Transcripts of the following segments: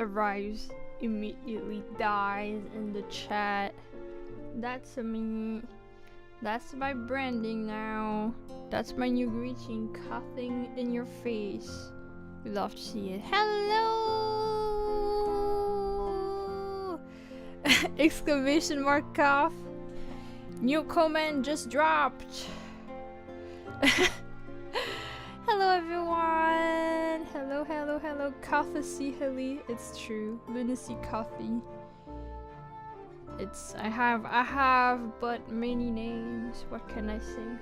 arrives immediately dies in the chat. That's me. That's my branding now. That's my new greeting, coughing in your face. We love to see it. Hello! Exclamation mark cough. New comment just dropped. Hello everyone! Hello, hello, hello. Lunacyhilly. It's true. Lunacy coffee. I have but many names. What can I say?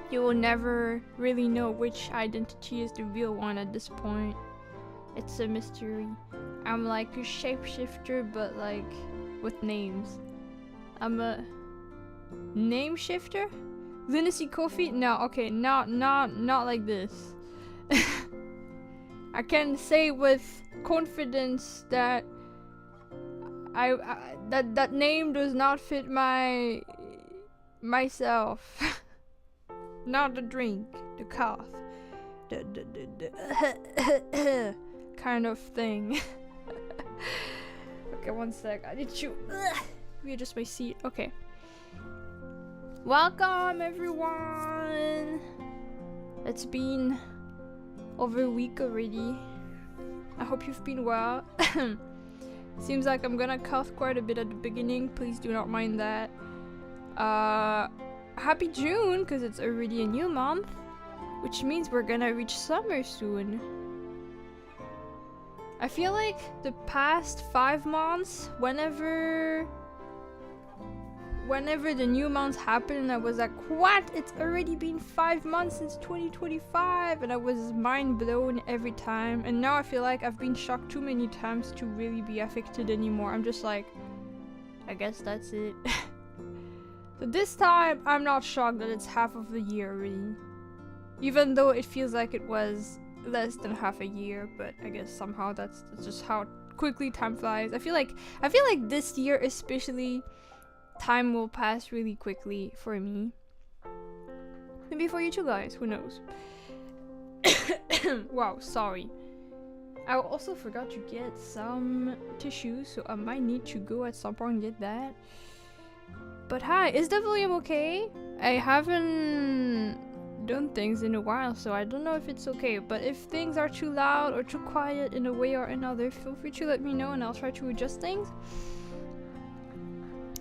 You will never really know which identity is the real one at this point. It's a mystery. I'm like a shapeshifter, but like with names. I'm a name shifter? Lunacy Coffee? No, okay, not like this. I can say with confidence that that name does not fit myself. Not the drink, the cough, the kind of thing. Okay, one sec. I need to readjust my seat. Okay. Welcome everyone. It's been over a week already. I hope you've been well. Seems like I'm gonna cough quite a bit at the beginning. Please do not mind that. Happy June, because it's already a new month, which means we're gonna reach summer soon. I feel like the past 5 months, whenever the new months happened, I was like, what? It's already been 5 months since 2025, and I was mind blown every time. And now I feel like I've been shocked too many times to really be affected anymore. I'm just like, I guess that's it. So this time, I'm not shocked that it's half of the year already. Even though it feels like it was less than half a year, but I guess somehow that's just how quickly time flies. I feel like this year especially, time will pass really quickly for me. Maybe for you two guys, who knows? Wow, sorry. I also forgot to get some tissues, so I might need to go at some point and get that. But hi, is the volume okay? I haven't done things in a while, so I don't know if it's okay. But if things are too loud or too quiet in a way or another, feel free to let me know and I'll try to adjust things.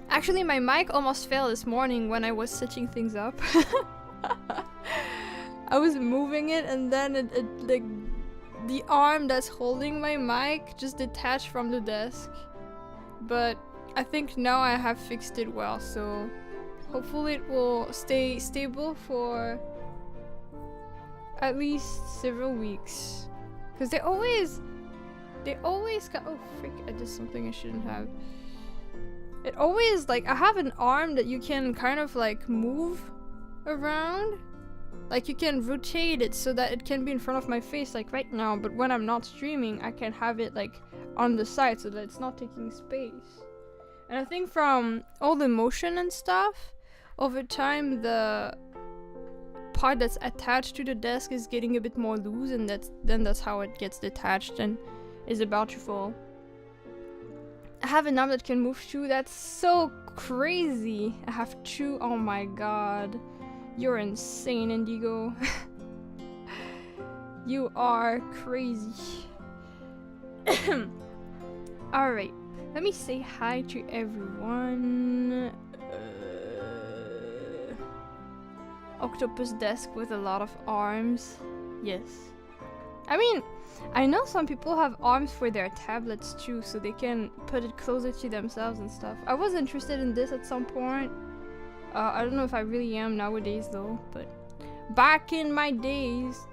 Actually, my mic almost fell this morning when I was setting things up. I was moving it and then it like the arm that's holding my mic just detached from the desk. But I think now I have fixed it well, so hopefully it will stay stable for at least several weeks. Cause they always oh frick, I did something I shouldn't have. It always, like, I have an arm that you can kind of like move around. Like you can rotate it so that it can be in front of my face like right now, but when I'm not streaming I can have it like on the side so that it's not taking space. And I think from all the motion and stuff, over time the part that's attached to the desk is getting a bit more loose, and that's how it gets detached and is about to fall. I have an arm that can move too. That's so crazy. I have 2. Oh my god. You're insane, Indigo. You are crazy. Alright. Let me say hi to everyone. Octopus desk with a lot of arms. Yes. I mean, I know some people have arms for their tablets too, so they can put it closer to themselves and stuff. I was interested in this at some point. I don't know if I really am nowadays though, but back in my days,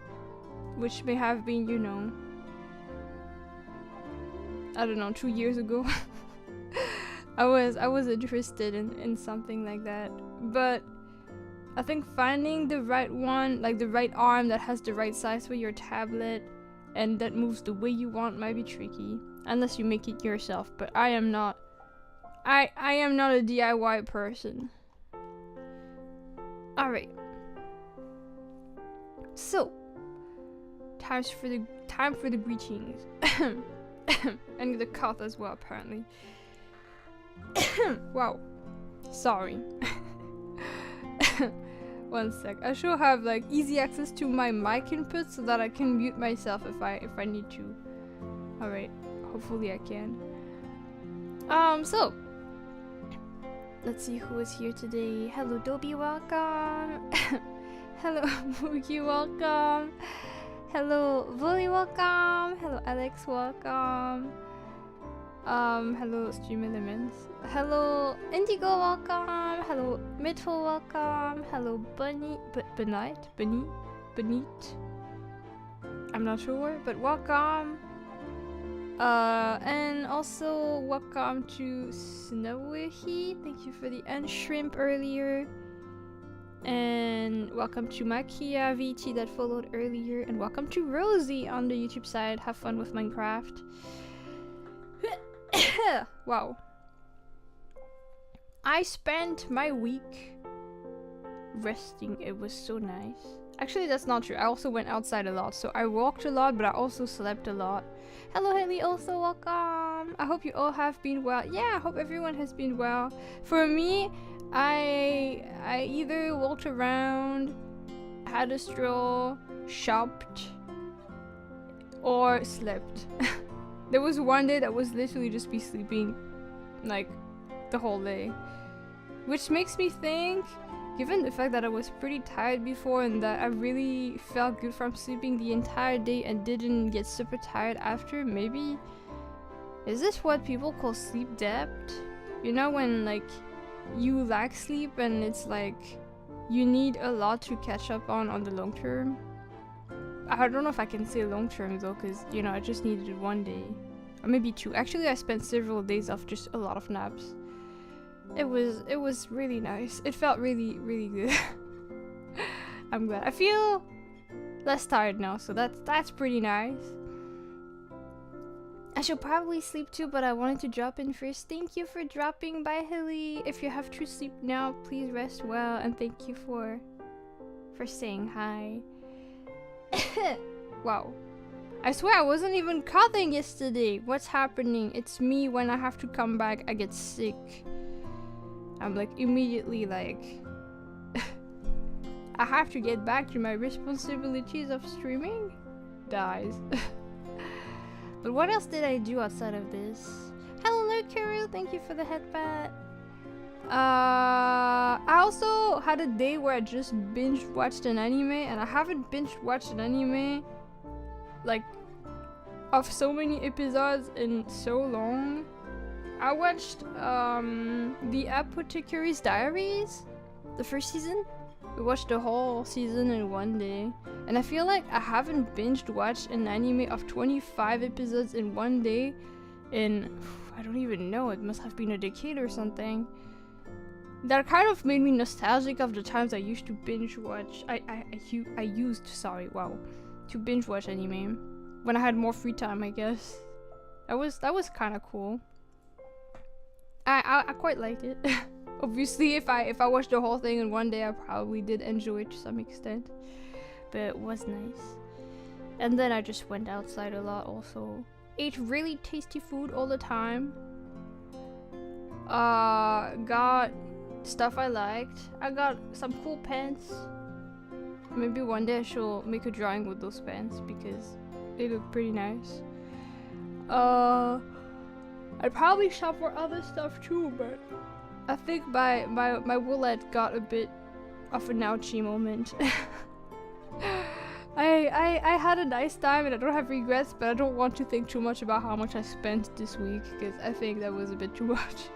which may have been, you know, I don't know, 2 years ago, I was interested in something like that. But I think finding the right one, like the right arm that has the right size for your tablet and that moves the way you want, might be tricky unless you make it yourself. But I am not a DIY person. Alright. So time for the greetings. And the cough as well, apparently. Wow. Sorry. One sec. I should have like easy access to my mic input so that I can mute myself if I need to. Alright. Hopefully I can. So let's see who is here today. Hello Dobby, welcome. Hello Moogie, welcome. Hello Bully, welcome. Hello Alex, welcome. Hello Stream Elements. Hello Indigo, welcome. Hello Mitchell, welcome. Hello Bunny, Benite. I'm not sure, but welcome. And also welcome to Snowy. Thank you for the end shrimp earlier. And welcome to Makia VT that followed earlier. And welcome to Rosie on the YouTube side. Have fun with Minecraft. Wow. I spent my week resting. It was so nice. Actually, that's not true. I also went outside a lot. So I walked a lot, but I also slept a lot. Hello Haley, also welcome. I hope you all have been well. Yeah, I hope everyone has been well. For me, I either walked around, had a stroll, shopped, or slept. There was one day that was literally just be sleeping like the whole day. Which makes me think, given the fact that I was pretty tired before and that I really felt good from sleeping the entire day and didn't get super tired after, maybe... Is this what people call sleep debt? You know, when like you lack sleep and it's like you need a lot to catch up on the long term? I don't know if I can say long term though, because you know, I just needed it one day. Or maybe two. Actually, I spent several days of just a lot of naps. It was really nice. It felt really, really good. I'm glad. I feel less tired now, so that's pretty nice. I should probably sleep too, but I wanted to drop in first. Thank you for dropping by, Hilly. If you have to sleep now, please rest well, and thank you for saying hi. Wow. I swear I wasn't even coughing yesterday. What's happening? It's me. When I have to come back, I get sick. I'm like immediately like I have to get back to my responsibilities of streaming. Dies. But what else did I do outside of this? Hello Mercury, thank you for the headband. I also had a day where I just binge watched an anime, and I haven't binge watched an anime like of so many episodes in so long. I watched the Apothecary's Diaries, the first season. We watched the whole season in one day, and I feel like I haven't binged watched an anime of 25 episodes in one day in, I don't even know, it must have been a decade or something. That kind of made me nostalgic of the times I used to binge watch. I used to binge watch anime when I had more free time, I guess. That was kind of cool. I quite liked it. Obviously, if I watched the whole thing in one day, I probably did enjoy it to some extent. But it was nice. And then I just went outside a lot also. Ate really tasty food all the time. Got stuff I liked. I got some cool pants. Maybe one day I should make a drawing with those pants because they look pretty nice. I'd probably shop for other stuff too, but I think my wallet got a bit of an ouchie moment. I had a nice time and I don't have regrets, but I don't want to think too much about how much I spent this week because I think that was a bit too much.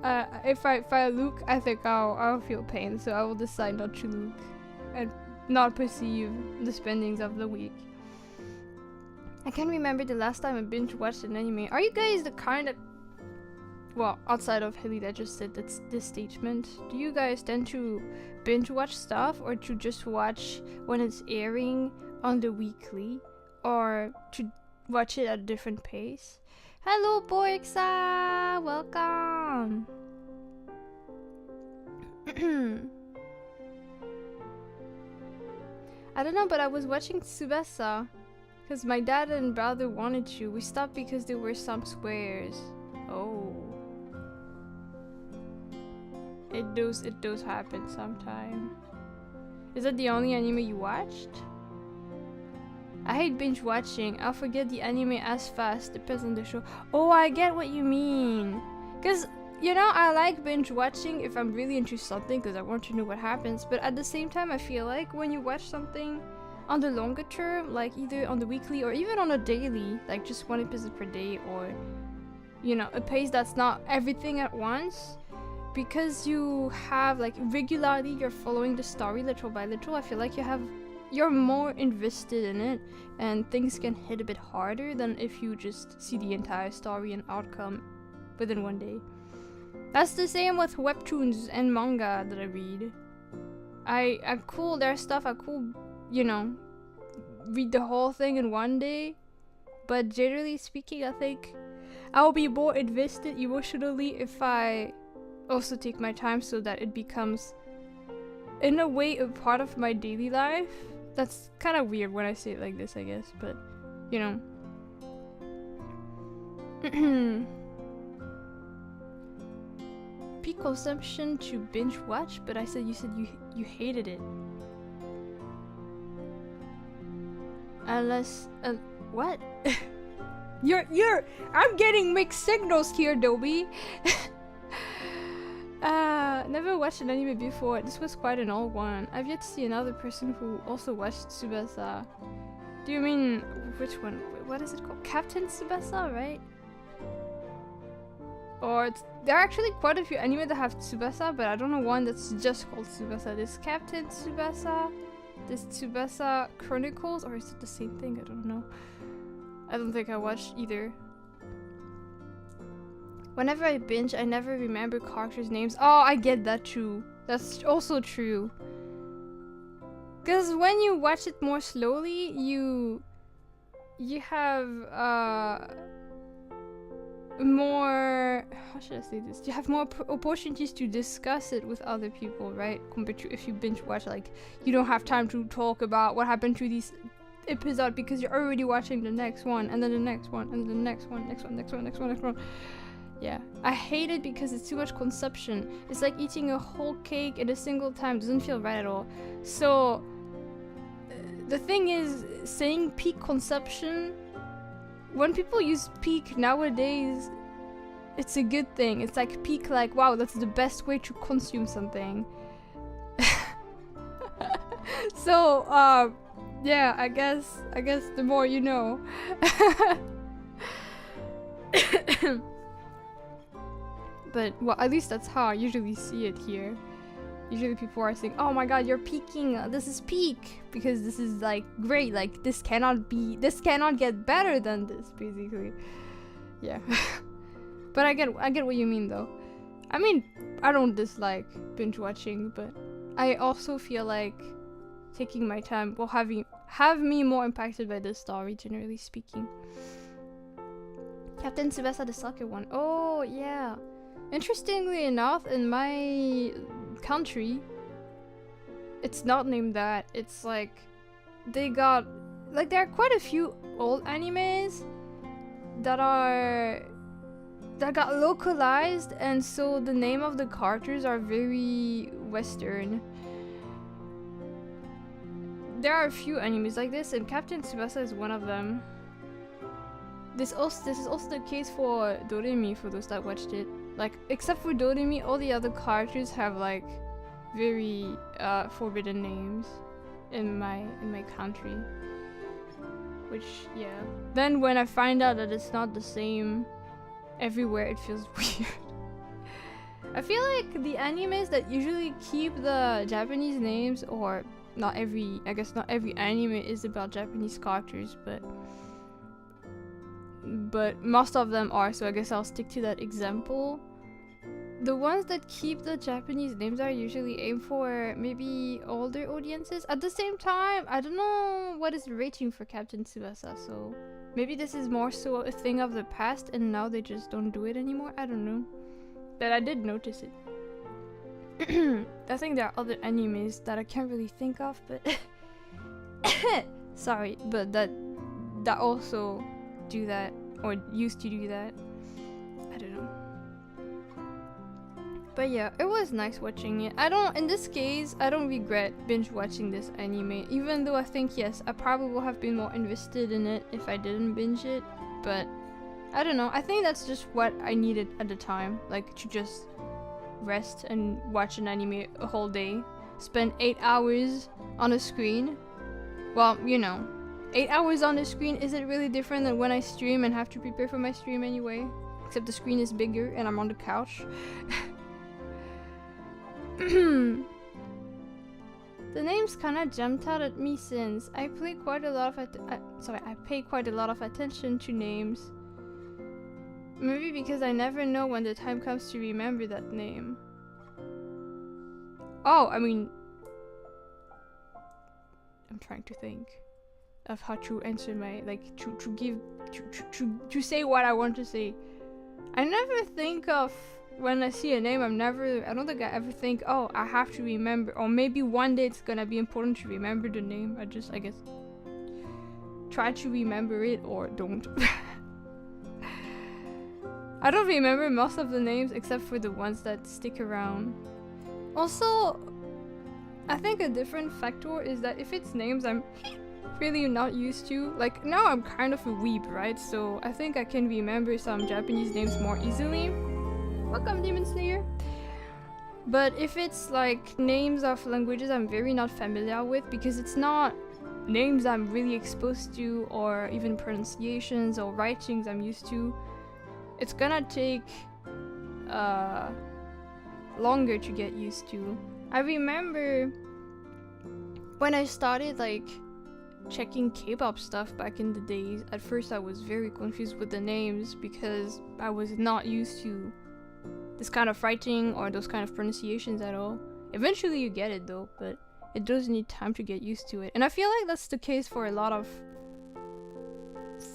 If I look, I think I'll feel pain, so I will decide not to look and not perceive the spendings of the week. I can't remember the last time I binge watched an anime. Are you guys the kind that, well, outside of Hilly that just said that's this statement, do you guys tend to binge watch stuff or to just watch when it's airing on the weekly or to watch it at a different pace? Hello Boixa, welcome. I don't know, but I was watching Tsubasa Because my dad and brother wanted to. We stopped because there were some swears. Oh. It does happen sometime. Is that the only anime you watched? I hate binge watching. I'll forget the anime as fast. Depends on the show. Oh, I get what you mean. Because, you know, I like binge watching if I'm really into something because I want to know what happens. But at the same time, I feel like when you watch something on the longer term, like either on the weekly or even on a daily, like just one episode per day, or, you know, a pace that's not everything at once, because you have like regularly you're following the story little by little, I feel like you're more invested in it and things can hit a bit harder than if you just see the entire story and outcome within one day. That's the same with webtoons and manga that I read. I'm cool, there's stuff I cool, you know, read the whole thing in one day, but generally speaking, I think I'll be more invested emotionally if I also take my time so that it becomes in a way a part of my daily life. That's kind of weird when I say it like this, I guess, but you know. Peak consumption to binge watch, but you said you hated it. Unless what? I'm getting mixed signals here, Dobie. Never watched an anime before. This was quite an old one. I've yet to see another person who also watched Tsubasa. Do you mean which one? What is it called? Captain Tsubasa, right? Or there are actually quite a few anime that have Tsubasa, but I don't know one that's just called Tsubasa. There's Captain Tsubasa, there's Tsubasa Chronicles, or is it the same thing? I don't know. I don't think I watched either. Whenever I binge, I never remember characters' names. Oh, I get that too. That's also true. Because when you watch it more slowly, you have more, how should I say this? You have more opportunities to discuss it with other people, right? Compared to if you binge watch, like you don't have time to talk about what happened to these episode because you're already watching the next one, and then the next one, and the next one. Yeah, I hate it because it's too much consumption. It's like eating a whole cake at a single time. Doesn't feel right at all. So the thing is, saying peak consumption, when people use peak nowadays, it's a good thing. It's like peak, like wow, that's the best way to consume something. So yeah, I guess the more you know. But, well, at least that's how I usually see it here. Usually people are saying, oh my god, you're peaking, this is peak, because this is, like, great, like, this cannot get better than this, basically. Yeah. But I get what you mean, though. I mean, I don't dislike binge watching, but I also feel like taking my time will have me more impacted by the story, generally speaking. Captain Tsubasa, the soccer one. Oh, yeah. Interestingly enough, in my country, it's not named that. It's like, there are quite a few old animes that got localized, and so the name of the characters are very Western. There are a few animes like this, and Captain Tsubasa is one of them. This is also the case for Doremi, for those that watched it. Like, except for Doremi, all the other characters have like very forbidden names in my country. Which, yeah. Then when I find out that it's not the same everywhere, it feels weird. I feel like the animes that usually keep the Japanese names, or not every anime is about Japanese characters, but most of them are, so I guess I'll stick to that example. The ones that keep the Japanese names are usually aimed for maybe older audiences. At the same time, I don't know what is the rating for Captain Tsubasa, so maybe this is more so a thing of the past and now they just don't do it anymore. I don't know. But I did notice it. I think there are other animes that I can't really think of, but sorry, but that that also do that, or used to do that. I don't know. But yeah, it was nice watching it. In this case, I don't regret binge watching this anime, even though I think, yes, I probably would have been more invested in it if I didn't binge it, but I don't know. I think that's just what I needed at the time, like to just rest and watch an anime a whole day. Spend 8 hours on a screen. Well, you know, 8 hours on the screen isn't really different than when I stream and have to prepare for my stream anyway. Except the screen is bigger and I'm on the couch. The names kinda jumped out at me since I pay quite a lot of attention to names. Maybe because I never know when the time comes to remember that name. Oh, I mean, I'm trying to think of how to answer my, like, to say what I want to say. I never think of, when I see a name, I don't think I ever think, oh, I have to remember, or maybe one day it's gonna be important to remember the name. I guess, try to remember it or don't. I don't remember most of the names except for the ones that stick around. Also, I think a different factor is that if it's names I'm really not used to, like now I'm kind of a weeb, right? So I think I can remember some Japanese names more easily. Welcome, Demon Slayer. But if it's like names of languages I'm very not familiar with, because it's not names I'm really exposed to, or even pronunciations or writings I'm used to, it's gonna take longer to get used to. I remember when I started like checking K-pop stuff back in the days, at first I was very confused with the names because I was not used to this kind of writing or those kind of pronunciations at all. Eventually you get it though, but it does need time to get used to it. And I feel like that's the case for a lot of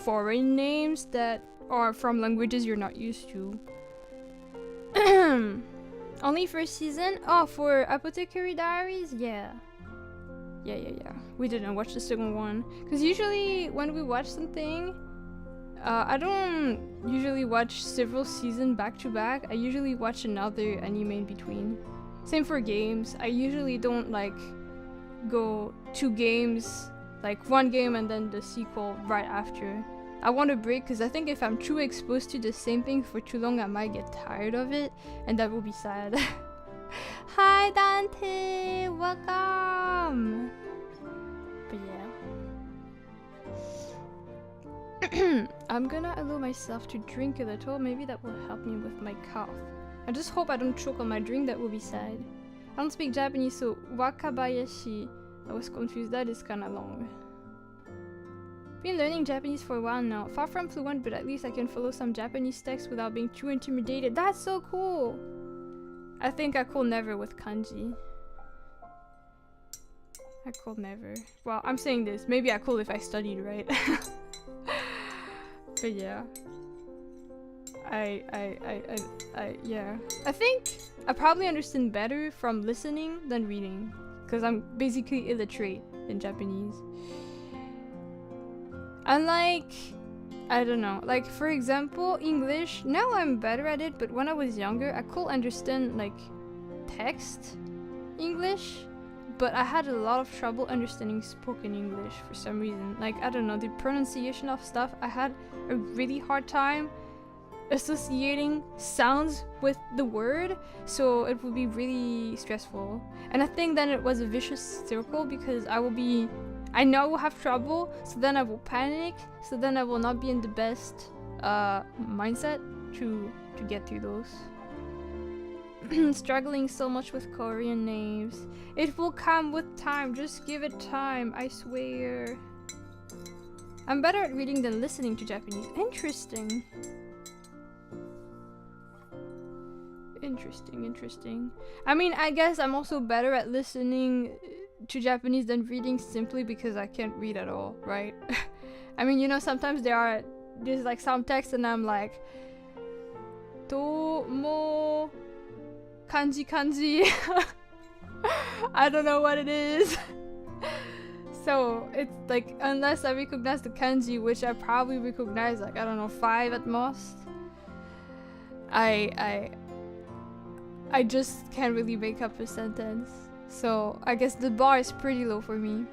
foreign names that are from languages you're not used to. Only first season? Oh, for Apothecary Diaries? Yeah. We didn't watch the second one. Because usually when we watch something, I don't usually watch several seasons back to back. I usually watch another anime in between. Same for games. I usually don't like go 2 games, like 1 game and then the sequel right after. I want a break because I think if I'm too exposed to the same thing for too long, I might get tired of it, and that will be sad. Hi Dante, welcome. But yeah, I'm gonna allow myself to drink a little. Maybe that will help me with my cough. I just hope I don't choke on my drink. That will be sad. I don't speak Japanese, so wakabayashi. I was confused. That is kind of long. Been learning Japanese for a while now. Far from fluent, but at least I can follow some Japanese text without being too intimidated. That's so cool! I think I could never with kanji. I could never. Well, I'm saying this. Maybe I could if I studied, right? But yeah. Yeah. I think I probably understand better from listening than reading. Because I'm basically illiterate in Japanese. Unlike, I don't know, like for example, English, now I'm better at it, but when I was younger, I could understand like text English, but I had a lot of trouble understanding spoken English for some reason. Like, I don't know, the pronunciation of stuff, I had a really hard time associating sounds with the word, so it would be really stressful. And I think then it was a vicious circle because I know I will have trouble, so then I will panic, so then I will not be in the best mindset to get through those. Struggling so much with Korean names. It will come with time, just give it time, I swear. I'm better at reading than listening to Japanese. Interesting. Interesting. I mean, I guess I'm also better at listening to Japanese than reading simply because I can't read at all, right? I mean, you know, sometimes there's like some text and I'm like Tomo kanji. I don't know what it is. So it's like, unless I recognize the kanji, which I probably recognize like, I don't know, 5 at most, I just can't really make up a sentence. So I guess the bar is pretty low for me.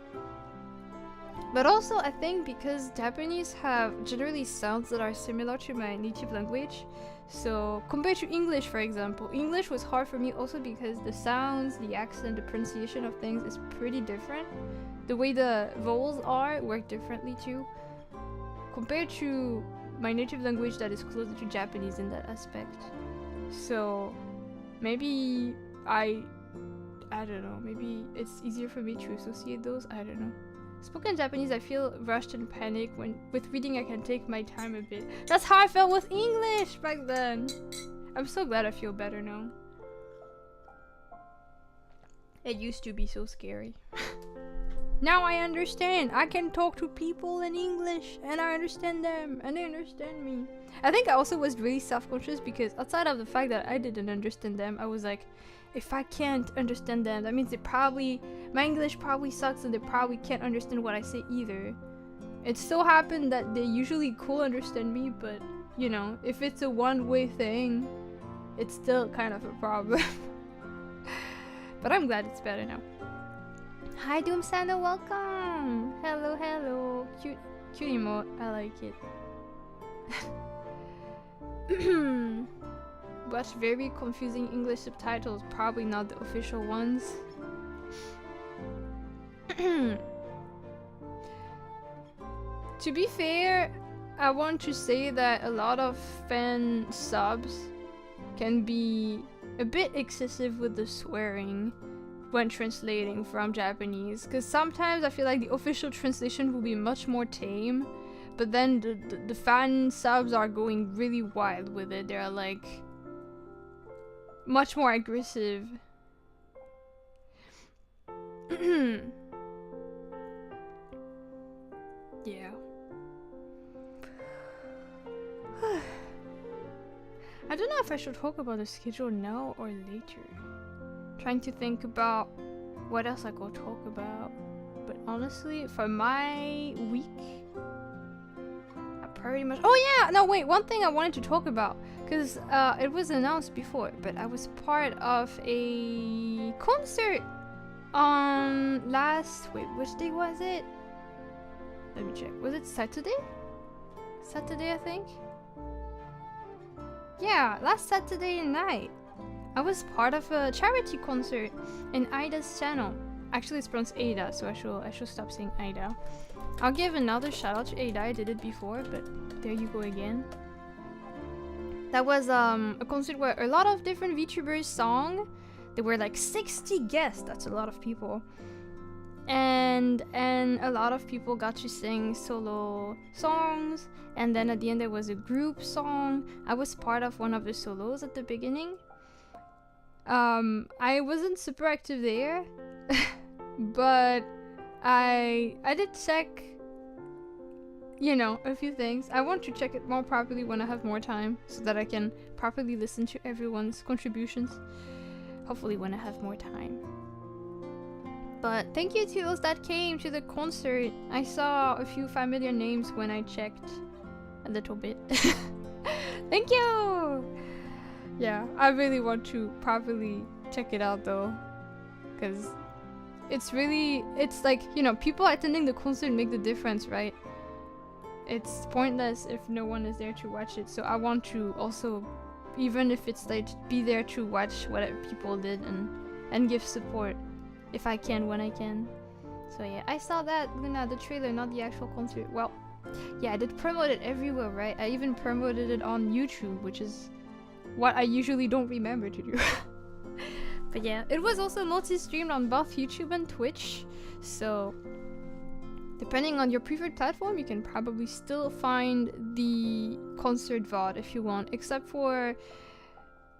But also I think because Japanese have generally sounds that are similar to my native language, so compared to English, for example, English was hard for me also because the sounds, the accent, the pronunciation of things is pretty different. The way the vowels are work differently too, compared to my native language that is closer to Japanese in that aspect. So maybe I don't know, maybe it's easier for me to associate those, I don't know. Spoken Japanese, I feel rushed and panicked. When with reading I can take my time a bit. That's how I felt with English back then. I'm so glad I feel better now. It used to be so scary. Now I understand. I can talk to people in English and I understand them and they understand me. I think I also was really self-conscious because outside of the fact that I didn't understand them, I was like, if I can't understand them, that means my English probably sucks and they probably can't understand what I say either. It so happened that they usually could understand me, but you know, if it's a one-way thing, it's still kind of a problem. But I'm glad it's better now. Hi Doomsano, welcome! Hello, hello. Cute emote, I like it. Watch very confusing English subtitles, probably not the official ones. To be fair, I want to say that a lot of fan subs can be a bit excessive with the swearing when translating from Japanese, because sometimes I feel like the official translation will be much more tame, but then the fan subs are going really wild with it. They're like much more aggressive. Yeah. I don't know if I should talk about the schedule now or later. Trying to think about what else I could talk about. But honestly, for my week, I pretty much... Oh yeah! No, wait, one thing I wanted to talk about. Because it was announced before, but I was part of a concert on last... Wait, which day was it? Let me check. Was it Saturday? Saturday, I think? Yeah, last Saturday night. I was part of a charity concert in Ida's channel. Actually, it's pronounced Ada, so I should stop saying Ida. I'll give another shout out to Ada. I did it before, but there you go again. That was a concert where a lot of different VTubers sang. There were like 60 guests. That's a lot of people. And a lot of people got to sing solo songs. And then at the end there was a group song. I was part of one of the solos at the beginning. I wasn't super active there, but I did check, you know, a few things. I want to check it more properly when I have more time, so that I can properly listen to everyone's contributions. Hopefully when I have more time. But thank you to those that came to the concert. I saw a few familiar names when I checked a little bit. Thank you! Yeah, I really want to properly check it out though, because it's like, you know, people attending the concert make the difference, right? It's pointless if no one is there to watch it, so I want to also, even if it's like, be there to watch what people did and give support if I can, when I can. So yeah, I saw that, Luna, the trailer, not the actual concert. Well, yeah, I did promote it everywhere, right? I even promoted it on YouTube, which is what I usually don't remember to do. But yeah, it was also multi-streamed on both YouTube and Twitch, so depending on your preferred platform, you can probably still find the concert VOD if you want, except for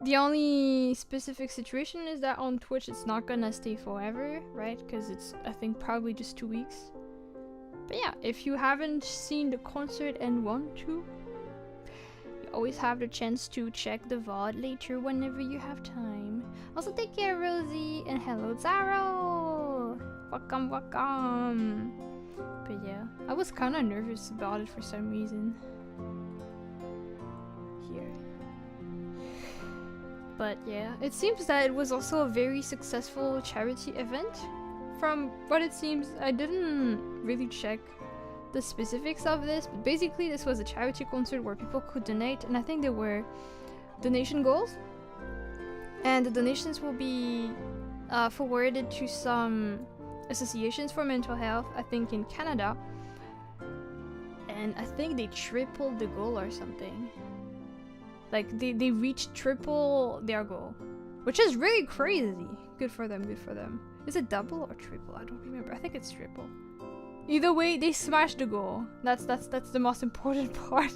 the only specific situation is that on Twitch it's not gonna stay forever, right? Because it's, I think, probably just 2 weeks. But yeah, if you haven't seen the concert and want to, always have the chance to check the VOD later whenever you have time. Also, take care, Rosie, and hello, Zaro! Wacom, Wacom. But yeah, I was kind of nervous about it for some reason. Here. But yeah, it seems that it was also a very successful charity event. From what it seems, I didn't really check the specifics of this, but basically this was a charity concert where people could donate, and I think there were donation goals, and the donations will be forwarded to some associations for mental health, I think in Canada, and I think they tripled the goal or something. Like they reached triple their goal, which is really crazy. Good for them, good for them. Is it double or triple? I don't remember. I think it's triple. Either way, they smashed the goal. That's the most important part.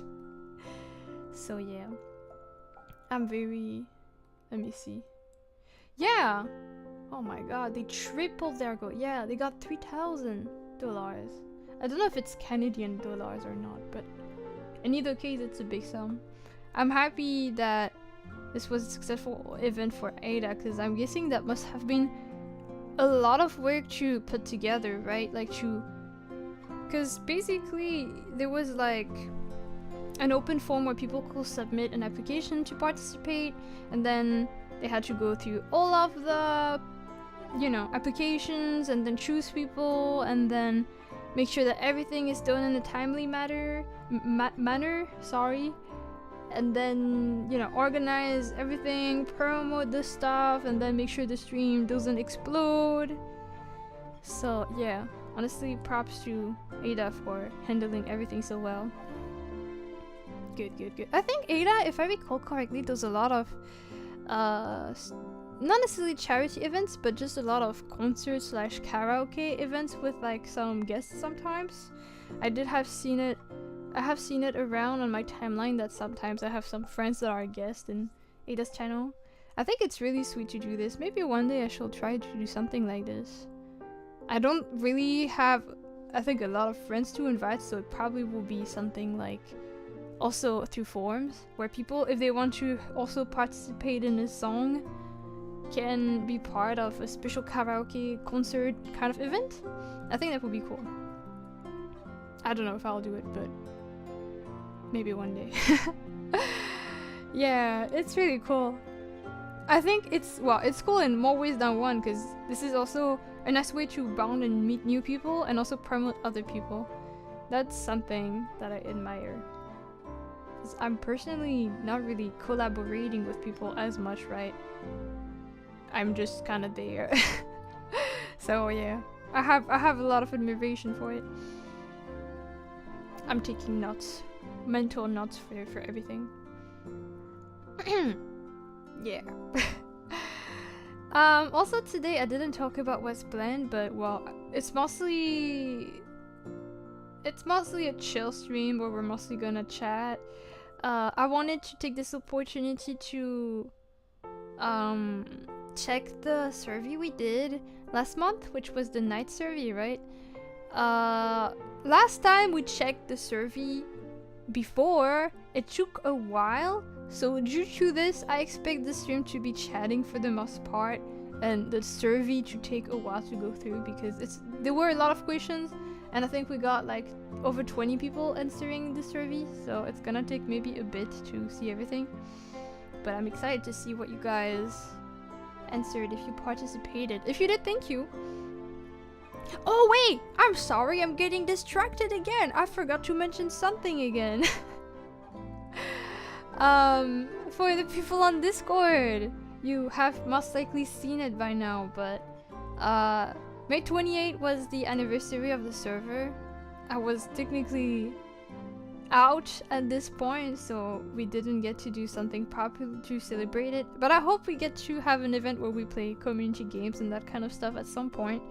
So yeah, I'm very. Let me see. Yeah. Oh my god, they tripled their goal. Yeah, they got $3,000. I don't know if it's Canadian dollars or not, but in either case, it's a big sum. I'm happy that this was a successful event for Ada, because I'm guessing that must have been a lot of work to put together, right? Like because basically there was like an open form where people could submit an application to participate, and then they had to go through all of the, you know, applications, and then choose people, and then make sure that everything is done in a timely manner, sorry, and then, you know, organize everything, promote the stuff, and then make sure the stream doesn't explode. So yeah, honestly, props to Ada for handling everything so well. Good. I think Ada, if I recall correctly, does a lot of not necessarily charity events, but just a lot of concerts / karaoke events with like some guests sometimes. I have seen it around on my timeline that sometimes I have some friends that are guests in Ada's channel. I think it's really sweet to do this. Maybe one day I shall try to do something like this. I don't really have, I think, a lot of friends to invite, so it probably will be something like also through forums, where people, if they want to also participate in a song, can be part of a special karaoke concert kind of event. I think that would be cool. I don't know if I'll do it, but maybe one day. Yeah, it's really cool. I think it's cool in more ways than one, because this is also a nice way to bond and meet new people and also promote other people. That's something that I admire. 'Cause I'm personally not really collaborating with people as much, right? I'm just kind of there. So yeah, I have a lot of admiration for it. I'm taking notes, mental notes for everything. Yeah. Also today I didn't talk about what's planned, but well, it's mostly a chill stream where we're mostly gonna chat. I wanted to take this opportunity to check the survey we did last month, which was the night survey, right? Last time we checked the survey before, it took a while, so due to this, I expect the stream to be chatting for the most part, and the survey to take a while to go through, because there were a lot of questions, and I think we got like over 20 people answering the survey, so it's gonna take maybe a bit to see everything. But I'm excited to see what you guys answered, if you participated. If you did, thank you. Oh wait, I'm sorry, I'm getting distracted again. I forgot to mention something again. For the people on Discord, you have most likely seen it by now, but May 28 was the anniversary of the server. I was technically out at this point, so we didn't get to do something proper to celebrate it, but I hope we get to have an event where we play community games and that kind of stuff at some point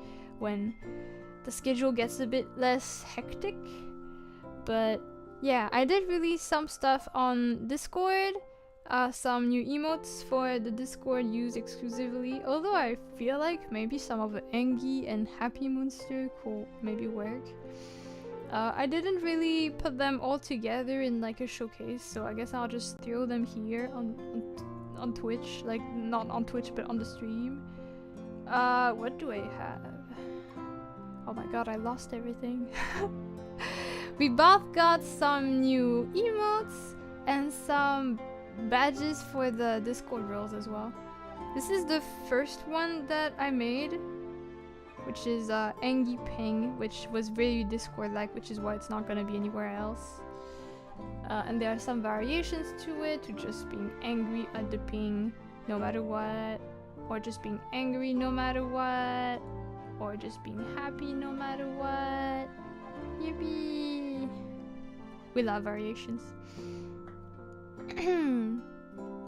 when the schedule gets a bit less hectic. But yeah, I did release some stuff on Discord, some new emotes for the Discord used exclusively, although I feel like maybe some of the Engie and Happy Moonster could maybe work. I didn't really put them all together in like a showcase, so I guess I'll just throw them here on Twitch, like not on Twitch but on the stream. What do I have? Oh my god, I lost everything. We both got some new emotes and some badges for the Discord roles as well. This is the first one that I made, which is Angie Ping, which was very Discord-like, which is why it's not gonna be anywhere else. And there are some variations to it, to just being angry at the ping no matter what, or just being angry no matter what, or just being happy no matter what. Yippee! We love variations.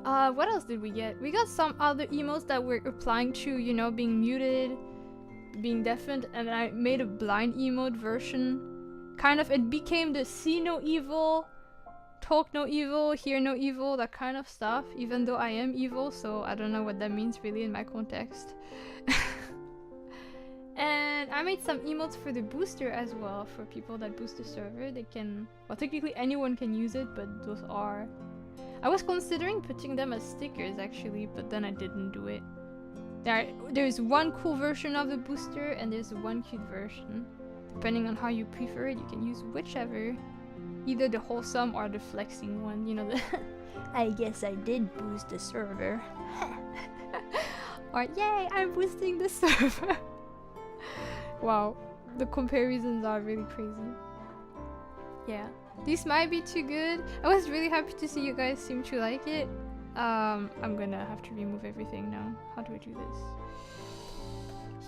What else did we get? We got some other emotes that were applying to, you know, being muted, being deafened, and I made a blind emote version. Kind of, it became the see no evil, talk no evil, hear no evil, that kind of stuff, even though I am evil, so I don't know what that means really in my context. And I made some emotes for the booster as well, for people that boost the server. They can, well, technically anyone can use it, but those are... I was considering putting them as stickers actually, but then I didn't do it. There's one cool version of the booster and there's one cute version. Depending on how you prefer it, you can use whichever. Either the wholesome or the flexing one, you know, the I guess I did boost the server. Or yay, I'm boosting the server. Wow, the comparisons are really crazy. Yeah, this might be too good. I was really happy to see you guys seem to like it. I'm gonna have to remove everything now. How do I do this?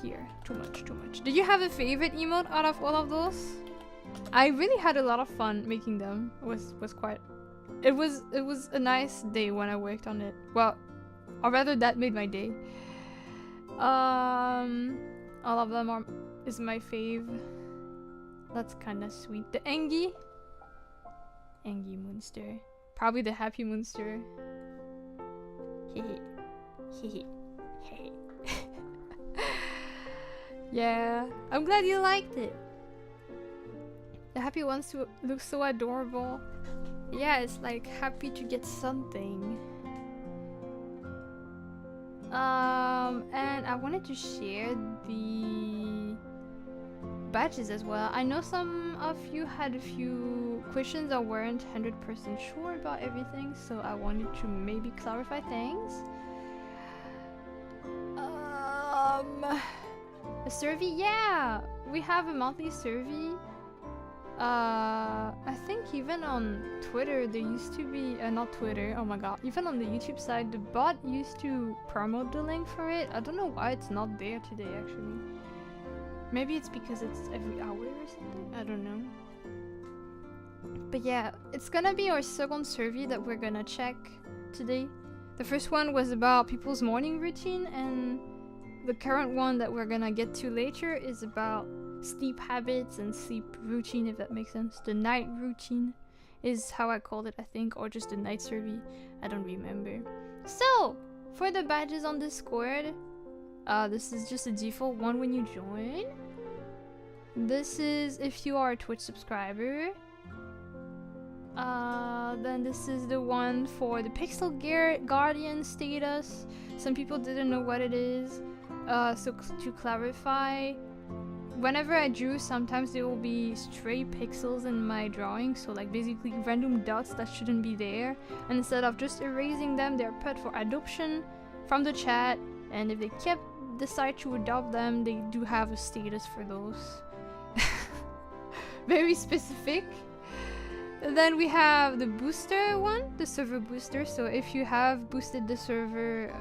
Here, too much. Did you have a favorite emote out of all of those? I really had a lot of fun making them. It was a nice day when I worked on it. Well, or rather that made my day. All of them is my fave. That's kinda sweet. The Angie Moonster. Probably the Happy Moonster. Hehe. Yeah, I'm glad you liked it. The happy ones look so adorable. Yeah, it's like happy to get something. And I wanted to share the badges as well. I know some of you had a few questions or weren't 100% sure about everything, so I wanted to maybe clarify things. A survey? Yeah! We have a monthly survey. I think even on Twitter there used to be, not Twitter, oh my god, even on the YouTube side the bot used to promote the link for it. I don't know why it's not there today actually. Maybe it's because it's every hour or something, I don't know. But yeah, it's gonna be our second survey that we're gonna check today. The first one was about people's morning routine, and the current one that we're gonna get to later is about sleep habits and sleep routine, if that makes sense. The night routine is how I called it, I think, or just the night survey, I don't remember. So, for the badges on Discord, this is just a default one when you join. This is if you are a Twitch subscriber. Then this is the one for the Pixel Guardian status. Some people didn't know what it is. So to clarify, whenever I drew, sometimes there will be stray pixels in my drawing, so like basically random dots that shouldn't be there, and instead of just erasing them, they're put for adoption from the chat, and if they decide to adopt them, they do have a status for those. Very specific. And then we have the booster one, the server booster. So if you have boosted the server,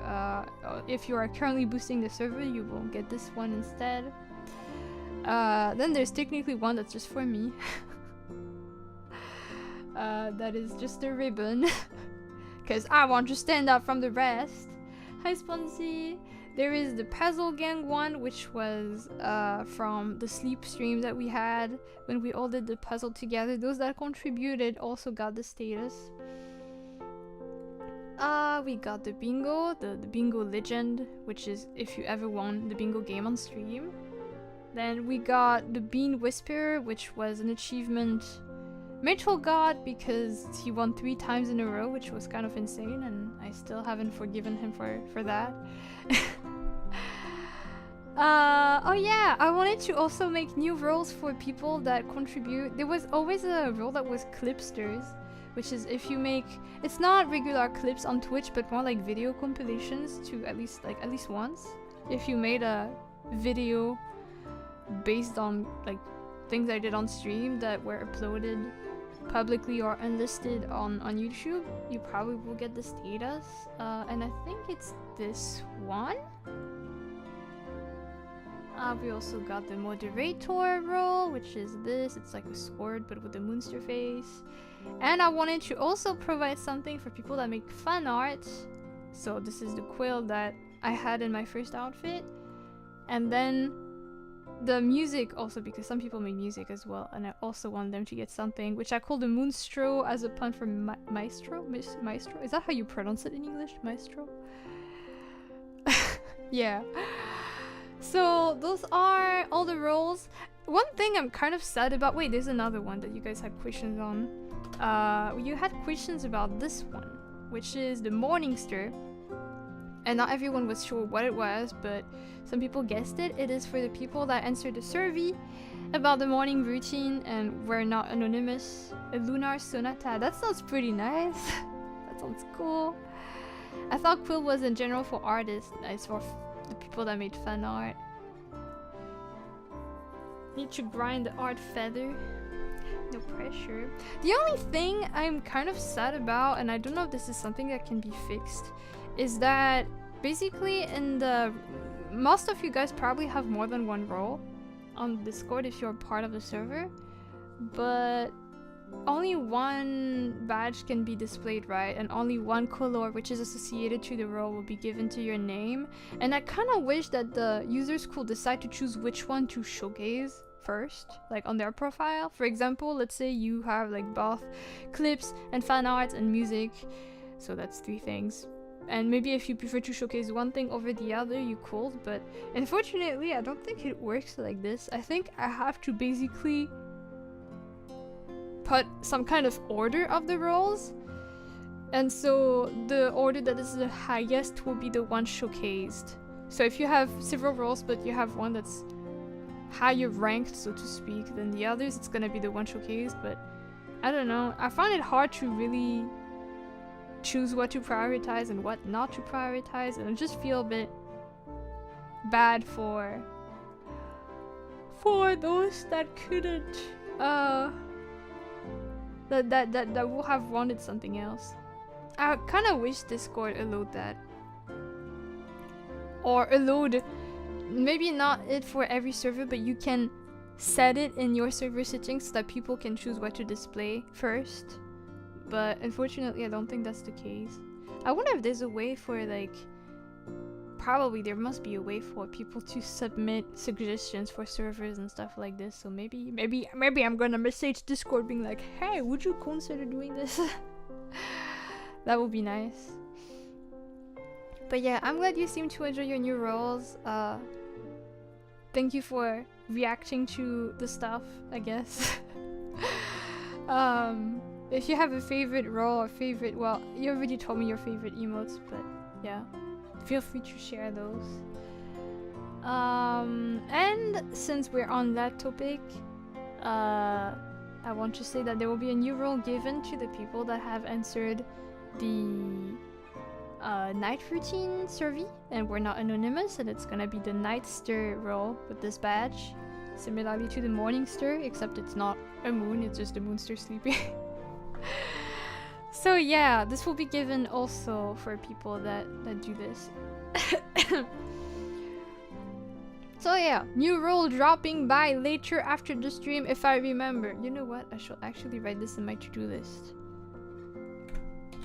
if you are currently boosting the server, you will get this one instead. Then there's technically one that's just for me. That is just a ribbon. Because I want to stand out from the rest. Hi Sponsy! There is the Puzzle Gang one, which was from the sleep stream that we had when we all did the puzzle together. Those that contributed also got the status. We got the bingo, the bingo legend, which is if you ever won the bingo game on stream. Then we got the Bean Whisperer, which was an achievement Mitchell got because he won 3 times in a row, which was kind of insane, and I still haven't forgiven him for that. Oh yeah, I wanted to also make new roles for people that contribute. There was always a role that was clipsters, which is if you make, it's not regular clips on Twitch, but more like video compilations to at least once. If you made a video based on like things I did on stream that were uploaded publicly or unlisted on YouTube, you probably will get the status. And I think it's this one. We also got the moderator role, which is this. It's like a sword but with a Moonster face. And I wanted to also provide something for people that make fan art. So this is the quill that I had in my first outfit. And then the music also, because some people make music as well, and I also want them to get something, which I call the Moonstro as a pun for maestro? Maestro? Is that how you pronounce it in English? Maestro? Yeah. So those are all the roles. One thing I'm kind of sad about, wait, there's another one that you guys had questions on. You had questions about this one, which is the Morningstar. And not everyone was sure what it was, but some people guessed it. It is for the people that answered the survey about the morning routine and were not anonymous. A lunar sonata. That sounds pretty nice. That sounds cool. I thought quill was in general for artists. It's for the people that made fan art. Need to grind the art feather. No pressure. The only thing I'm kind of sad about, and I don't know if this is something that can be fixed, is that basically in the... Most of you guys probably have more than one role on Discord if you're part of the server, but only one badge can be displayed, right? And only one color which is associated to the role will be given to your name. And I kind of wish that the users could decide to choose which one to showcase first, like on their profile. For example, let's say you have like both clips and fan art and music, so that's 3 things. And maybe if you prefer to showcase one thing over the other, you could, but unfortunately I don't think it works like this. I think I have to basically put some kind of order of the roles, and so the order that is the highest will be the one showcased. So if you have several roles but you have one that's higher ranked, so to speak, than the others, it's gonna be the one showcased. But I don't know, I find it hard to really choose what to prioritize and what not to prioritize, and I just feel a bit bad for those that couldn't that would have wanted something else. I kind of wish Discord allowed that, or allowed, maybe not it for every server, but you can set it in your server settings so that people can choose what to display first. But unfortunately I don't think that's the case. I wonder if there's a way for, like, probably there must be a way for people to submit suggestions for servers and stuff like this. So maybe I'm gonna message Discord being like, hey, would you consider doing this? That would be nice. But yeah, I'm glad you seem to enjoy your new roles. Thank you for reacting to the stuff, I guess. If you have a favorite role or favorite, well, you already told me your favorite emotes, but yeah, feel free to share those. And since we're on that topic, I want to say that there will be a new role given to the people that have answered the night routine survey and we're not anonymous, and it's gonna be the night stir role with this badge, similarly to the morning stir, except it's not a moon, it's just a moonster sleeping. So yeah, this will be given also for people that do this. So yeah, new role dropping by later after the stream if I remember. You know what? I should actually write this in my to-do list.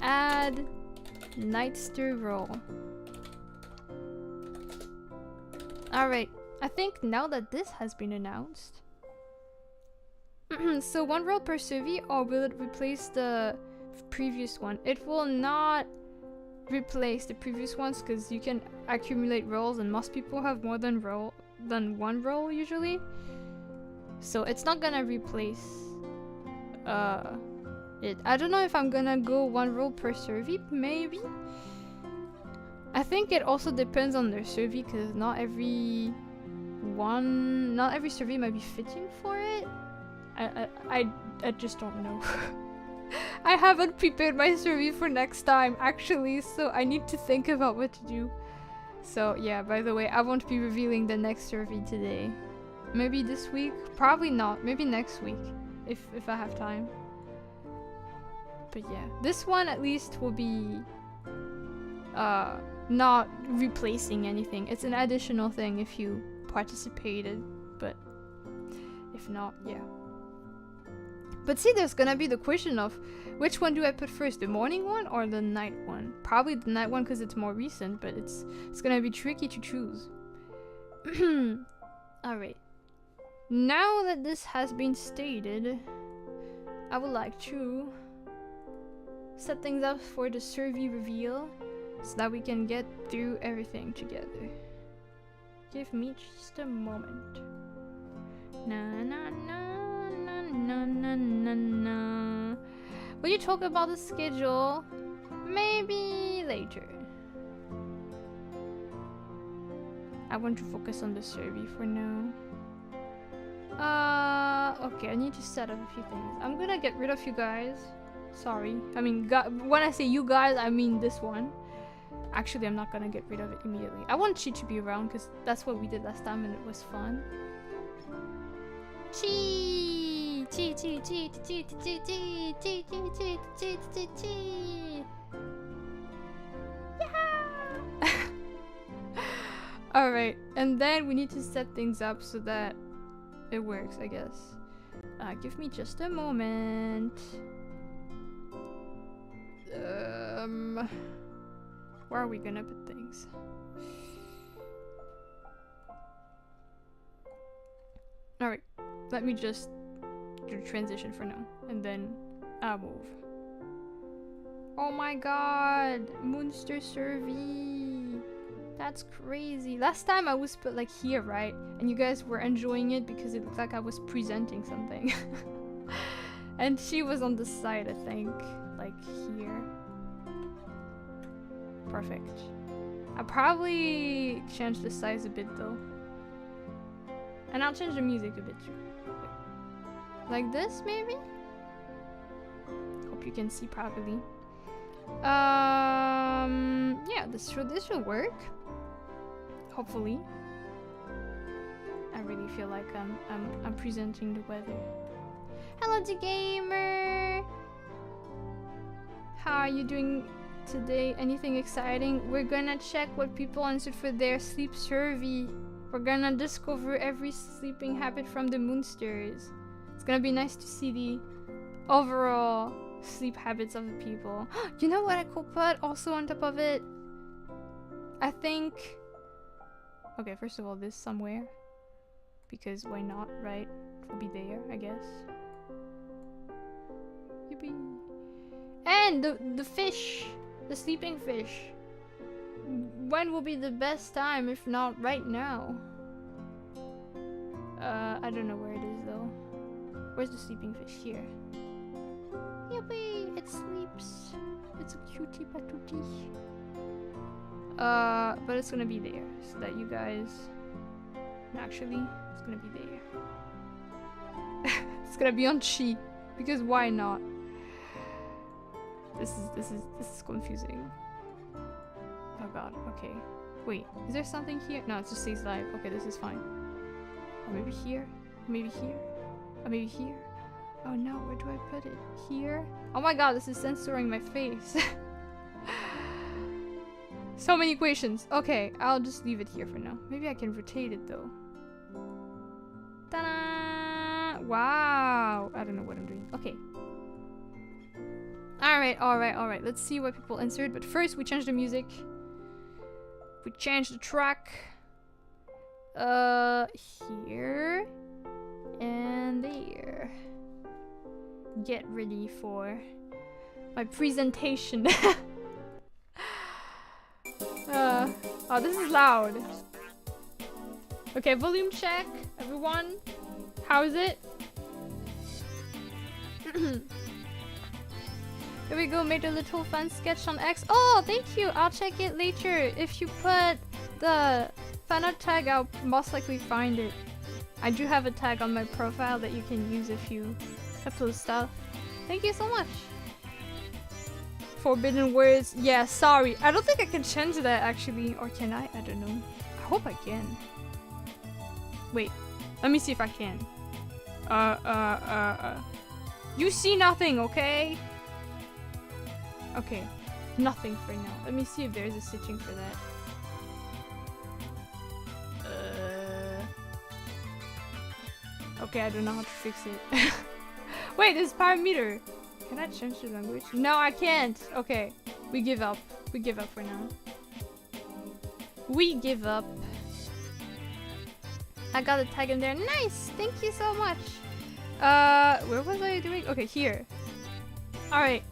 Add Nightster role. Alright, I think now that this has been announced. So 1 role per survey, or will it replace the previous one? It will not replace the previous ones because you can accumulate roles and most people have more than 1 role usually. So it's not gonna replace it. I don't know if I'm gonna go 1 role per survey, maybe. I think it also depends on their survey because not every one. Not every survey might be fitting for it. I just don't know. I haven't prepared my survey for next time actually, so I need to think about what to do. So yeah, by the way, I won't be revealing the next survey today. Maybe this week? Probably not. Maybe next week, if I have time. But yeah, this one at least will be not replacing anything. It's an additional thing if you participated, but if not, yeah. But see, there's gonna be the question of which one do I put first, the morning one or the night one? Probably the night one because it's more recent, but it's gonna be tricky to choose. Alright. Now that this has been stated, I would like to set things up for the survey reveal so that we can get through everything together. Give me just a moment. Na na na na na na na na. Will you talk about the schedule? Maybe later. I want to focus on the survey for now. Okay, I need to set up a few things. I'm gonna get rid of you guys. Sorry. I mean, when I say you guys, I mean this one. Actually, I'm not gonna get rid of it immediately. I want Chi to be around because that's what we did last time and it was fun. Chi! Chi, chi, chi, chi, chi, chi, chi, chi, chi, chi, chi, chi. Yeah! Alright, and then we need to set things up so that it works, I guess. Give me just a moment. Where are we gonna put things? Alright, let me just do the transition for now, and then I'll move. Oh my god! Moonster Survey! That's crazy. Last time I was put like here, right? And you guys were enjoying it because it looked like I was presenting something. And she was on the side, I think. Like here. Perfect. I'll probably change the size a bit though. And I'll change the music a bit too. Like this maybe? Hope you can see properly. Yeah, this should work. Hopefully. I really feel like I'm presenting the weather. Hello, the gamer. How are you doing today? Anything exciting? We're gonna check what people answered for their sleep survey. We're gonna discover every sleeping habit from the Moonsters. It's gonna be nice to see the overall sleep habits of the people. You know what I could put also on top of it? I think... Okay, first of all, this somewhere. Because why not, right? It will be there, I guess. Yippee. And the fish! The sleeping fish. When will be the best time, if not right now? I don't know where it is though. Where's the sleeping fish? Here. Yippee! It sleeps. It's a cutie patootie. But it's gonna be there so that you guys... Actually, it's gonna be there. It's gonna be on Chi because why not? This is confusing. Oh god. Okay. Wait. Is there something here? No, it just says live. Okay, this is fine. Or maybe here. Maybe here. Or maybe here. Oh no, where do I put it? Here? Oh my god, this is censoring my face. So many questions. Okay, I'll just leave it here for now. Maybe I can rotate it though. Ta-da! Wow! I don't know what I'm doing. Okay. Alright. Let's see what people answered. But first, we change the music. We change the track. Here. And there. Get ready for my presentation. Oh, this is loud. Okay, volume check, everyone. How is it? Here we go, made a little fun sketch on X. Oh, thank you. I'll check it later. If you put the fan art tag, I'll most likely find it. I do have a tag on my profile that you can use if you upload stuff. Thank you so much. Forbidden words. Yeah, sorry. I don't think I can change that actually. Or can I? I don't know. I hope I can. Wait. Let me see if I can. You see nothing, okay? Okay. Nothing for now. Let me see if there's a stitching for that. Okay, I don't know how to fix it. Wait, there's parameter. Can I change the language? No, I can't. Okay, we give up. We give up for now. We give up. I got a tag in there. Nice! Thank you so much. Where was I doing? Okay, here. Alright.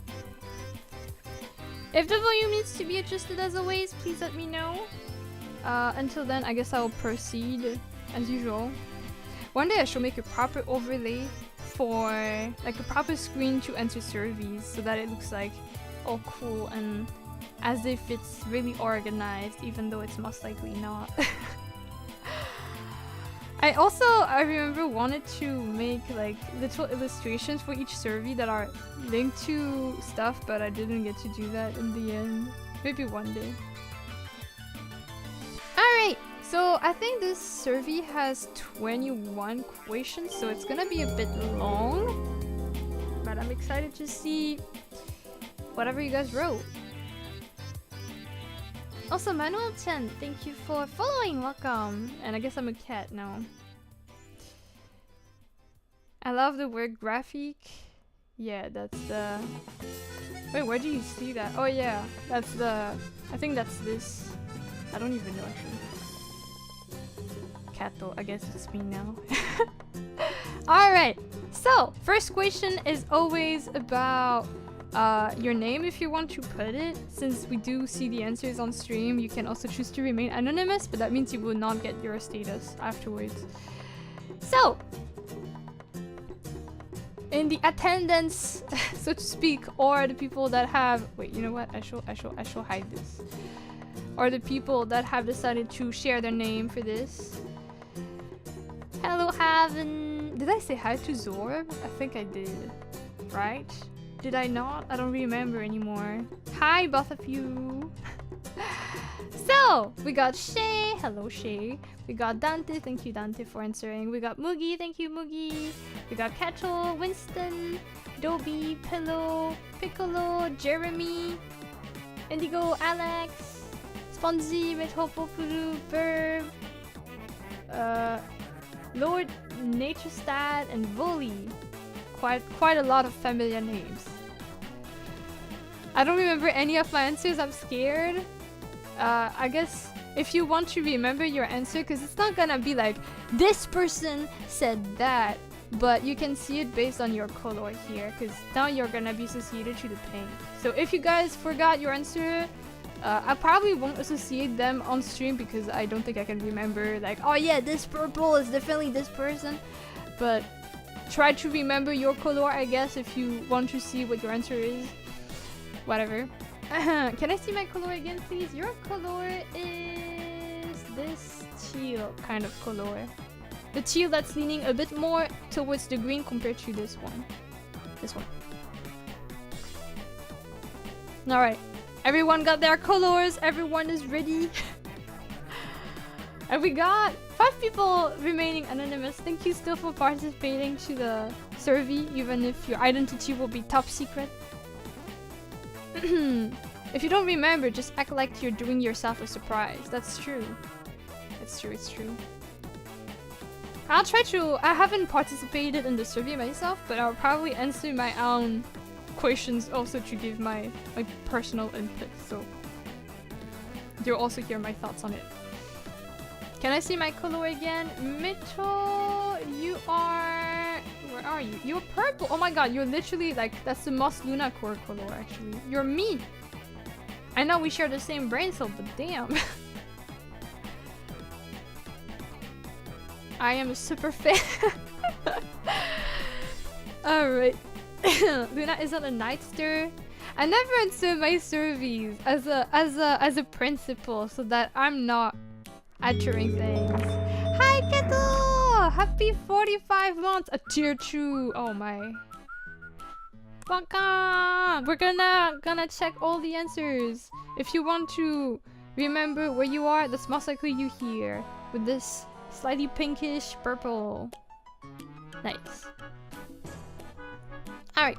If the volume needs to be adjusted as always, please let me know. Until then, I guess I will proceed as usual. One day I should make a proper overlay for like a proper screen to answer surveys so that it looks like all cool and as if it's really organized, even though it's most likely not. I remember wanted to make like little illustrations for each survey that are linked to stuff, but I didn't get to do that in the end. Maybe one day. Alright, so I think this survey has 21 questions, so it's gonna be a bit long. But I'm excited to see whatever you guys wrote. Also, Manuel Chen, thank you for following, welcome! And I guess I'm a cat now. I love the word graphic. Yeah, that's the... Wait, where do you see that? Oh yeah, that's the... I think that's this. I don't even know actually. Kato, I guess it's me now. Alright, so first question is always about your name if you want to put it. Since we do see the answers on stream, you can also choose to remain anonymous, but that means you will not get your status afterwards. So, in the attendance, so to speak, or the people that have... Wait, you know what? I shall hide this. Or the people that have decided to share their name for this. Hello, Haven. Did I say hi to Zorb? I think I did. Right? Did I not? I don't remember anymore. Hi, both of you. So, we got Shay. Hello, Shay. We got Dante. Thank you, Dante, for answering. We got Moogie. Thank you, Moogie. We got Ketchel, Winston, Dobie, Pillow, Piccolo, Jeremy, Indigo, Alex, Sponzy, Metropopulu, Burb, Lord Naturestat, and Volley. Quite a lot of familiar names. I don't remember any of my answers. I'm scared. I guess if you want to remember your answer, because it's not gonna be like this person said that, but you can see it based on your color here, because now you're gonna be associated to the pink. So if you guys forgot your answer, I probably won't associate them on stream because I don't think I can remember like, oh yeah, this purple is definitely this person. But try to remember your color, I guess, if you want to see what your answer is. Whatever. Can I see my color again, please? Your color is this teal kind of color. The teal that's leaning a bit more towards the green compared to this one. This one. Alright. Everyone got their colors. Everyone is ready. And we got 5 people remaining anonymous. Thank you still for participating to the survey, even if your identity will be top secret. If you don't remember, just act like you're doing yourself a surprise. That's true. It's true, it's true. I'll try to... I haven't participated in the survey myself, but I'll probably answer my own questions also to give my personal input, so you'll also hear my thoughts on it. Can I see my color again? Mitchell, you are... Where are you? You're purple! Oh my god, you're literally like... That's the most Luna core color, actually. You're me! I know we share the same brain cell, but damn. I am a super fan. Alright. Luna isn't a nightster. I never answer my surveys as a principle, so that I'm not Answering things. Hi, Kettle! Happy 45 months! A tier 2. Oh my. Wacom! We're gonna check all the answers. If you want to remember where you are, that's most likely you here. With this slightly pinkish purple. Nice. Alright.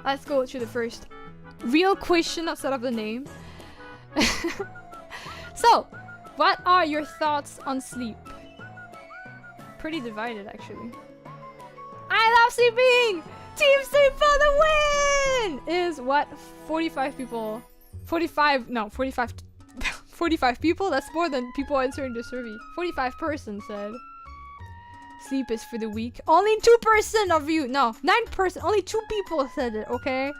Let's go to the first real question outside of the name. So, what are your thoughts on sleep? Pretty divided, actually. I love sleeping! Team Sleep for the win! Is what 45 people. 45 people? That's more than people answering the survey. 45% said. Sleep is for the weak. Only 2% of you. No, 9%. Only 2 people said it, okay?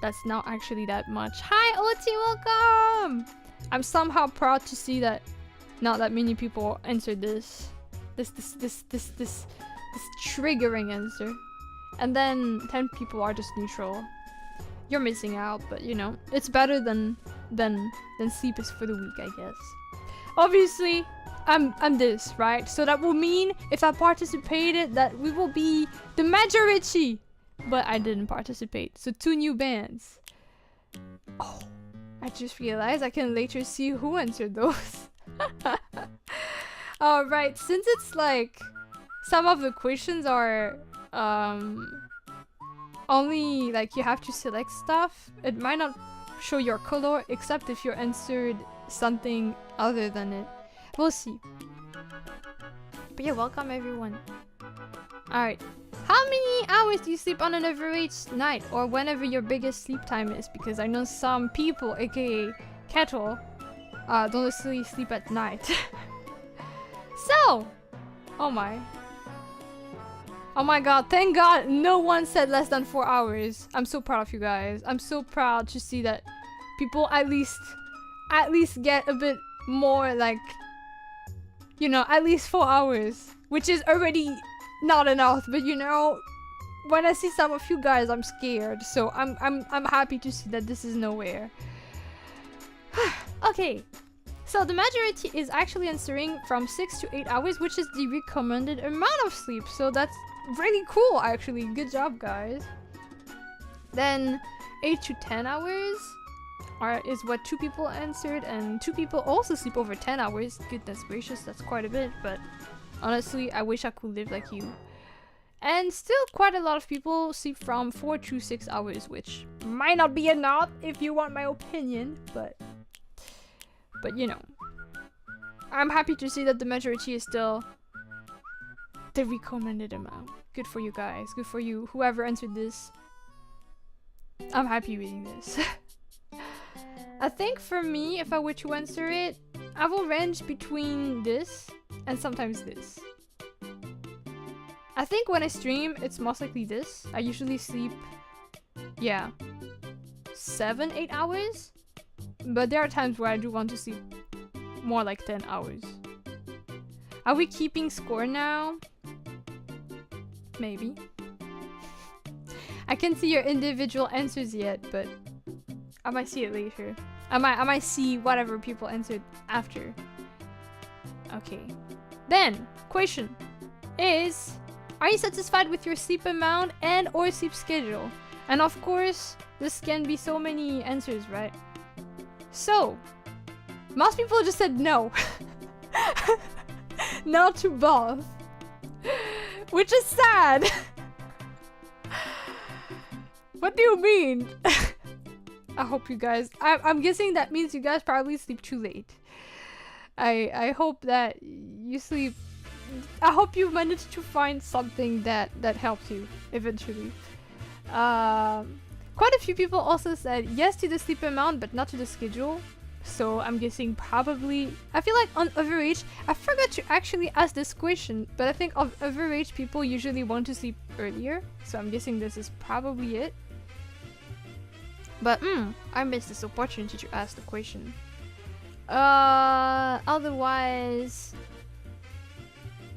That's not actually that much. Hi, OT, welcome! I'm somehow proud to see that not that many people answered this triggering answer. And then 10 people are just neutral. You're missing out, but you know, it's better than sleep is for the weak, I guess. Obviously, I'm this, right? So that will mean if I participated that we will be the majority. But I didn't participate. So 2 new bands. Oh, I just realized I can later see who answered those. Alright, since it's like some of the questions are only like you have to select stuff, it might not show your color except if you answered something other than it. We'll see. But yeah, welcome everyone. Alright. How many hours do you sleep on an average night or whenever your biggest sleep time is? Because I know some people, aka cattle, don't necessarily sleep at night. So, oh my god, thank god no one said less than 4 hours. I'm so proud of you guys. I'm so proud to see that people at least get a bit more, like, you know, at least 4 hours, which is already not enough, but you know, when I see some of you guys, I'm scared. So I'm happy to see that this is nowhere. Okay, so the majority is actually answering from 6 to 8 hours, which is the recommended amount of sleep. So that's really cool, actually. Good job, guys. Then 8 to 10 hours is what 2 people answered, and 2 people also sleep over 10 hours. Goodness gracious, that's quite a bit, but honestly, I wish I could live like you. And still quite a lot of people sleep from 4 to 6 hours, which might not be enough if you want my opinion, but you know. I'm happy to see that the majority is still the recommended amount. Good for you guys. Good for you. Whoever answered this. I'm happy reading this. I think for me, if I were to answer it, I will range between this and sometimes this. I think when I stream, it's most likely this. I usually sleep, yeah, 7-8 hours. But there are times where I do want to sleep more like 10 hours. Are we keeping score now? Maybe. I can't see your individual answers yet, but I might see it later. I might see whatever people answered after. Okay. Then, question is, are you satisfied with your sleep amount and or sleep schedule? And of course, this can be so many answers, right? So, most people just said no. No to both. Which is sad. What do you mean? I hope you guys... I'm guessing that means you guys probably sleep too late. I hope that you sleep... I hope you managed to find something that helps you eventually. Quite a few people also said yes to the sleep amount but not to the schedule. So I'm guessing probably... I feel like on average... I forgot to actually ask this question, but I think on average people usually want to sleep earlier. So I'm guessing this is probably it. But I missed this opportunity to ask the question. Otherwise...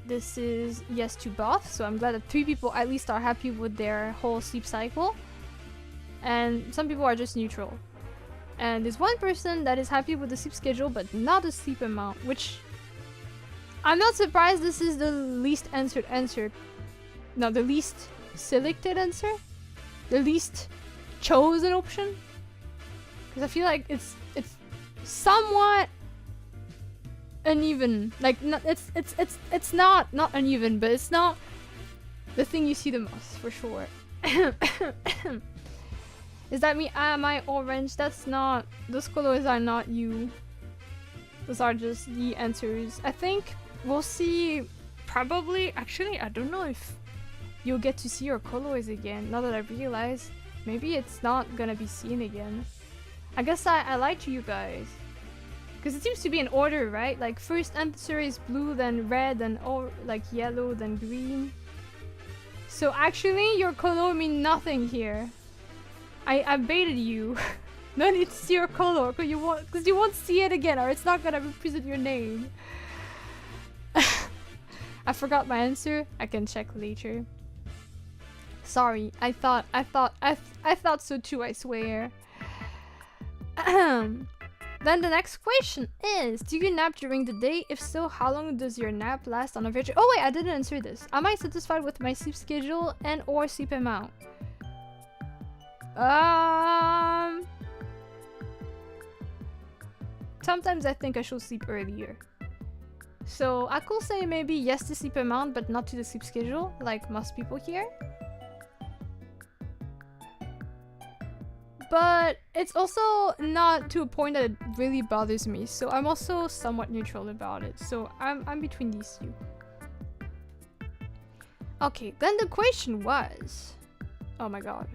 This is yes to both, so I'm glad that 3 people at least are happy with their whole sleep cycle. And some people are just neutral. And there's 1 person that is happy with the sleep schedule but not the sleep amount, which I'm not surprised this is the least answered answer. No, the least selected answer? The least chosen option? Because I feel like it's somewhat uneven. Like it's not uneven, but it's not the thing you see the most for sure. Is that me? Am I orange? That's not. Those colors are not you. Those are just the answers. I think we'll see. Probably. Actually, I don't know if you'll get to see your colors again. Now that I realize, maybe it's not gonna be seen again. I guess I lied to you guys. Because it seems to be in order, right? Like first answer is blue, then red, then like yellow, then green. So actually, your color mean nothing here. I baited you. No need to see your color, because you won't see it again, or it's not gonna represent your name. I forgot my answer. I can check later. Sorry, I thought so too. I swear. Then the next question is: do you nap during the day? If so, how long does your nap last on average? Oh wait, I didn't answer this. Am I satisfied with my sleep schedule and or sleep amount? Sometimes I think I should sleep earlier. So I could say maybe yes to sleep amount, but not to the sleep schedule, like most people here. But it's also not to a point that it really bothers me, so I'm also somewhat neutral about it. So I'm between these two. Okay, then the question was... oh my god.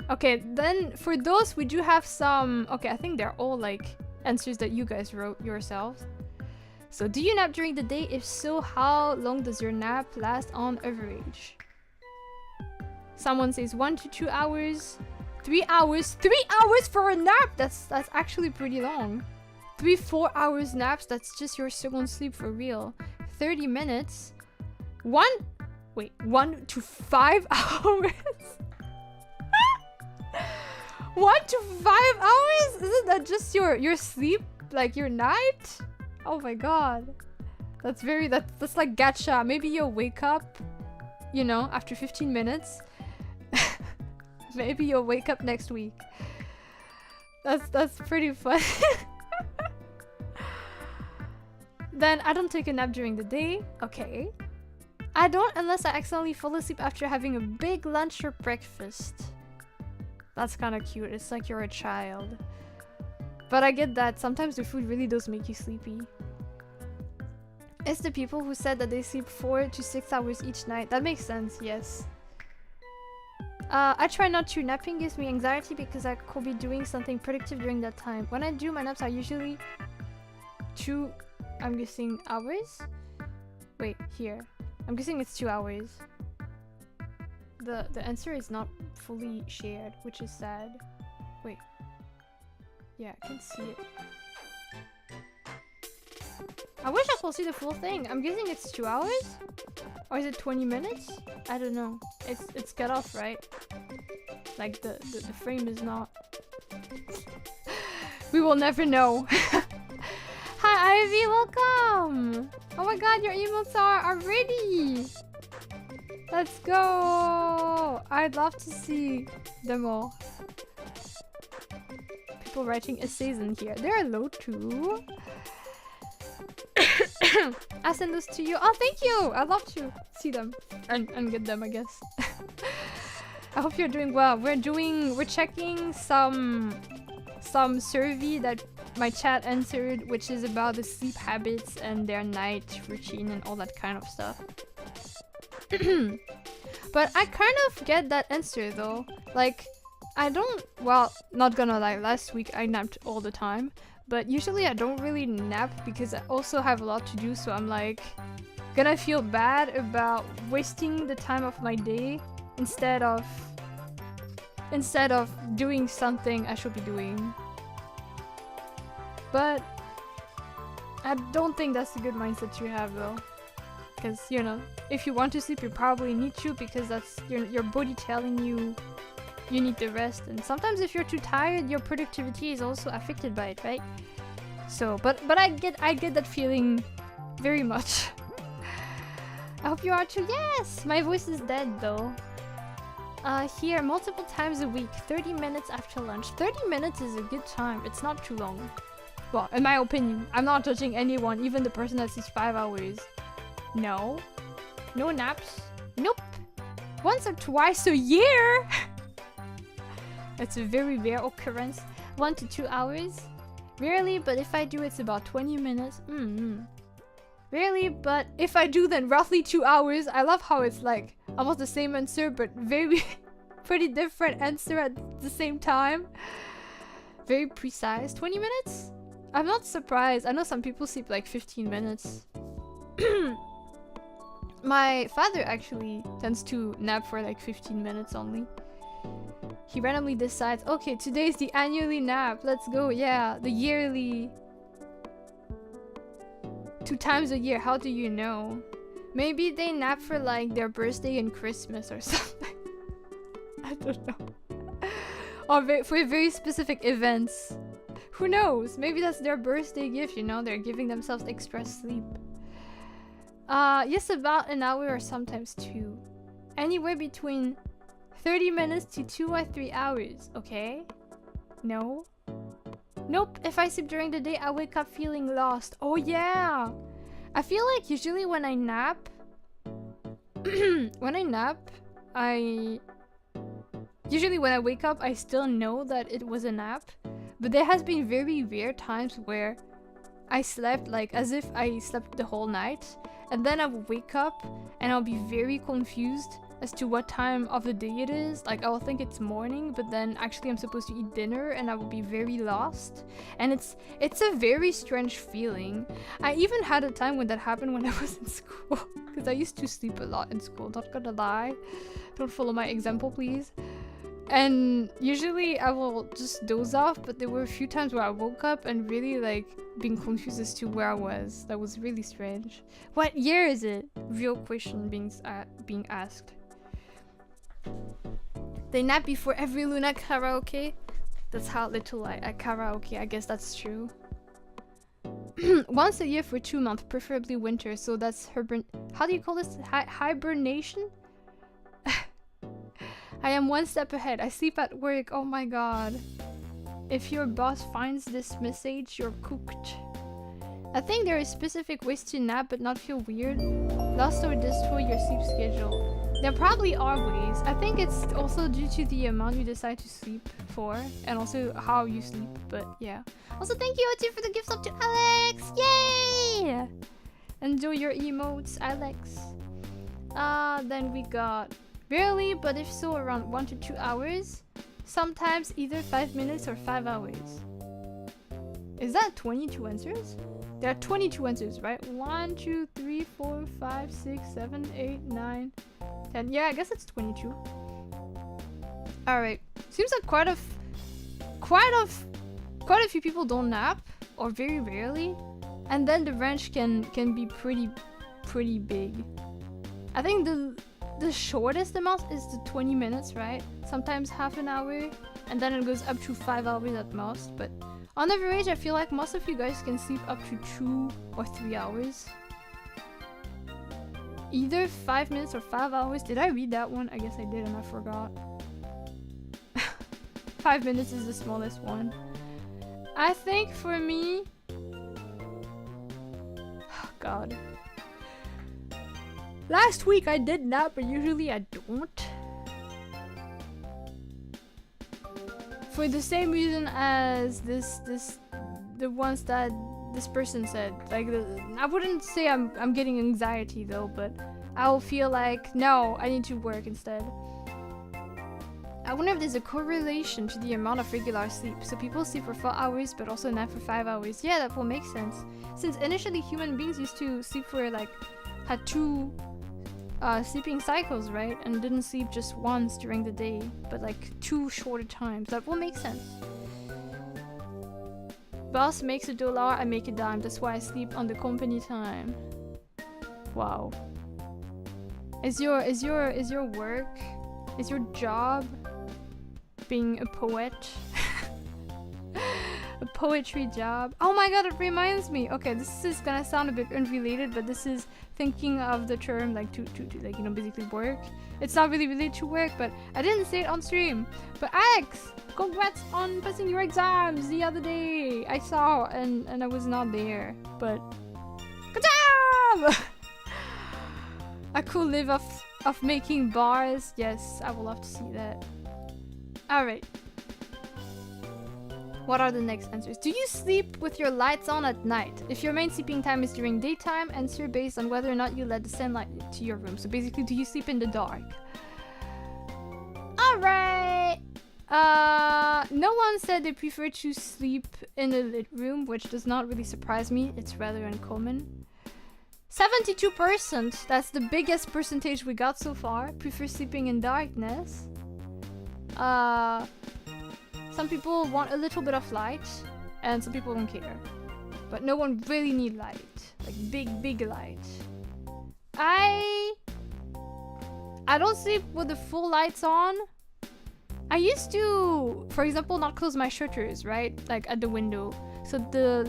Okay, then for those we do have some... okay, I think they're all like answers that you guys wrote yourselves. So do you nap during the day? If so, how long does your nap last on average? Someone says 1 to 2 hours. 3 hours. 3 hours for a nap! That's actually pretty long. 3-4 hours naps, that's just your second sleep for real. 30 minutes. 1 to 5 hours? 1 to 5 hours? Isn't that just your sleep? Like your night? Oh my god. That's like gacha. Maybe you'll wake up, you know, after 15 minutes. Maybe you'll wake up next week. That's pretty fun. Then I don't take a nap during the day. Okay. I don't unless I accidentally fall asleep after having a big lunch or breakfast. That's kind of cute. It's like you're a child. But I get that sometimes the food really does make you sleepy. It's the people who said that they sleep 4 to 6 hours each night. That makes sense, yes. I try not to. Napping gives me anxiety because I could be doing something productive during that time. When I do, my naps are usually 2, I'm guessing, hours? Wait, here. I'm guessing it's 2 hours. The answer is not fully shared, which is sad. Wait. Yeah, I can see it. I wish I could see the full thing. I'm guessing it's 2 hours? Or is it 20 minutes? I don't know. It's cut off, right? Like the frame is not... We will never know. Hi Ivy, welcome! Oh my god, your emotes are ready! Let's go! I'd love to see them all. People writing essays in here. They're low too. I send those to you. Oh, thank you! I'd love to see them and get them, I guess. I hope you're doing well. We're checking some survey that my chat answered, which is about the sleep habits and their night routine and all that kind of stuff. But I kind of get that answer though. Like, I don't, well, not gonna lie, last week I napped all the time, but usually I don't really nap because I also have a lot to do, so I'm like gonna feel bad about wasting the time of my day instead of doing something I should be doing. But I don't think that's a good mindset to have though. Because, you know, if you want to sleep, you probably need to, because that's your body telling you you need the rest. And sometimes if you're too tired, your productivity is also affected by it, right? So, but I get that feeling very much. I hope you are too. Yes! My voice is dead though. Here, multiple times a week, 30 minutes after lunch. 30 minutes is a good time. It's not too long. Well, in my opinion. I'm not judging anyone, even the person that sleeps 5 hours. No. No naps. Nope. Once or twice a year! It's a very rare occurrence. 1 to 2 hours. Rarely, but if I do, it's about 20 minutes. Rarely, but if I do, then roughly 2 hours. I love how it's like almost the same answer, but very pretty different answer at the same time. Very precise. 20 minutes? I'm not surprised. I know some people sleep like 15 minutes. My father actually tends to nap for like 15 minutes only. He randomly decides, okay, today's the annually nap. Let's go. Yeah, the yearly. 2 times a year. How do you know? Maybe they nap for like their birthday and Christmas or something. I don't know. Or for very specific events. Who knows? Maybe that's their birthday gift, you know? They're giving themselves extra sleep. Yes, about an hour or sometimes 2. Anywhere between 30 minutes to 2 or 3 hours, okay? No? Nope, if I sleep during the day, I wake up feeling lost. Oh yeah! I feel like usually when I nap... Usually when I wake up, I still know that it was a nap. But there has been very rare times where I slept like as if I slept the whole night. And then I will wake up and I'll be very confused as to what time of the day it is. Like I will think it's morning, but then actually I'm supposed to eat dinner and I will be very lost. And it's a very strange feeling. I even had a time when that happened when I was in school. Because I used to sleep a lot in school, not gonna lie. Don't follow my example, please. And usually I will just doze off, but there were a few times where I woke up and really like being confused as to where I was. That was really strange. What year is it? Real question being asked. They nap before every Luna karaoke? That's how little I karaoke, I guess that's true. Once a year for 2 months, preferably winter, so that's how do you call this? Hibernation? I am 1 step ahead. I sleep at work. Oh my god. If your boss finds this message, you're cooked. I think there are specific ways to nap but not feel weird. Lost or destroy your sleep schedule. There probably are ways. I think it's also due to the amount you decide to sleep for and also how you sleep, but yeah. Also thank you Oti for the gift up to Alex! Yay! Enjoy your emotes, Alex. Then we got rarely, but if so, around 1 to 2 hours. Sometimes either 5 minutes or 5 hours. Is that 22 answers? There are 22 answers, right? 1, 2, 3, 4, 5, 6, 7, 8, 9, 10. Yeah, I guess it's 22. Alright. Seems like quite a few people don't nap, or very rarely. And then the range can be pretty big. I think the shortest amount is the 20 minutes, right? Sometimes half an hour, and then it goes up to 5 hours at most. But on average, I feel like most of you guys can sleep up to 2 or 3 hours. Either 5 minutes or 5 hours. Did I read that one? I guess I did and I forgot. 5 minutes is the smallest one. I think for me... Oh god. Last week I did nap, but usually I don't. For the same reason as the ones that this person said. Like, I wouldn't say I'm getting anxiety though, but I'll feel like, no, I need to work instead. I wonder if there's a correlation to the amount of regular sleep. So people sleep for 4 hours, but also nap for 5 hours. Yeah, that will make sense. Since initially human beings used to sleep for had 2 sleeping cycles, right? And didn't sleep just once during the day, but like 2 shorter times. That will make sense. Boss makes $1, I make a dime. That's why I sleep on the company time. Wow. Is your work, is your job being a poet? A poetry job. Oh my god, it reminds me. Okay, this is gonna sound a bit unrelated, but this is thinking of the term like to like, you know, basically work. It's not really related to work, but I didn't say it on stream. But Alex, congrats on passing your exams the other day. I saw and I was not there, but good job! I could live of making bars. Yes, I would love to see that. Alright. What are the next answers? Do you sleep with your lights on at night? If your main sleeping time is during daytime, answer based on whether or not you let the sunlight to your room. So basically, do you sleep in the dark? Alright! No one said they prefer to sleep in a lit room, which does not really surprise me. It's rather uncommon. 72%, that's the biggest percentage we got so far, prefer sleeping in darkness. Some people want a little bit of light, and some people don't care. But no one really need light, like big light. I don't sleep with the full lights on. I used to, for example, not close my shutters, right? Like at the window. So the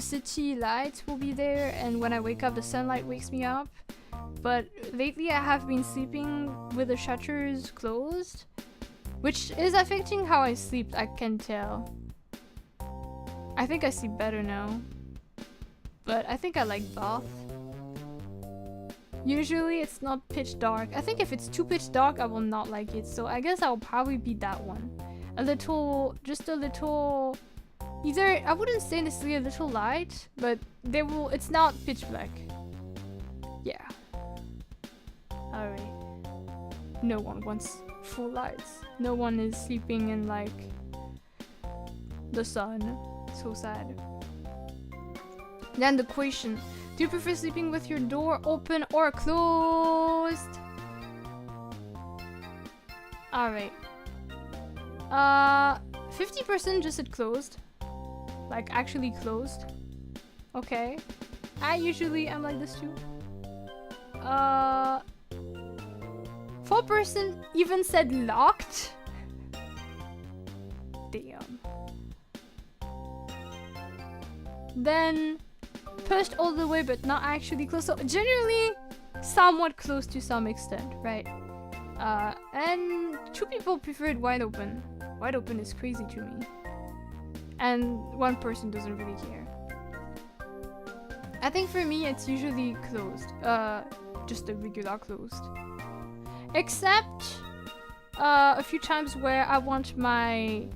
city lights will be there, and when I wake up, the sunlight wakes me up. But lately I have been sleeping with the shutters closed, which is affecting how I sleep, I can tell. I think I sleep better now. But I think I like both. Usually it's not pitch dark. I think if it's too pitch dark, I will not like it. So I guess I'll probably be that one. Just a little... Either, I wouldn't say necessarily a little light, but it's not pitch black. Yeah. Alright. No one wants full lights. No one is sleeping in like the sun. So sad. Then the question: do you prefer sleeping with your door open or closed? Alright. 50% just said closed. Like actually closed. Okay. I usually am like this too. 4% even said locked. Damn. Then pushed all the way but not actually close. So generally somewhat close to some extent, right? And 2 people preferred wide open. Wide open is crazy to me. And 1 person doesn't really care. I think for me it's usually closed. Just a regular closed. Except a few times where I want my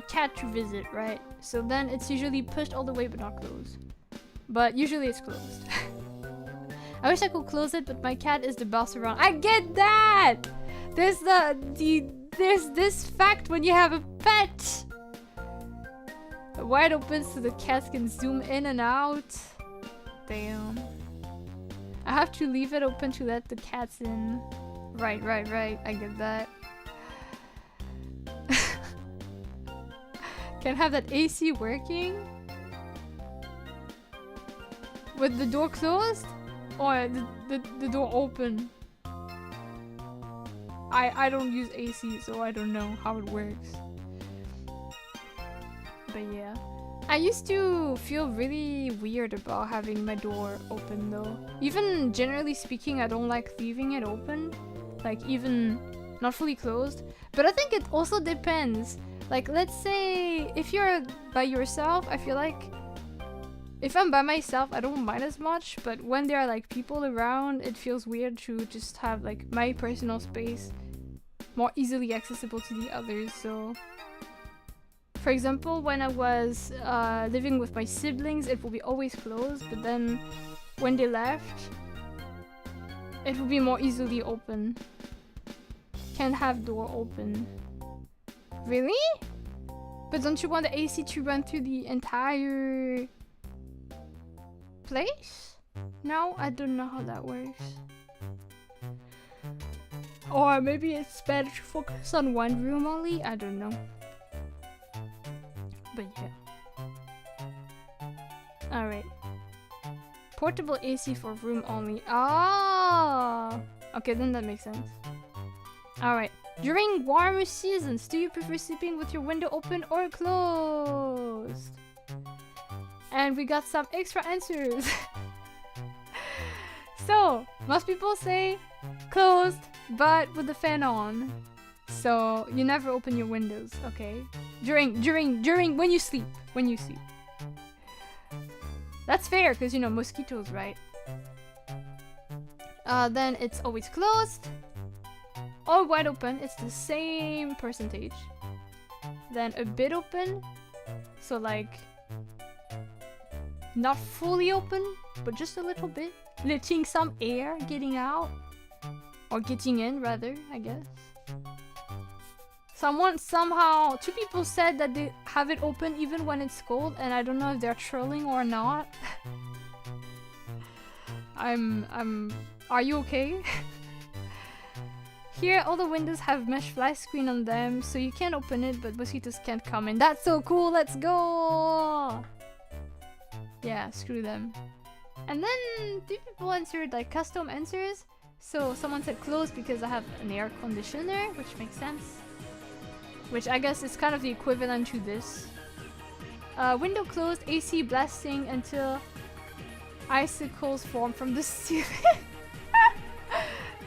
cat to visit, right? So then it's usually pushed all the way but not closed. But usually it's closed. I wish I could close it, but my cat is the boss around. I get that! There's there's this fact when you have a pet. Wide open so the cats can zoom in and out. Damn. I have to leave it open to let the cats in. Right. I get that. Can have that AC working? With the door closed? Or the door open? I don't use AC, so I don't know how it works. But yeah. I used to feel really weird about having my door open though. Even generally speaking, I don't like leaving it open. Like even not fully closed. But I think it also depends. Like let's say if you're by yourself, I feel like if I'm by myself, I don't mind as much. But when there are like people around, it feels weird to just have like my personal space more easily accessible to the others. So for example, when I was living with my siblings, it will be always closed, but then when they left, it will be more easily open. Can't have door open. Really? But don't you want the AC to run through the entire place? No, I don't know how that works. Or maybe it's better to focus on one room only? I don't know. But yeah. Alright. Portable AC for room only. Ah! Okay, then that makes sense. Alright. During warmer seasons, do you prefer sleeping with your window open or closed? closed. And we got some extra answers. So, most people say closed, but with the fan on. So, you never open your windows, okay? During, when you sleep. That's fair, because, you know, mosquitoes, right? Then it's always closed. Or wide open, it's the same percentage. Then a bit open, so like not fully open, but just a little bit, letting some air getting out, or getting in rather, I guess. Somehow, 2 people said that they have it open even when it's cold, and I don't know if they're trolling or not. Are you okay? Here, all the windows have mesh fly screen on them, so you can open it, but mosquitoes can't come in. That's so cool, let's go! Yeah, screw them. And then 3 people answered like custom answers. So someone said closed because I have an air conditioner, which makes sense. Which I guess is kind of the equivalent to this. Window closed, AC blasting until icicles form from the ceiling.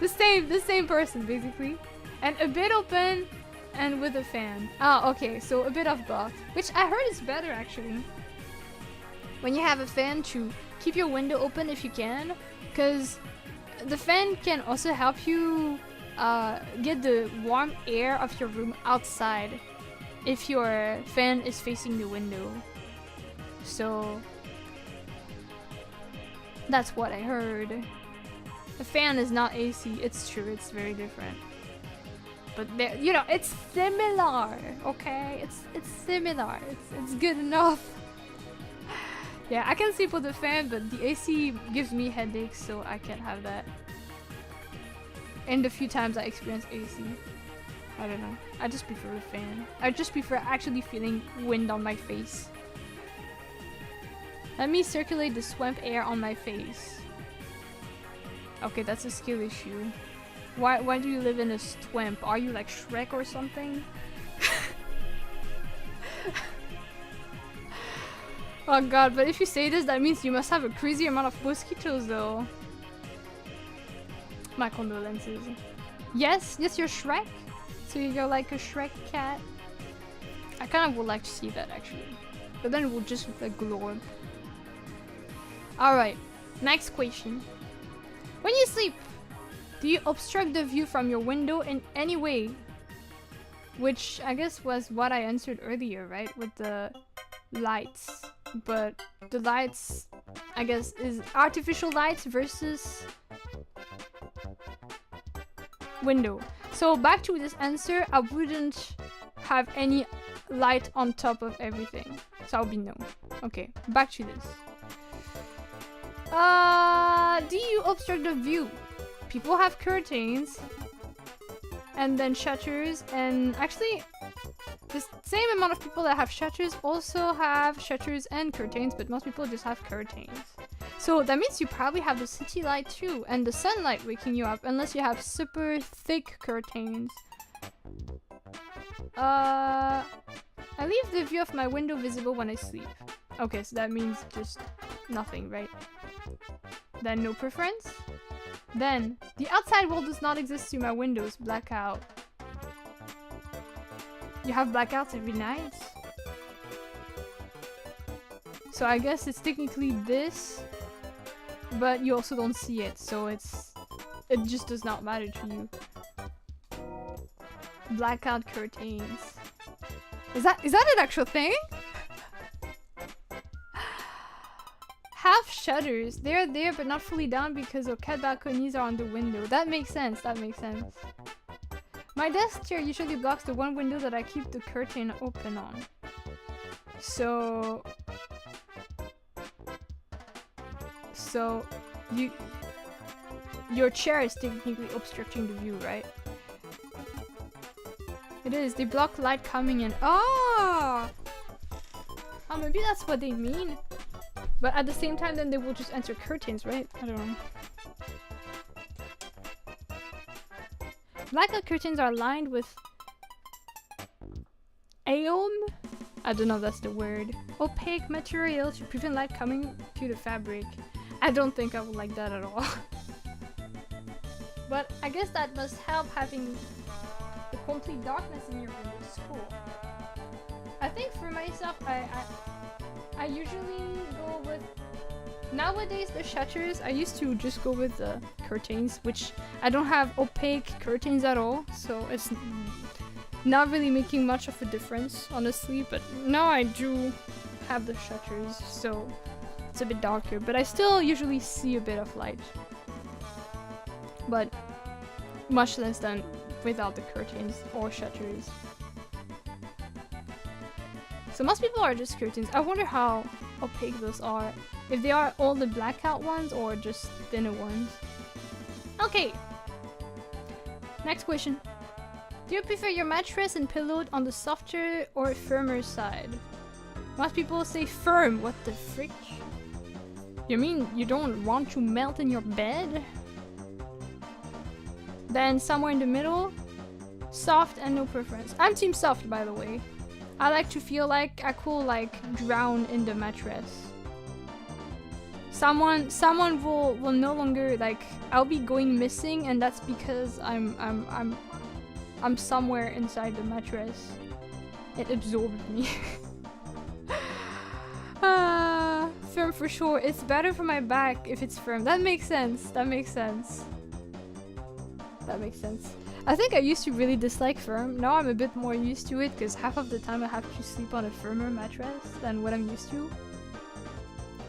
the same person basically. And a bit open and with a fan. Oh, okay, so a bit of both, which I heard is better actually. When you have a fan, to keep your window open if you can, because the fan can also help you get the warm air of your room outside if your fan is facing the window. So that's what I heard. The fan is not AC, it's true, it's very different. But there, you know, it's similar, okay? It's similar, it's good enough. Yeah, I can sleep with the fan, but the AC gives me headaches, so I can't have that. And the few times I experience AC, I don't know. I just prefer the fan. I just prefer actually feeling wind on my face. Let me circulate the swamp air on my face. Okay, that's a skill issue. Why do you live in a swamp? Are you like Shrek or something? Oh god, but if you say this, that means you must have a crazy amount of mosquitoes though. My condolences. Yes, you're Shrek? So you're like a Shrek cat? I kind of would like to see that actually. But then it will just look like globe. Alright, next question. When you sleep, do you obstruct the view from your window in any way? Which I guess was what I answered earlier, right? With the lights. But the lights, I guess, is artificial lights versus window. So back to this answer, I wouldn't have any light on top of everything. So I'll be no. Okay, back to this. Do you obstruct the view? People have curtains and then shutters, and actually the same amount of people that have shutters also have shutters and curtains, but most people just have curtains. So that means you probably have the city light too, and the sunlight waking you up, unless you have super thick curtains. I leave the view of my window visible when I sleep. Okay, so that means just nothing, right? Then no preference. Then, the outside world does not exist through my windows. Blackout. You have blackouts every night? So I guess it's technically this, but you also don't see it, so it just does not matter to you. Blackout curtains. Is that an actual thing? Half shutters. They're there but not fully down because our cat balconies are on the window. That makes sense. That makes sense. My desk chair usually blocks the one window that I keep the curtain open on. So your chair is technically obstructing the view, right? It is. They block light coming in. Oh! Oh, maybe that's what they mean. But at the same time, then they will just enter curtains, right? I don't know. Blackout curtains are lined with AOM. I don't know if that's the word. Opaque material to prevent light coming to the fabric. I don't think I would like that at all. But I guess that must help having the complete darkness in your room. It's cool. I think for myself, I usually go with, nowadays the shutters, I used to just go with the curtains, which I don't have opaque curtains at all, so it's not really making much of a difference, honestly. But now I do have the shutters, so it's a bit darker, but I still usually see a bit of light. But much less than without the curtains or shutters. So most people are just curtains. I wonder how opaque those are. If they are all the blackout ones or just thinner ones. Okay. Next question. Do you prefer your mattress and pillow on the softer or firmer side? Most people say firm. What the frick? You mean you don't want to melt in your bed? Then somewhere in the middle, soft and no preference. I'm team soft, by the way. I like to feel like I could like drown in the mattress. Someone will no longer like, I'll be going missing, and that's because I'm somewhere inside the mattress. It absorbed me. Firm for sure. It's better for my back if it's firm. That makes sense. That makes sense. That makes sense. I think I used to really dislike firm. Now I'm a bit more used to it because half of the time I have to sleep on a firmer mattress than what I'm used to.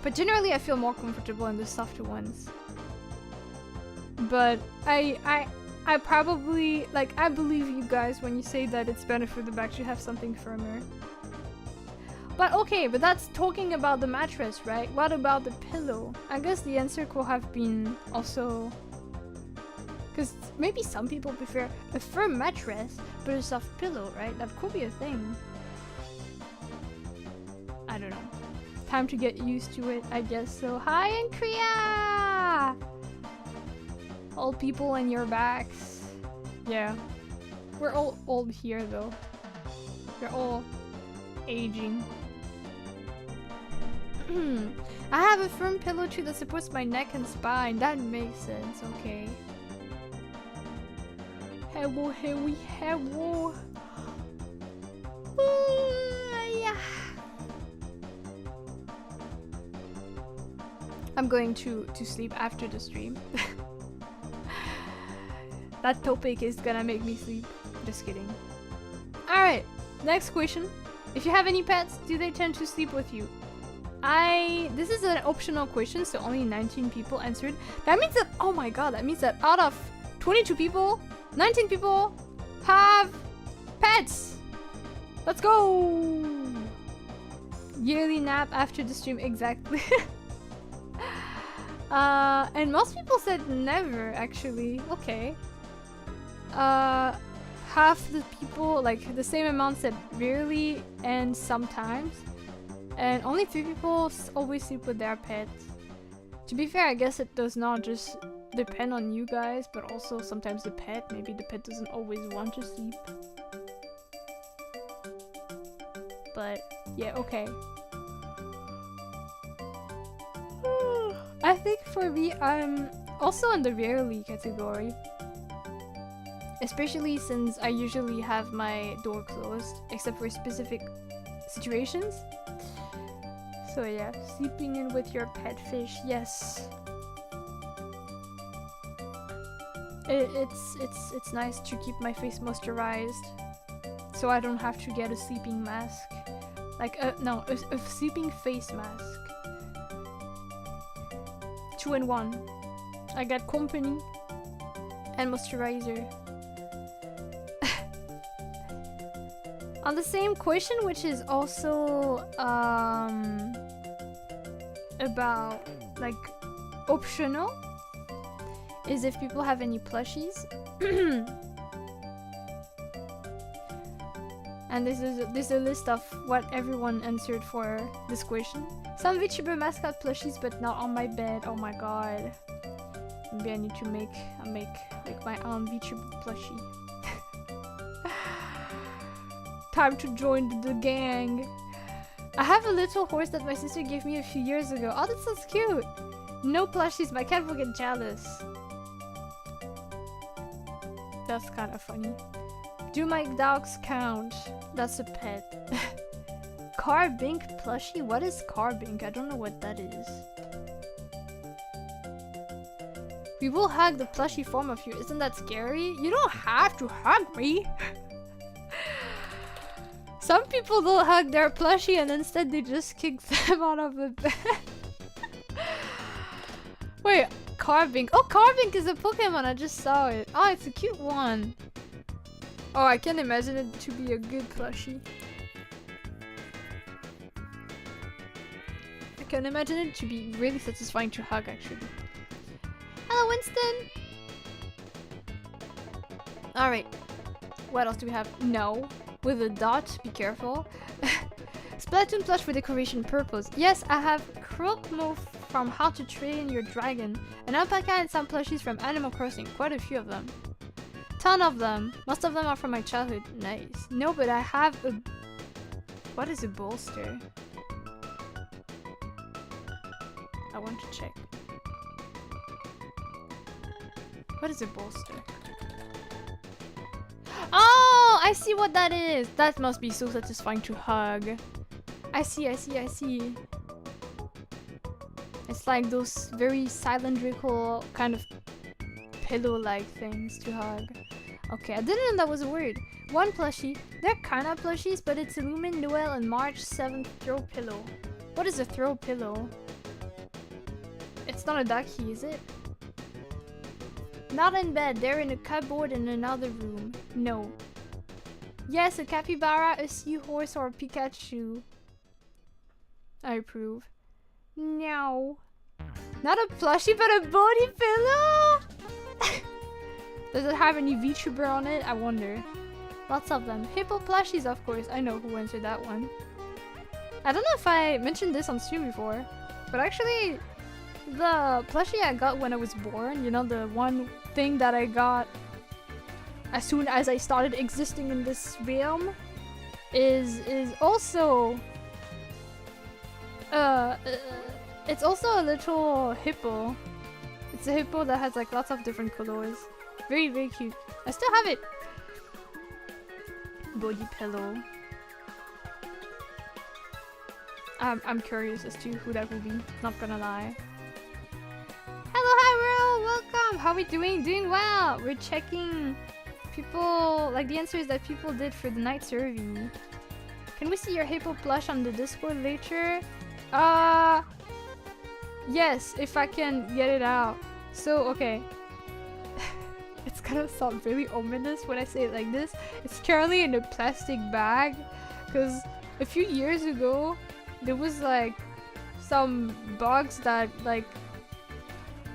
But generally I feel more comfortable in the softer ones. But I probably, like, I believe you guys when you say that it's better for the back to have something firmer. But okay, but that's talking about the mattress, right? What about the pillow? I guess the answer could have been also... Because maybe some people prefer a firm mattress, but a soft pillow, right? That could be a thing. I don't know. Time to get used to it, I guess so. Hi, and Kriya! Old people in your backs. Yeah. We're all old here, though. We're all aging. I have a firm pillow too that supports my neck and spine. That makes sense, okay. Hello, hello. Yeah. I'm going to sleep after the stream. That topic is gonna make me sleep. Just kidding. Alright, next question. If you have any pets, do they tend to sleep with you? This is an optional question, so only 19 people answered. That means that, oh my god, that means that out of 22 people, 19 people have pets! Let's go! Yearly nap after the stream, exactly. And most people said never, actually. Okay. Half the people, like the same amount, said rarely and sometimes. And only 3 people always sleep with their pets. To be fair, I guess it does not just depend on you guys, but also sometimes the pet. Maybe the pet doesn't always want to sleep. But yeah, okay. I think for me, I'm also in the rarely category. Especially since I usually have my door closed, except for specific situations. So yeah, sleeping in with your pet fish, yes. It's nice to keep my face moisturized, so I don't have to get a sleeping mask. Like no, a sleeping face mask. 2 in 1. I got company and moisturizer. On the same question, which is also about like optional, is if people have any plushies. And this is a list of what everyone answered for this question. Some VTuber mascot plushies, but not on my bed. Oh my god. Maybe I need to make my own VTuber plushie. Time to join the gang. I have a little horse that my sister gave me a few years ago. Oh, that sounds cute. No plushies, my cat will get jealous. That's kind of funny. Do my dogs count? That's a pet. Carbink plushie? What is Carbink? I don't know what that is. We will hug the plushie form of you. Isn't that scary? You don't have to hug me. Some people don't hug their plushie and instead they just kick them out of the bed. Wait, Carbink. Oh, Carbink is a Pokemon. I just saw it. Oh, it's a cute one. Oh, I can imagine it to be a good plushie. I can imagine it to be really satisfying to hug, actually. Hello, Winston! Alright. What else do we have? No. With a dot, be careful. Splatoon plush for decoration purpose. Yes, I have Krokmo from How to Train Your Dragon, an alpaca and some plushies from Animal Crossing. Quite a few of them. Ton of them. Most of them are from my childhood. Nice. No, but I have a... What is a bolster? I want to check. What is a bolster? Oh, I see what that is. That must be so satisfying to hug. I see. It's like those very cylindrical kind of pillow-like things to hug. Okay, I didn't know that was a word. One plushie. They're kind of plushies, but it's a Lumen Noel and March 7th throw pillow. What is a throw pillow? It's not a ducky, is it? Not in bed. They're in a cupboard in another room. No. Yes, a capybara, a seahorse, or a Pikachu. I approve. No. Not a plushie, but a body pillow? Does it have any VTuber on it? I wonder. Lots of them. Hippo plushies, of course. I know who answered that one. I don't know if I mentioned this on stream before, but actually, the plushie I got when I was born, you know, the one thing that I got as soon as I started existing in this realm, is also it's also a little hippo. It's a hippo that has like lots of different colors. Very, very cute. I still have it. Body pillow. I'm curious as to who that will be. Not gonna lie. Hello, Hyrule! Welcome! How are we doing? Doing well! We're checking people... Like, the answer is that people did for the night survey. Can we see your hippo plush on the Discord later? Yes, if I can get it out. So, okay. It's gonna sound really ominous when I say it like this. It's currently in a plastic bag. Because a few years ago, there was like some bugs that like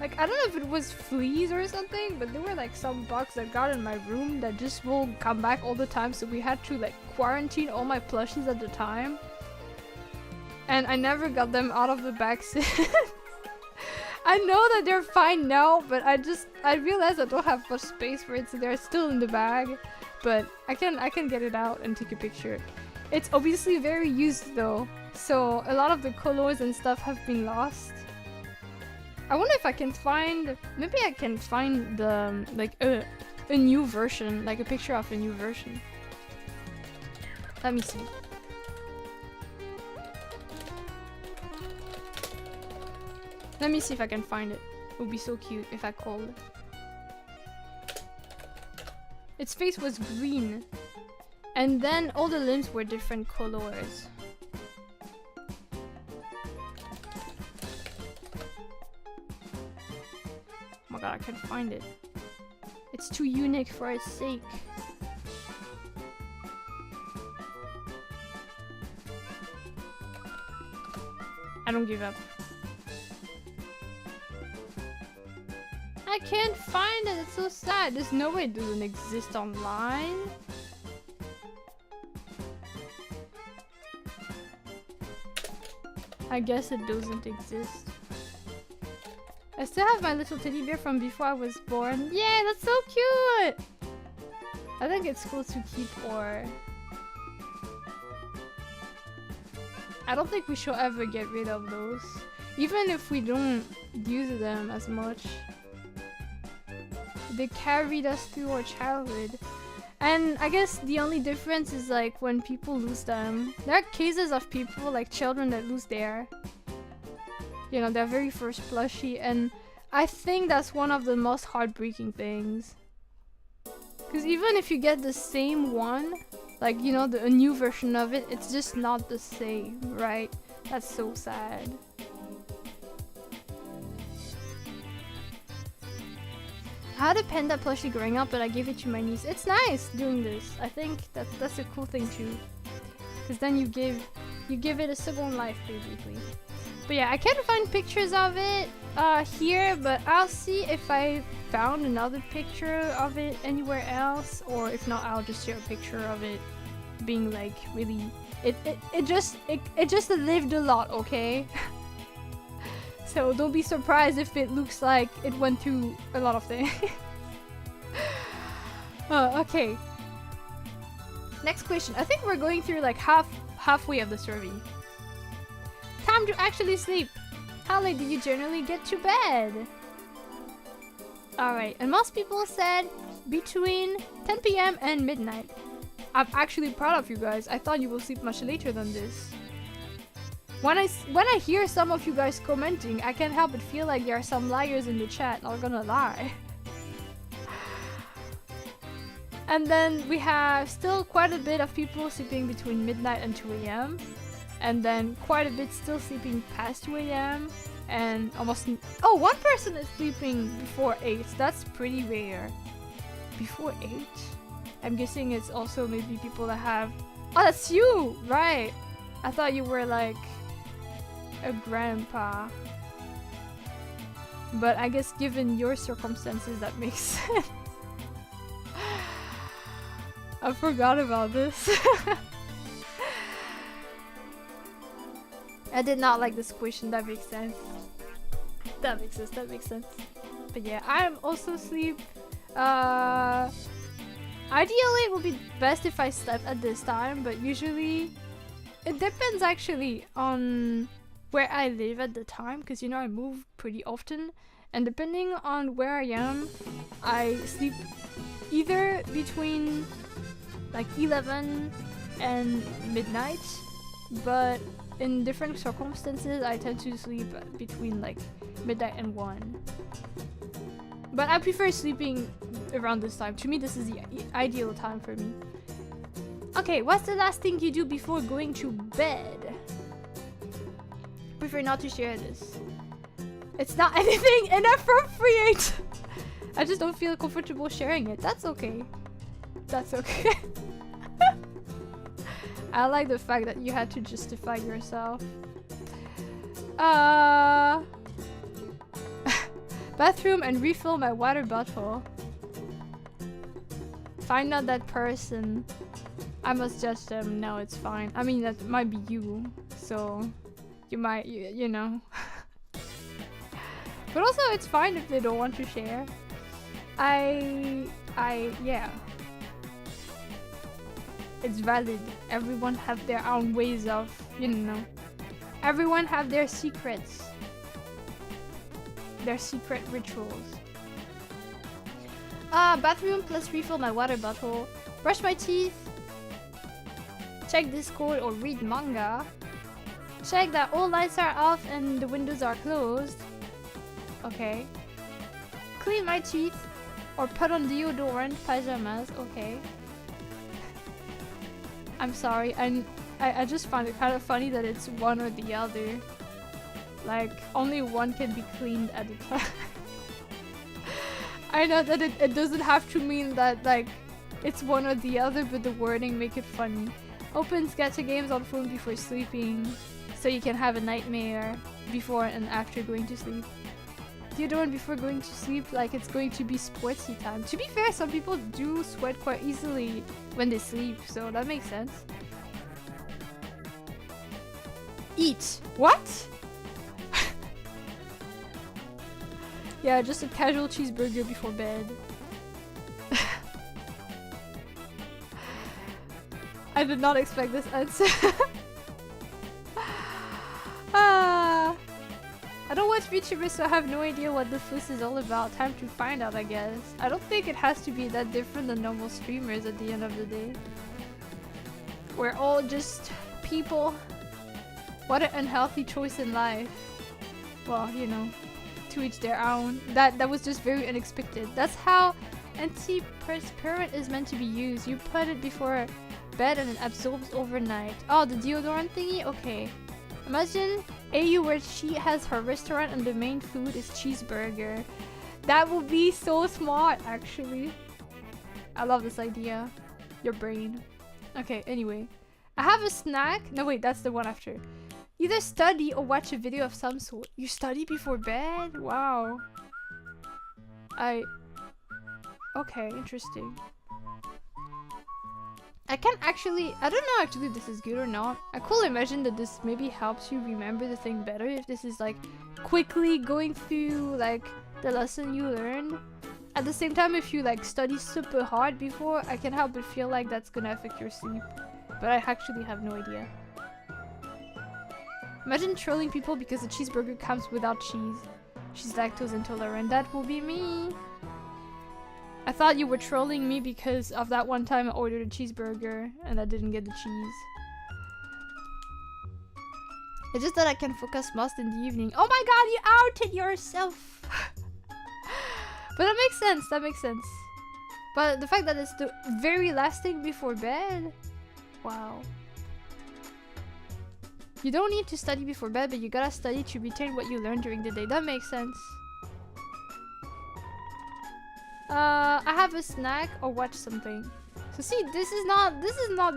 I don't know if it was fleas or something, but there were like some bugs that got in my room that just will come back all the time, so we had to like quarantine all my plushies at the time. And I never got them out of the bag since. I know that they're fine now, but I realized I don't have much space for it, so they're still in the bag. But I can get it out and take a picture. It's obviously very used though, so a lot of the colors and stuff have been lost. I wonder if I can find, maybe I can find the, like, a new version, like a picture of a new version. Let me see. Let me see if I can find it. It would be so cute if I called. Its face was green. And then all the limbs were different colors. Oh my god, I can't find it. It's too unique for its sake. I don't give up. I can't find it, it's so sad. There's no way it doesn't exist online. I guess it doesn't exist. I still have my little teddy bear from before I was born. Yeah, that's so cute! I think it's cool to keep or... I don't think we should ever get rid of those. Even if we don't use them as much. They carried us through our childhood. And I guess the only difference is like when people lose them. There are cases of people, like children, that lose their, you know, their very first plushie, and I think that's one of the most heartbreaking things. Because even if you get the same one, like, you know, a new version of it, it's just not the same, right? That's so sad. I had a panda plushie growing up, but I gave it to my niece. It's nice doing this. I think that's a cool thing too. Because then you give it a second life, basically. But yeah, I can't find pictures of it here, but I'll see if I found another picture of it anywhere else, or if not, I'll just share a picture of it being like really. It just lived a lot, okay? So don't be surprised if it looks like it went through a lot of things. Okay. Next question. I think we're going through like halfway of the survey. Time to actually sleep. How late do you generally get to bed? Alright, and most people said between 10 PM and midnight. I'm actually proud of you guys. I thought you will sleep much later than this. When I hear some of you guys commenting, I can't help but feel like there are some liars in the chat, not gonna lie. And then we have still quite a bit of people sleeping between midnight and 2 AM. And then quite a bit still sleeping past 2 AM. And almost... Oh, one person is sleeping before 8. That's pretty rare. Before 8? I'm guessing it's also maybe people that have... Oh, that's you! Right! I thought you were like... a grandpa. But I guess given your circumstances, that makes sense. I forgot about this. I did not like this question. That makes sense. That makes sense. That makes sense. But yeah, I'm also asleep. Ideally, it would be best if I slept at this time, but usually it depends actually on where I live at the time, because you know I move pretty often, and depending on where I am, I sleep either between like 11 and midnight, but in different circumstances I tend to sleep between like midnight and 1. But I prefer sleeping around this time. To me, this is the ideal time for me. Okay, what's the last thing you do before going to bed? Prefer not to share this. It's not anything inappropriate. I just don't feel comfortable sharing it. That's okay. That's okay. I like the fact that you had to justify yourself. Bathroom and refill my water bottle. Find out that person. I must judge them. No, it's fine. I mean, that might be you. So, you might, you know. But also, it's fine if they don't want to share. Yeah. It's valid. Everyone have their own ways of, you know. Everyone have their secrets. Their secret rituals. Bathroom plus refill my water bottle. Brush my teeth. Check Discord or read manga. Check that all lights are off and the windows are closed. Okay. Clean my teeth or put on deodorant, pajamas. Okay. I'm sorry. I just find it kind of funny that it's one or the other. Like, only one can be cleaned at a time. I know that it doesn't have to mean that, like, it's one or the other, but the wording make it funny. Open gacha games on phone before sleeping, so you can have a nightmare before and after going to sleep. Deodorant before going to sleep, like it's going to be sweaty time. To be fair, some people do sweat quite easily when they sleep, so that makes sense. Eat. What? Yeah, just a casual cheeseburger before bed. I did not expect this answer. I don't watch VTubers, so I have no idea what this list is all about. Time to find out, I guess. I don't think it has to be that different than normal streamers at the end of the day. We're all just people. What an unhealthy choice in life. Well, you know, to each their own. That was just very unexpected. That's how antiperspirant is meant to be used. You put it before bed and it absorbs overnight. Oh, the deodorant thingy? Okay. Imagine AU where she has her restaurant and the main food is cheeseburger. That would be so smart, actually. I love this idea. Your brain. Okay, anyway. I have a snack. No, wait, that's the one after. Either study or watch a video of some sort. You study before bed? Wow. Okay, interesting. I don't know actually if this is good or not. I could imagine that this maybe helps you remember the thing better if this is like quickly going through like the lesson you learned. At the same time, if you like study super hard before, I can help but feel like that's gonna affect your sleep. But I actually have no idea. Imagine trolling people because the cheeseburger comes without cheese. She's lactose intolerant. That will be me. I thought you were trolling me because of that one time I ordered a cheeseburger and I didn't get the cheese. It's just that I can focus most in the evening. Oh my god, you outed yourself! But that makes sense, that makes sense. But the fact that it's the very last thing before bed? Wow. You don't need to study before bed, but you gotta study to retain what you learned during the day. That makes sense. I have a snack or watch something. So see, this is not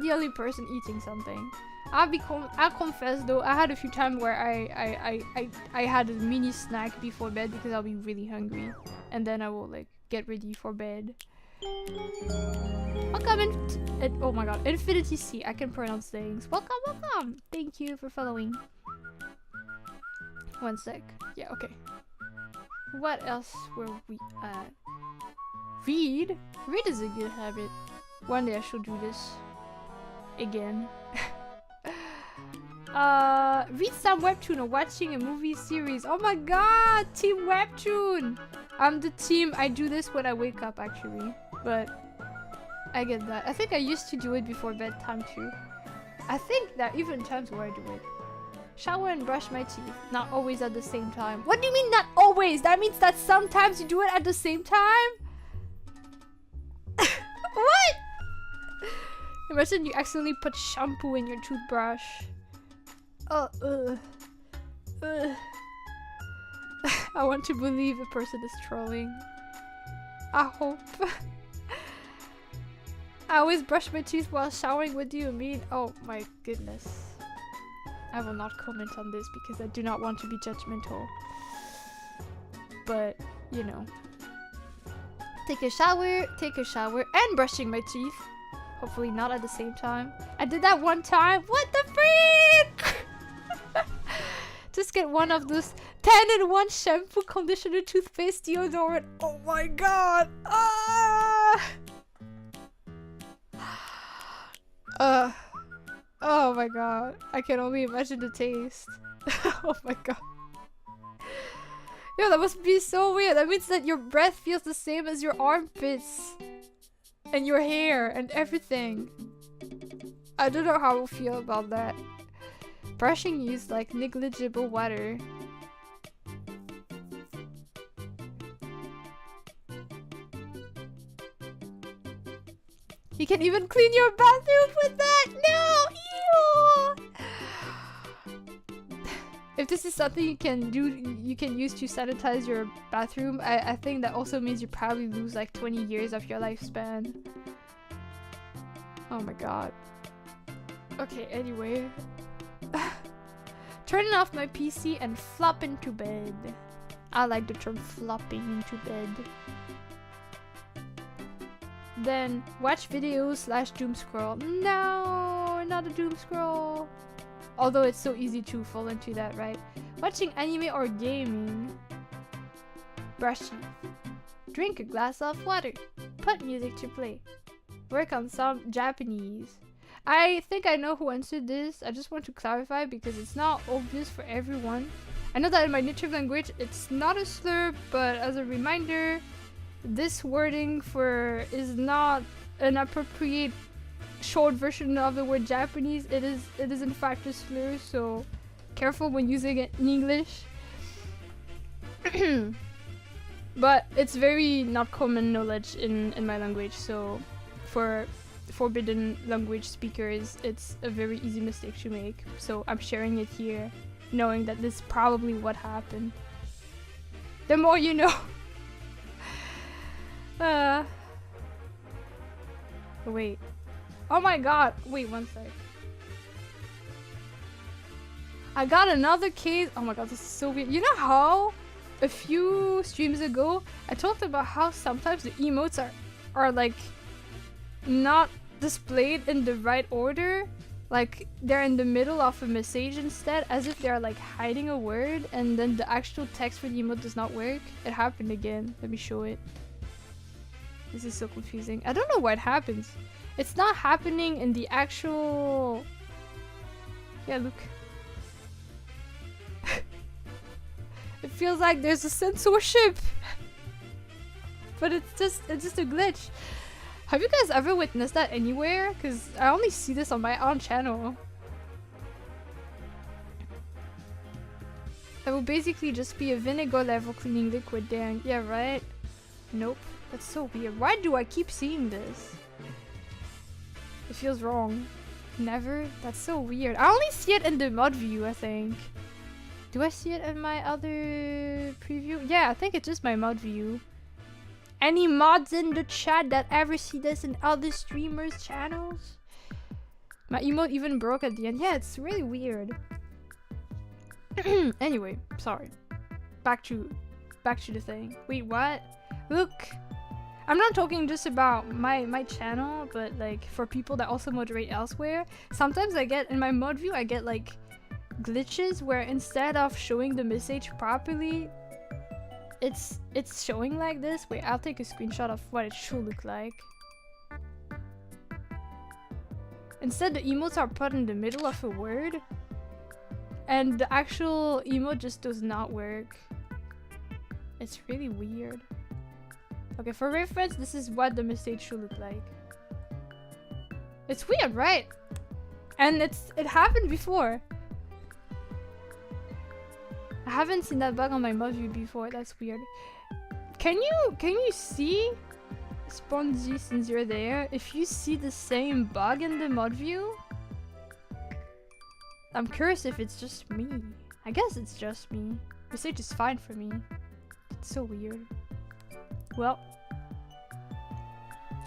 the only person eating something. I'll confess though, I had a few times where I had a mini snack before bed because I'll be really hungry, and then I will like get ready for bed. Welcome oh my god, Infinity C. I can pronounce things. Welcome, welcome. Thank you for following. One sec. Yeah, okay. What else were we at? Read? Read is a good habit. One day I should do this. Again. Read some webtoon or watching a movie series. Oh my god! Team webtoon! I'm the team. I do this when I wake up actually. But I get that. I think I used to do it before bedtime too. I think there are even times where I do it. Shower and brush my teeth. Not always at the same time. What do you mean not always? That means that sometimes you do it at the same time? What? Imagine you accidentally put shampoo in your toothbrush. Oh, I want to believe a person is trolling. I hope. I always brush my teeth while showering. What do you mean? Oh my goodness. I will not comment on this because I do not want to be judgmental. But, you know. Take a shower, and brushing my teeth. Hopefully not at the same time. I did that one time. What the freak? Just get one of those 10-in-1 shampoo, conditioner, toothpaste, deodorant. Oh my god. Oh my god. I can only imagine the taste. Oh my god. Yo, that must be so weird. That means that your breath feels the same as your armpits. And your hair and everything. I don't know how I feel about that. Brushing used like negligible water. You can even clean your bathroom with that? No! Ew! If this is something you can use to sanitize your bathroom, I think that also means you probably lose like 20 years of your lifespan. Oh my god. Okay, anyway. Turning off my PC and flop into bed. I like the term flopping into bed. Then watch videos / doom scroll. No, not a doom scroll. Although it's so easy to fall into that, right? Watching anime or gaming. Brush teeth. Drink a glass of water. Put music to play. Work on some Japanese. I think I know who answered this. I just want to clarify because it's not obvious for everyone. I know that in my native language it's not a slur, but as a reminder, this wording for is not an appropriate short version of the word Japanese. It is in fact a slur, so careful when using it in English. But it's very not common knowledge in my language, so for forbidden language speakers, it's a very easy mistake to make. So I'm sharing it here, knowing that this is probably what happened. The more you know. Wait. Oh my god. Wait, one sec. I got another case. Oh my god, this is so weird. You know how a few streams ago I talked about how sometimes the emotes are like not displayed in the right order? Like they're in the middle of a message instead, as if they're like hiding a word, and then the actual text for the emote does not work. It happened again. Let me show it. This is so confusing. I don't know why it happens. It's not happening in the actual... Yeah, look. It feels like there's a censorship. But it's just a glitch. Have you guys ever witnessed that anywhere? Because I only see this on my own channel. That will basically just be a vinegar level cleaning liquid there. Yeah, right? Nope. That's so weird. Why do I keep seeing this? It feels wrong. Never? That's so weird. I only see it in the mod view, I think. Do I see it in my other preview? Yeah, I think it's just my mod view. Any mods in the chat that ever see this in other streamers' channels? My emote even broke at the end. Yeah, it's really weird. Anyway, sorry. Back to the thing. Wait, what? Look! I'm not talking just about my channel, but like for people that also moderate elsewhere. Sometimes I get, in my mod view, I get like glitches where instead of showing the message properly, it's showing like this. Wait, I'll take a screenshot of what it should look like. Instead, the emotes are put in the middle of a word, and the actual emote just does not work. It's really weird. Okay, for reference, this is what the message should look like. It's weird, right? And it happened before. I haven't seen that bug on my mod view before. That's weird. Can you see, Spongy, since you're there, if you see the same bug in the mod view? I'm curious if it's just me. I guess it's just me. Message is fine for me. It's so weird. Well,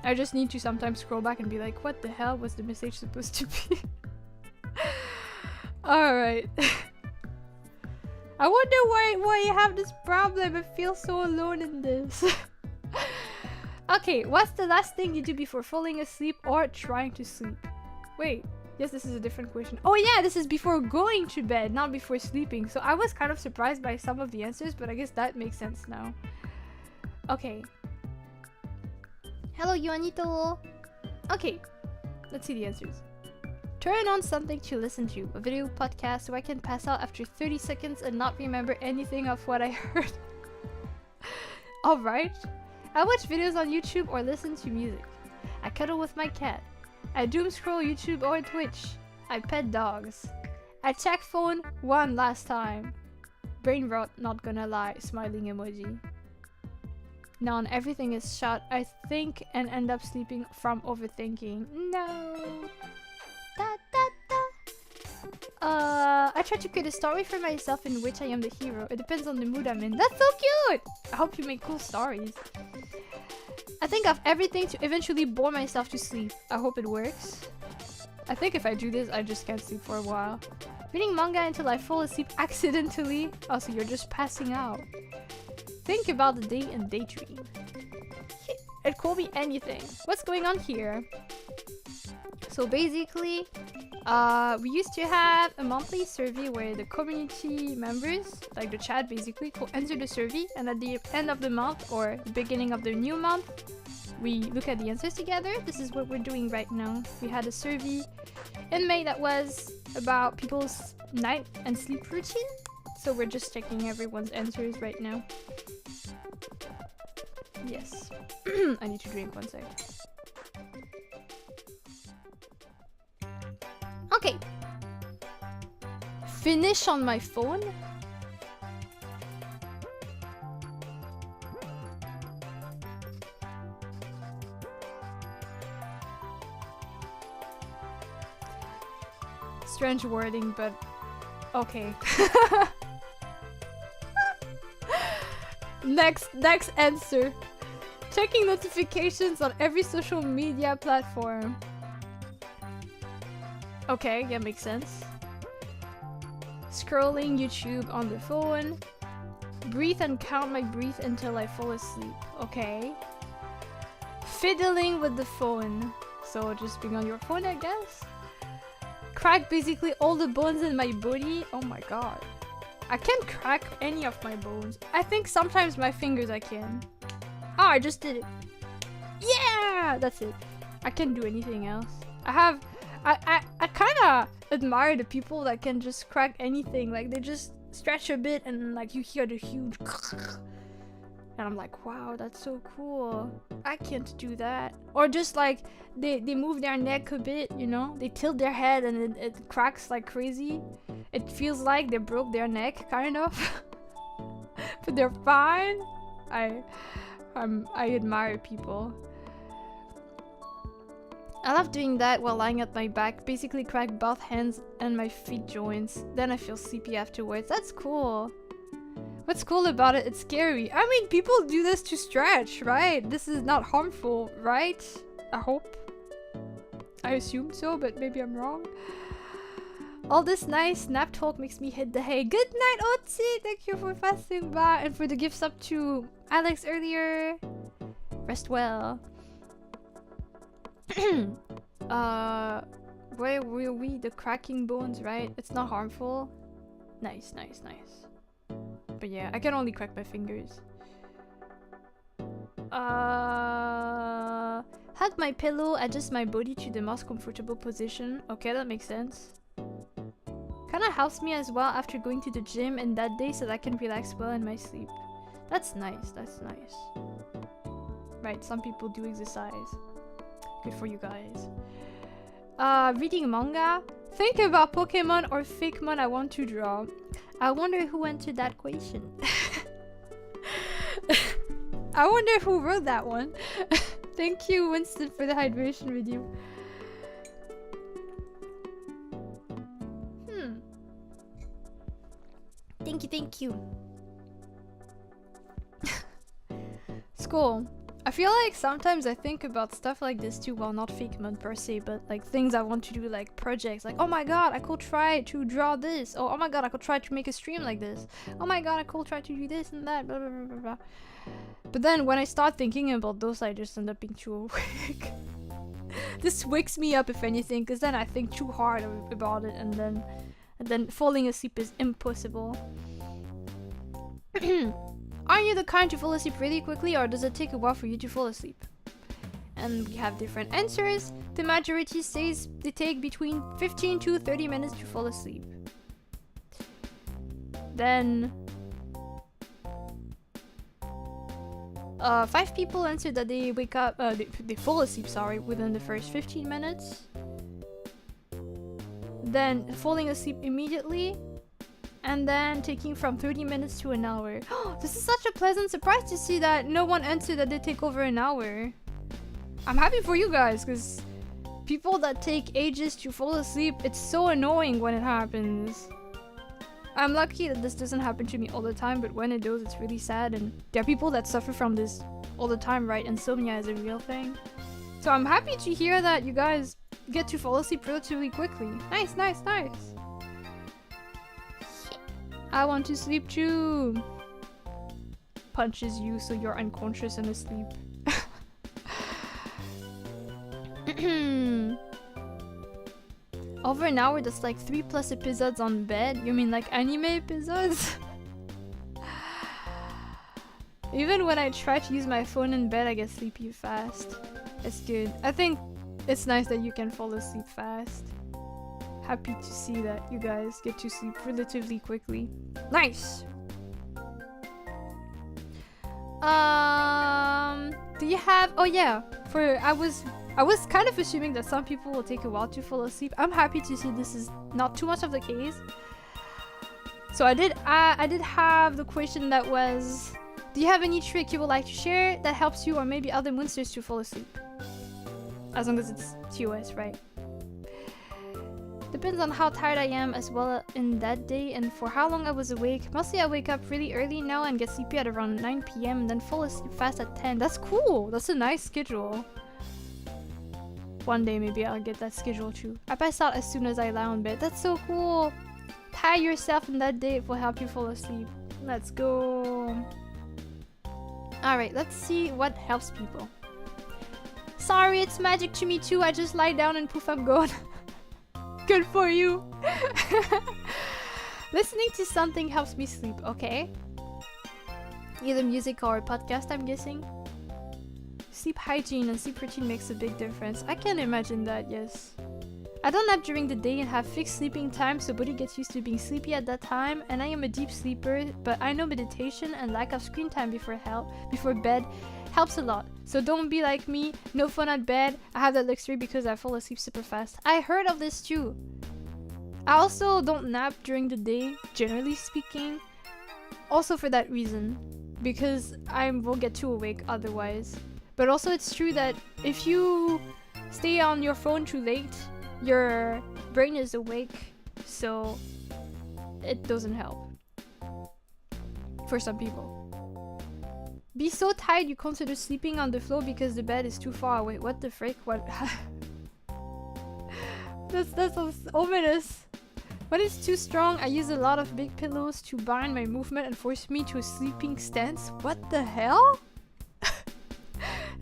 I just need to sometimes scroll back and be like, what the hell was the message supposed to be? Alright. I wonder why you have this problem. I feel so alone in this. Okay, what's the last thing you do before falling asleep or trying to sleep? Wait, yes, this is a different question. Oh yeah, this is before going to bed, not before sleeping. So I was kind of surprised by some of the answers, but I guess that makes sense now. Okay. Hello, Yuanito. Okay, let's see the answers. Turn on something to listen to, a video podcast, so I can pass out after 30 seconds and not remember anything of what I heard. Alright. I watch videos on YouTube or listen to music. I cuddle with my cat. I doom scroll YouTube or Twitch. I pet dogs. I check phone one last time. Brain rot, not gonna lie, smiling emoji. None, everything is shut, I think, and end up sleeping from overthinking. No. Da, da, da. I try to create a story for myself in which I am the hero. It depends on the mood I'm in. That's so cute! I hope you make cool stories. I think of everything to eventually bore myself to sleep. I hope it works. I think if I do this, I just can't sleep for a while. Reading manga until I fall asleep accidentally. Oh, so you're just passing out. Think about the day and daydream. It could be anything. What's going on here? So basically, we used to have a monthly survey where the community members, like the chat basically, could answer the survey, and at the end of the month or the beginning of the new month, we look at the answers together. This is what we're doing right now. We had a survey in May that was about people's night and sleep routine. So we're just checking everyone's answers right now. Yes. I need to drink 1 sec. Okay. Finish on my phone? Strange wording, but okay. Next answer. Checking notifications on every social media platform. Okay, yeah, makes sense. Scrolling YouTube on the phone. Breathe and count my breath until I fall asleep. Okay. Fiddling with the phone. So just being on your phone, I guess. Crack basically all the bones in my body. Oh my god. I can't crack any of my bones. I think sometimes my fingers I can. Oh, I just did it. Yeah! That's it. I can't do anything else. I kind of admire the people that can just crack anything. Like, they just stretch a bit and like you hear the huge and I'm like, wow, that's so cool. I can't do that. Or just like they move their neck a bit, you know, they tilt their head and it cracks like crazy. It feels like they broke their neck, kind of. But they're fine. I admire people. I love doing that while lying at my back. Basically crack both hands and my feet joints. Then I feel sleepy afterwards. That's cool. What's cool about it? It's scary. I mean, people do this to stretch, right? This is not harmful, right? I hope. I assume so, but maybe I'm wrong. All this nice nap talk makes me hit the hay. Good night, Otzi! Thank you for passing by and for the gifts up to Alex earlier. Rest well. Where were we? The cracking bones, right? It's not harmful. Nice, nice, nice. But yeah, I can only crack my fingers. Hug my pillow, adjust my body to the most comfortable position. Okay, that makes sense. Kinda helps me as well after going to the gym in that day so that I can relax well in my sleep. That's nice, that's nice. Right, some people do exercise. Good for you guys. Reading manga. Think about Pokemon or Fakemon I want to draw. I wonder who answered that question. I wonder who wrote that one. Thank you, Winston, for the hydration video. Thank you. School. I feel like sometimes I think about stuff like this too, well, not Fakemon per se, but like things I want to do, like projects, like, oh my god, I could try to draw this, or oh my god, I could try to make a stream like this, oh my god, I could try to do this and that, blah blah blah blah blah. But then when I start thinking about those, I just end up being too awake. This wakes me up, if anything, because then I think too hard about it, and then falling asleep is impossible. Are you the kind to fall asleep really quickly, or does it take a while for you to fall asleep? And we have different answers. The majority says they take between 15 to 30 minutes to fall asleep. Then 5 people answered that they wake up, they fall asleep, sorry, within the first 15 minutes. Then falling asleep immediately. And then taking from 30 minutes to an hour. This is such a pleasant surprise to see that no one answered that they take over an hour. I'm happy for you guys, because people that take ages to fall asleep, it's so annoying when it happens. I'm lucky that this doesn't happen to me all the time, but when it does, it's really sad. And there are people that suffer from this all the time, right? Insomnia is a real thing. So I'm happy to hear that you guys get to fall asleep relatively quickly. Nice, nice, nice. I want to sleep too. Punches you so you're unconscious and asleep. Over an hour, that's like 3+ episodes on bed. You mean like anime episodes? Even when I try to use my phone in bed, I get sleepy fast. It's good. I think it's nice that you can fall asleep fast. happy to see that you guys get to sleep relatively quickly. Nice! Do you have... Oh yeah, I was kind of assuming that some people will take a while to fall asleep. I'm happy to see this is not too much of the case. So I did have the question that was, do you have any trick you would like to share that helps you or maybe other monsters to fall asleep? As long as it's TOS, right? Depends on how tired I am as well in that day and for how long I was awake. Mostly I wake up really early now and get sleepy at around 9 PM and then fall asleep fast at 10. That's cool! That's a nice schedule. One day maybe I'll get that schedule too. I pass out as soon as I lie on bed. That's so cool! Tire yourself in that day, it will help you fall asleep. Let's go! Alright, let's see what helps people. Sorry, it's magic to me too. I just lie down and poof, I'm gone. Good for you! Listening to something helps me sleep, okay? Either music or a podcast, I'm guessing. Sleep hygiene and sleep routine makes a big difference. I can imagine that, yes. I don't nap during the day and have fixed sleeping time, so body gets used to being sleepy at that time, and I am a deep sleeper, but I know meditation and lack of screen time before bed helps a lot. So don't be like me, no phone at bed. I have that luxury because I fall asleep super fast. I heard of this too. I also don't nap during the day, generally speaking. Also for that reason, because I will get too awake otherwise. But also it's true that if you stay on your phone too late, your brain is awake, so it doesn't help. For some people. Be so tired you consider sleeping on the floor because the bed is too far away. What the frick? What? That's so ominous. When it's too strong, I use a lot of big pillows to bind my movement and force me to a sleeping stance. What the hell?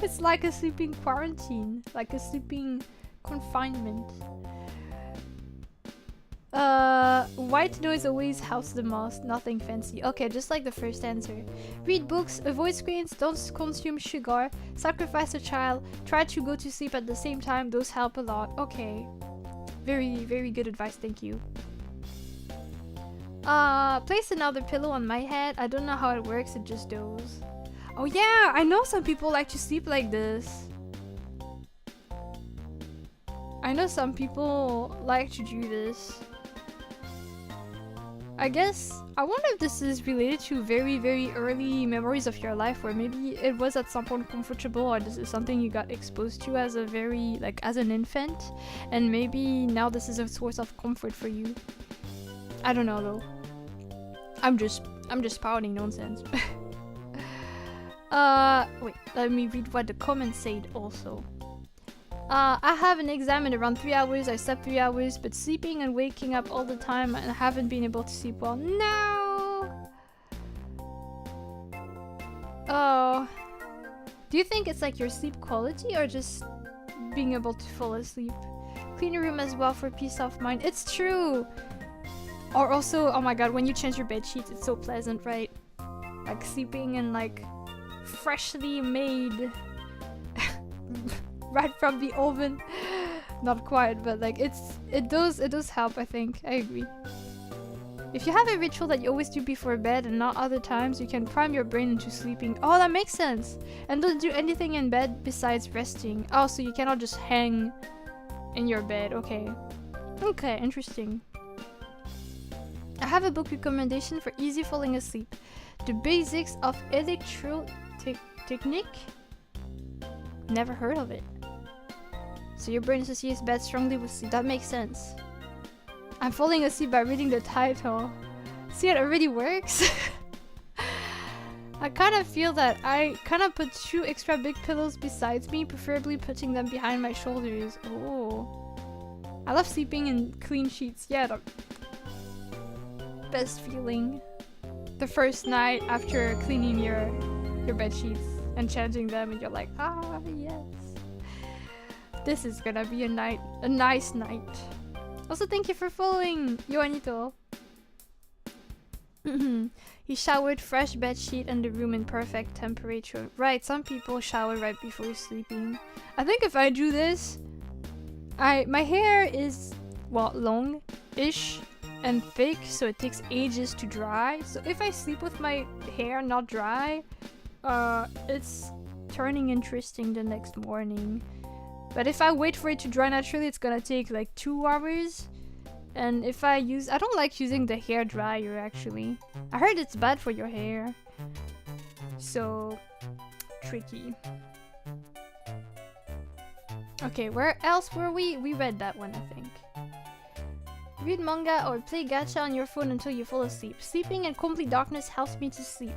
It's like a sleeping quarantine, like a sleeping confinement. White noise always helps the most, nothing fancy. Okay, just like the first answer. Read books, avoid screens, don't consume sugar, sacrifice a child, try to go to sleep at the same time, those help a lot. Okay. Very, very good advice, thank you. Place another pillow on my head. I don't know how it works, it just does. Oh yeah, I know some people like to sleep like this. I know some people like to do this. I guess, I wonder if this is related to very, very early memories of your life where maybe it was at some point comfortable or this is something you got exposed to as a very, like as an infant and maybe now this is a source of comfort for you. I don't know though. I'm just spouting nonsense. Wait, let me read what the comments said also. I have an exam in around 3 hours. I slept 3 hours, but sleeping and waking up all the time and I haven't been able to sleep well. No! Oh. Do you think it's like your sleep quality or just being able to fall asleep? Clean your room as well for peace of mind. It's true! Or also, oh my god, when you change your bed sheets, it's so pleasant, right? Like sleeping in like freshly made right from the oven. Not quite, but like it does help, I think. I agree. If you have a ritual that you always do before bed and not other times, you can prime your brain into sleeping. Oh, that makes sense. And don't do anything in bed besides resting. Oh, so you cannot just hang in your bed. Okay. Okay, interesting. I have a book recommendation for easy falling asleep. The Basics of Technique? Never heard of it. So your brain associates bed strongly with sleep. That makes sense. I'm falling asleep by reading the title. See, it already works? I kind of feel that I kind of put 2 extra big pillows beside me, preferably putting them behind my shoulders. Oh. I love sleeping in clean sheets. Yeah, the best feeling. The first night after cleaning your bed sheets and changing them and you're like, ah, yes. This is gonna be a nice night. Also, thank you for following, Yoanito. He showered, fresh bed sheet and the room in perfect temperature. Right, some people shower right before sleeping. I think if I do this, my hair is well, long-ish and thick, so it takes ages to dry. So if I sleep with my hair not dry, it's turning interesting the next morning. But if I wait for it to dry naturally, it's gonna take like 2 hours. And if I don't like using the hair dryer actually. I heard it's bad for your hair. So, tricky. Okay, where else were we? We read that one, I think. Read manga or play gacha on your phone until you fall asleep. Sleeping in complete darkness helps me to sleep.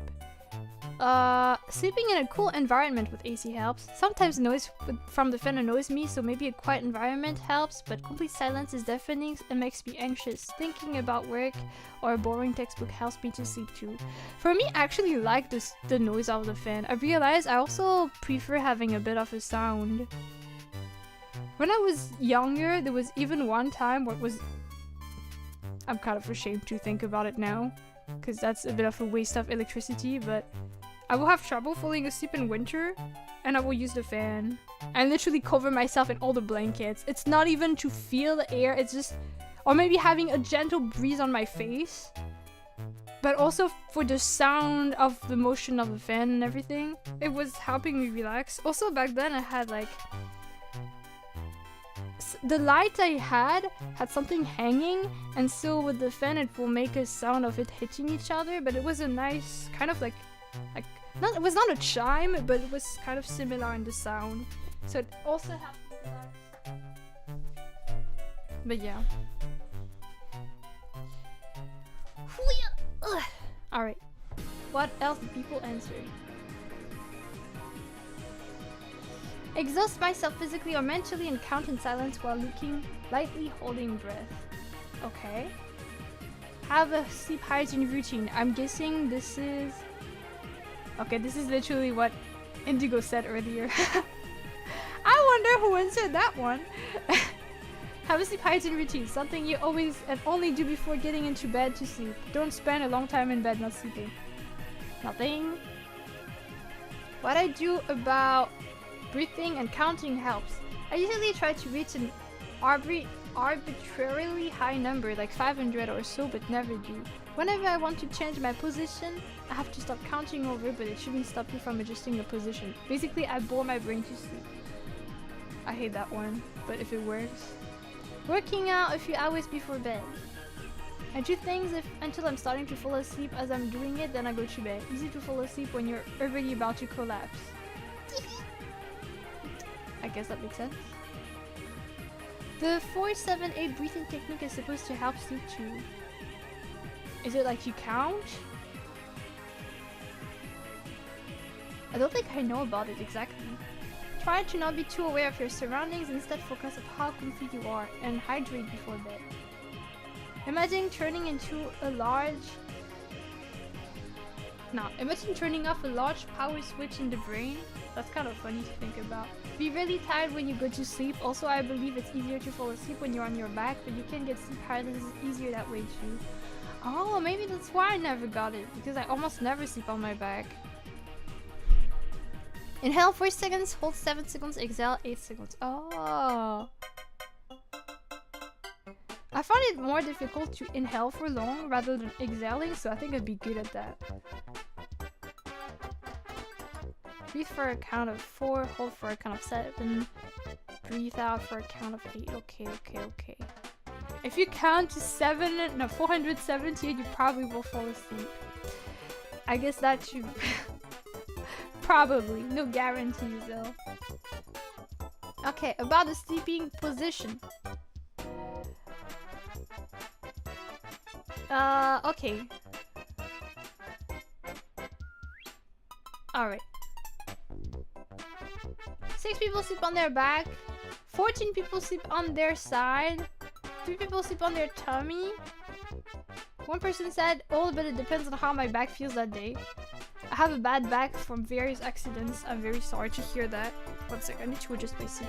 Sleeping in a cool environment with AC helps. Sometimes noise from the fan annoys me, so maybe a quiet environment helps, but complete silence is deafening and makes me anxious. Thinking about work or a boring textbook helps me to sleep too. For me, I actually like the noise of the fan. I realized I also prefer having a bit of a sound. When I was younger, there was even one time where it was... I'm kind of ashamed to think about it now, because that's a bit of a waste of electricity, but I will have trouble falling asleep in winter, and I will use the fan. I literally cover myself in all the blankets. It's not even to feel the air, it's just... Or maybe having a gentle breeze on my face. But also for the sound of the motion of the fan and everything. It was helping me relax. Also back then I had like... The light I had something hanging, and so with the fan it will make a sound of it hitting each other, but it was a nice kind of like not, it was not a chime, but it was kind of similar in the sound, so it also helped me relax. But yeah. Alright, what else did people answer? Exhaust myself physically or mentally and count in silence while looking, lightly holding breath. Okay. Have a sleep hygiene routine. I'm guessing this is... Okay, this is literally what Indigo said earlier. I wonder who answered that one. Have a sleep hygiene routine. Something you always and only do before getting into bed to sleep. Don't spend a long time in bed not sleeping. Nothing. What I do about breathing and counting helps. I usually try to reach an arbitrarily high number, like 500 or so, but never do. Whenever I want to change my position, I have to stop counting over, but it shouldn't stop you from adjusting the position. Basically, I bore my brain to sleep. I hate that one, but if it works. Working out a few hours before bed. I do things until I'm starting to fall asleep as I'm doing it, then I go to bed. Easy to fall asleep when you're already about to collapse. I guess that makes sense. The 4-7-8 breathing technique is supposed to help sleep too. Is it like you count? I don't think I know about it exactly. Try to not be too aware of your surroundings, instead focus on how comfy you are and hydrate before bed. Imagine turning off a large power switch in the brain. That's kind of funny to think about. Be really tired when you go to sleep. Also, I believe it's easier to fall asleep when you're on your back, but you can get sleep paralysis easier that way too. Oh, maybe that's why I never got it, because I almost never sleep on my back. Inhale 4 seconds, hold 7 seconds, exhale 8 seconds. Oh. I found it more difficult to inhale for long rather than exhaling, so I think I'd be good at that. Breathe for a count of 4, hold for a count of 7, breathe out for a count of 8. Okay. If you count to 478, you probably will fall asleep. I guess that too. Probably, no guarantees though. Okay, about the sleeping position. Okay. Alright. 6 people sleep on their back, 14 people sleep on their side, 3 people sleep on their tummy. One person said, oh, but it depends on how my back feels that day. I have a bad back from various accidents. I'm very sorry to hear that. One sec, I need to adjust my seat.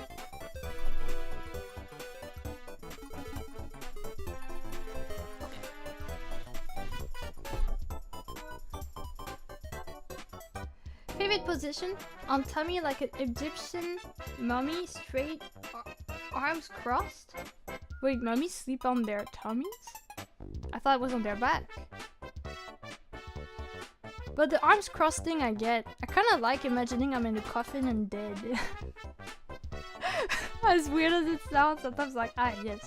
Favorite position? On tummy like an Egyptian mummy, straight arms crossed. Wait, mummies sleep on their tummies? I thought it was on their back. But the arms crossed thing I get. I kind of like imagining I'm in the coffin and dead. As weird as it sounds, sometimes like, ah yes,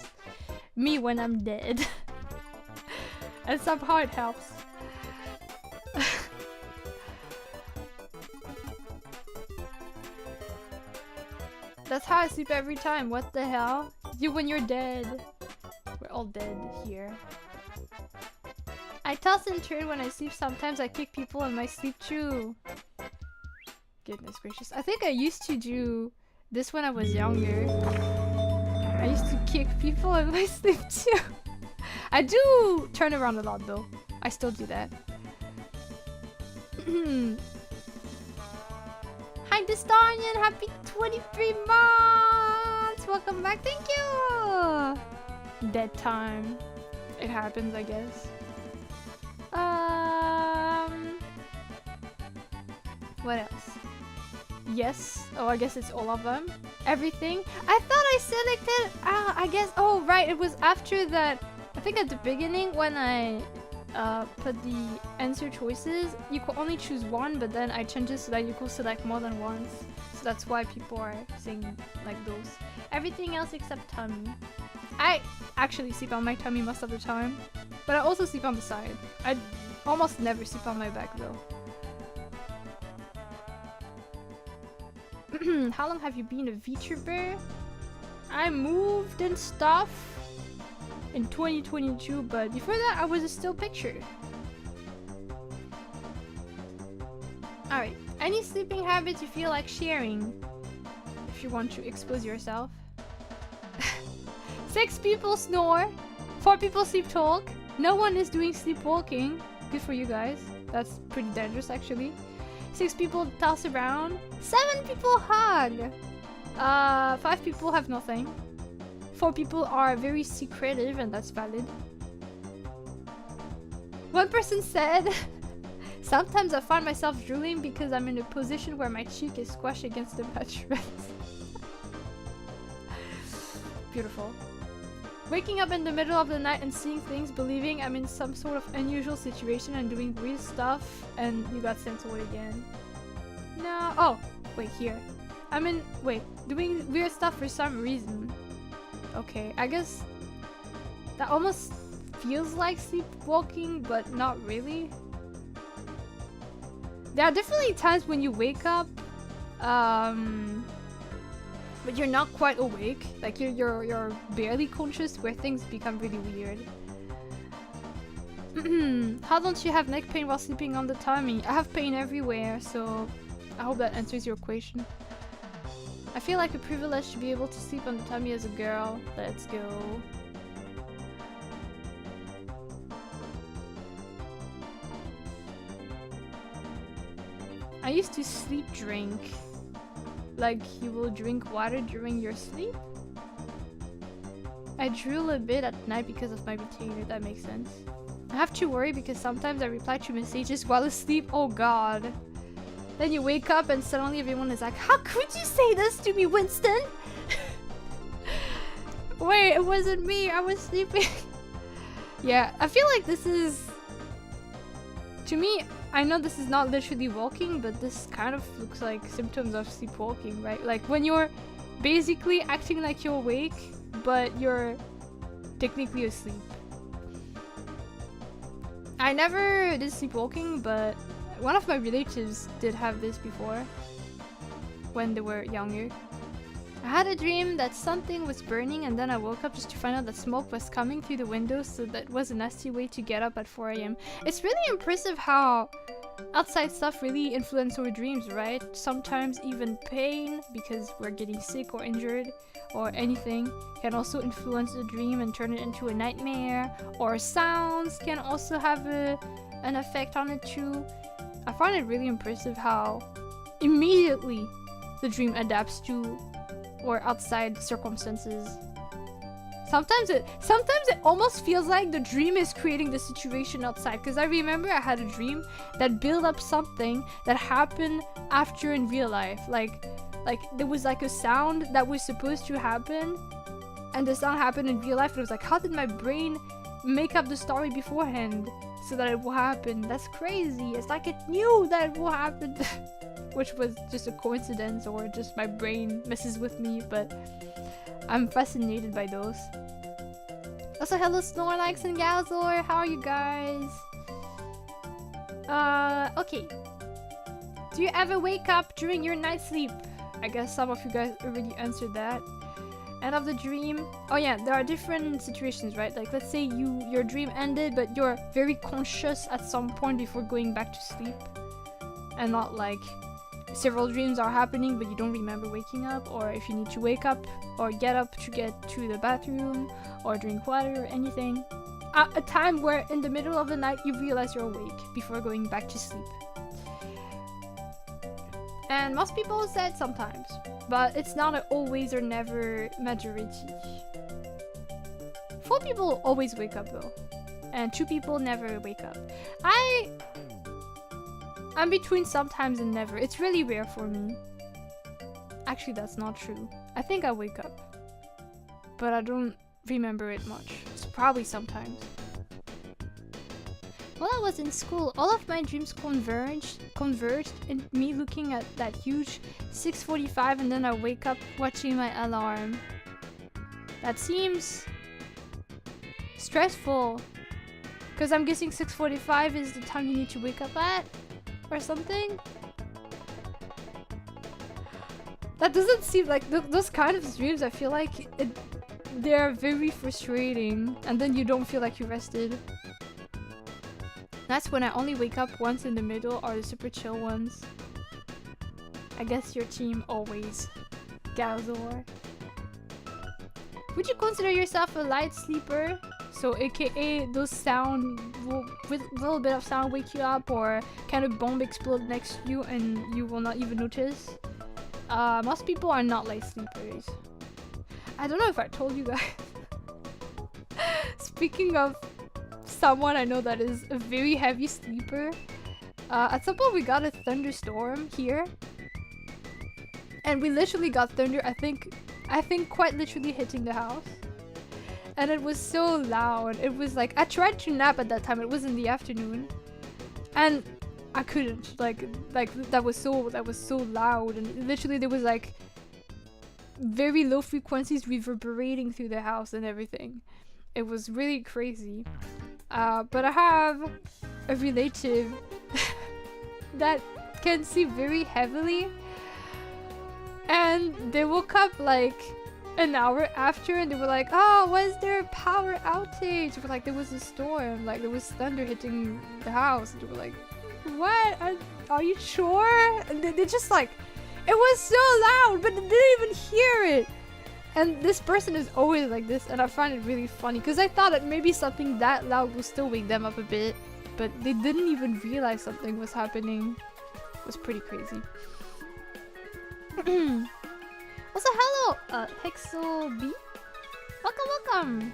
me when I'm dead. And somehow it helps. That's how I sleep every time. What the hell? You when you're dead. We're all dead here. I toss and turn when I sleep. Sometimes I kick people in my sleep too. Goodness gracious. I think I used to do this when I was younger. I used to kick people in my sleep too. I do turn around a lot though. I still do that. Hi Distarian, happy 23 months! Welcome back, thank you! Dead time. It happens, I guess. What else? Yes. Oh, I guess it's all of them. Everything. I thought I selected... I guess... Oh, right. It was after that... I think at the beginning when I put the answer choices, you could only choose one, but then I changed it so that you could select more than once. So that's why people are saying like those. Everything else except tummy. I actually sleep on my tummy most of the time, but I also sleep on the side. I almost never sleep on my back though. How long have you been a VTuber? I moved and stuff in 2022, but before that I was a still picture. Alright, any sleeping habits you feel like sharing? If you want to expose yourself. 6 people snore, 4 people sleep talk, no one is doing sleepwalking. Good for you guys. That's pretty dangerous actually. 6 people toss around, 7 people hug, 5 people have nothing, 4 people are very secretive, and that's valid. One person said, sometimes I find myself drooling because I'm in a position where my cheek is squashed against the mattress. Beautiful. Waking up in the middle of the night and seeing things, believing I'm in some sort of unusual situation and doing weird stuff, and you got sent away again. No. Oh, wait, here. Doing weird stuff for some reason. Okay, I guess that almost feels like sleepwalking, but not really. There are definitely times when you wake up, but you're not quite awake. Like you're barely conscious, where things become really weird. How don't you have neck pain while sleeping on the tummy? I have pain everywhere, so I hope that answers your question. I feel like a privilege to be able to sleep on the tummy as a girl. Let's go. I used to sleep drink. Like you will drink water during your sleep? I drool a bit at night because of my retainer, that makes sense. I have to worry because sometimes I reply to messages while asleep. Oh god. Then you wake up and suddenly everyone is like, how could you say this to me, Winston? Wait, it wasn't me, I was sleeping. Yeah, I feel like this is... To me, I know this is not literally walking, but this kind of looks like symptoms of sleepwalking, right? Like when you're basically acting like you're awake, but you're technically asleep. I never did sleepwalking, but one of my relatives did have this before, when they were younger. I had a dream that something was burning, and then I woke up just to find out that smoke was coming through the window, so that was a nasty way to get up at 4 AM. It's really impressive how outside stuff really influence our dreams, right? Sometimes even pain, because we're getting sick or injured or anything, can also influence the dream and turn it into a nightmare. Or sounds can also have an effect on it too. I find it really impressive how immediately the dream adapts to or outside circumstances. Sometimes it almost feels like the dream is creating the situation outside, because I remember I had a dream that built up something that happened after in real life. Like there was like a sound that was supposed to happen, and the sound happened in real life. And it was like, how did my brain make up the story beforehand so that it will happen? That's crazy. It's like it knew that it will happen. Which was just a coincidence, or just my brain messes with me, but I'm fascinated by those. Also, hello Snorlax and Galzor, how are you guys? Okay. Do you ever wake up during your night sleep? I guess some of you guys already answered that. End of the dream. Oh yeah, there are different situations, right? Like, let's say your dream ended, but you're very conscious at some point before going back to sleep. And not like several dreams are happening, but you don't remember waking up, or if you need to wake up or get up to get to the bathroom or drink water or anything. A time where in the middle of the night you realize you're awake before going back to sleep. And most people said sometimes, but it's not an always or never majority. 4 people always wake up though, and 2 people never wake up. I'm between sometimes and never. It's really rare for me. Actually, that's not true. I think I wake up, but I don't remember it much. It's probably sometimes. While I was in school, all of my dreams converged in me looking at that huge 6:45, and then I wake up watching my alarm. That seems stressful, because I'm guessing 6:45 is the time you need to wake up at, or something. That doesn't seem like those kind of dreams. I feel like they're very frustrating, and then you don't feel like you rested. That's when I only wake up once in the middle, or the super chill ones. I guess your team always. Galzor. Would you consider yourself a light sleeper? So aka those sound with a little bit of sound wake you up, or kind of bomb explode next to you and you will not even notice? Most people are not light sleepers. I don't know if I told you guys. Speaking of someone I know that is a very heavy sleeper, at some point we got a thunderstorm here, and we literally got thunder. I think quite literally hitting the house, and it was so loud. It was like, I tried to nap at that time. It was in the afternoon, and I couldn't. Like that was so loud, and literally there was like very low frequencies reverberating through the house and everything. It was really crazy. But I have a relative that can sleep very heavily, and they woke up like an hour after and they were like, oh, was there a power outage? But like, there was a storm, like there was thunder hitting the house, and they were like, what? Are you sure? And they just like, it was so loud, but they didn't even hear it. And this person is always like this, and I find it really funny, because I thought that maybe something that loud would still wake them up a bit, but they didn't even realize something was happening. It was pretty crazy. Also, hello, Hexel B. Welcome.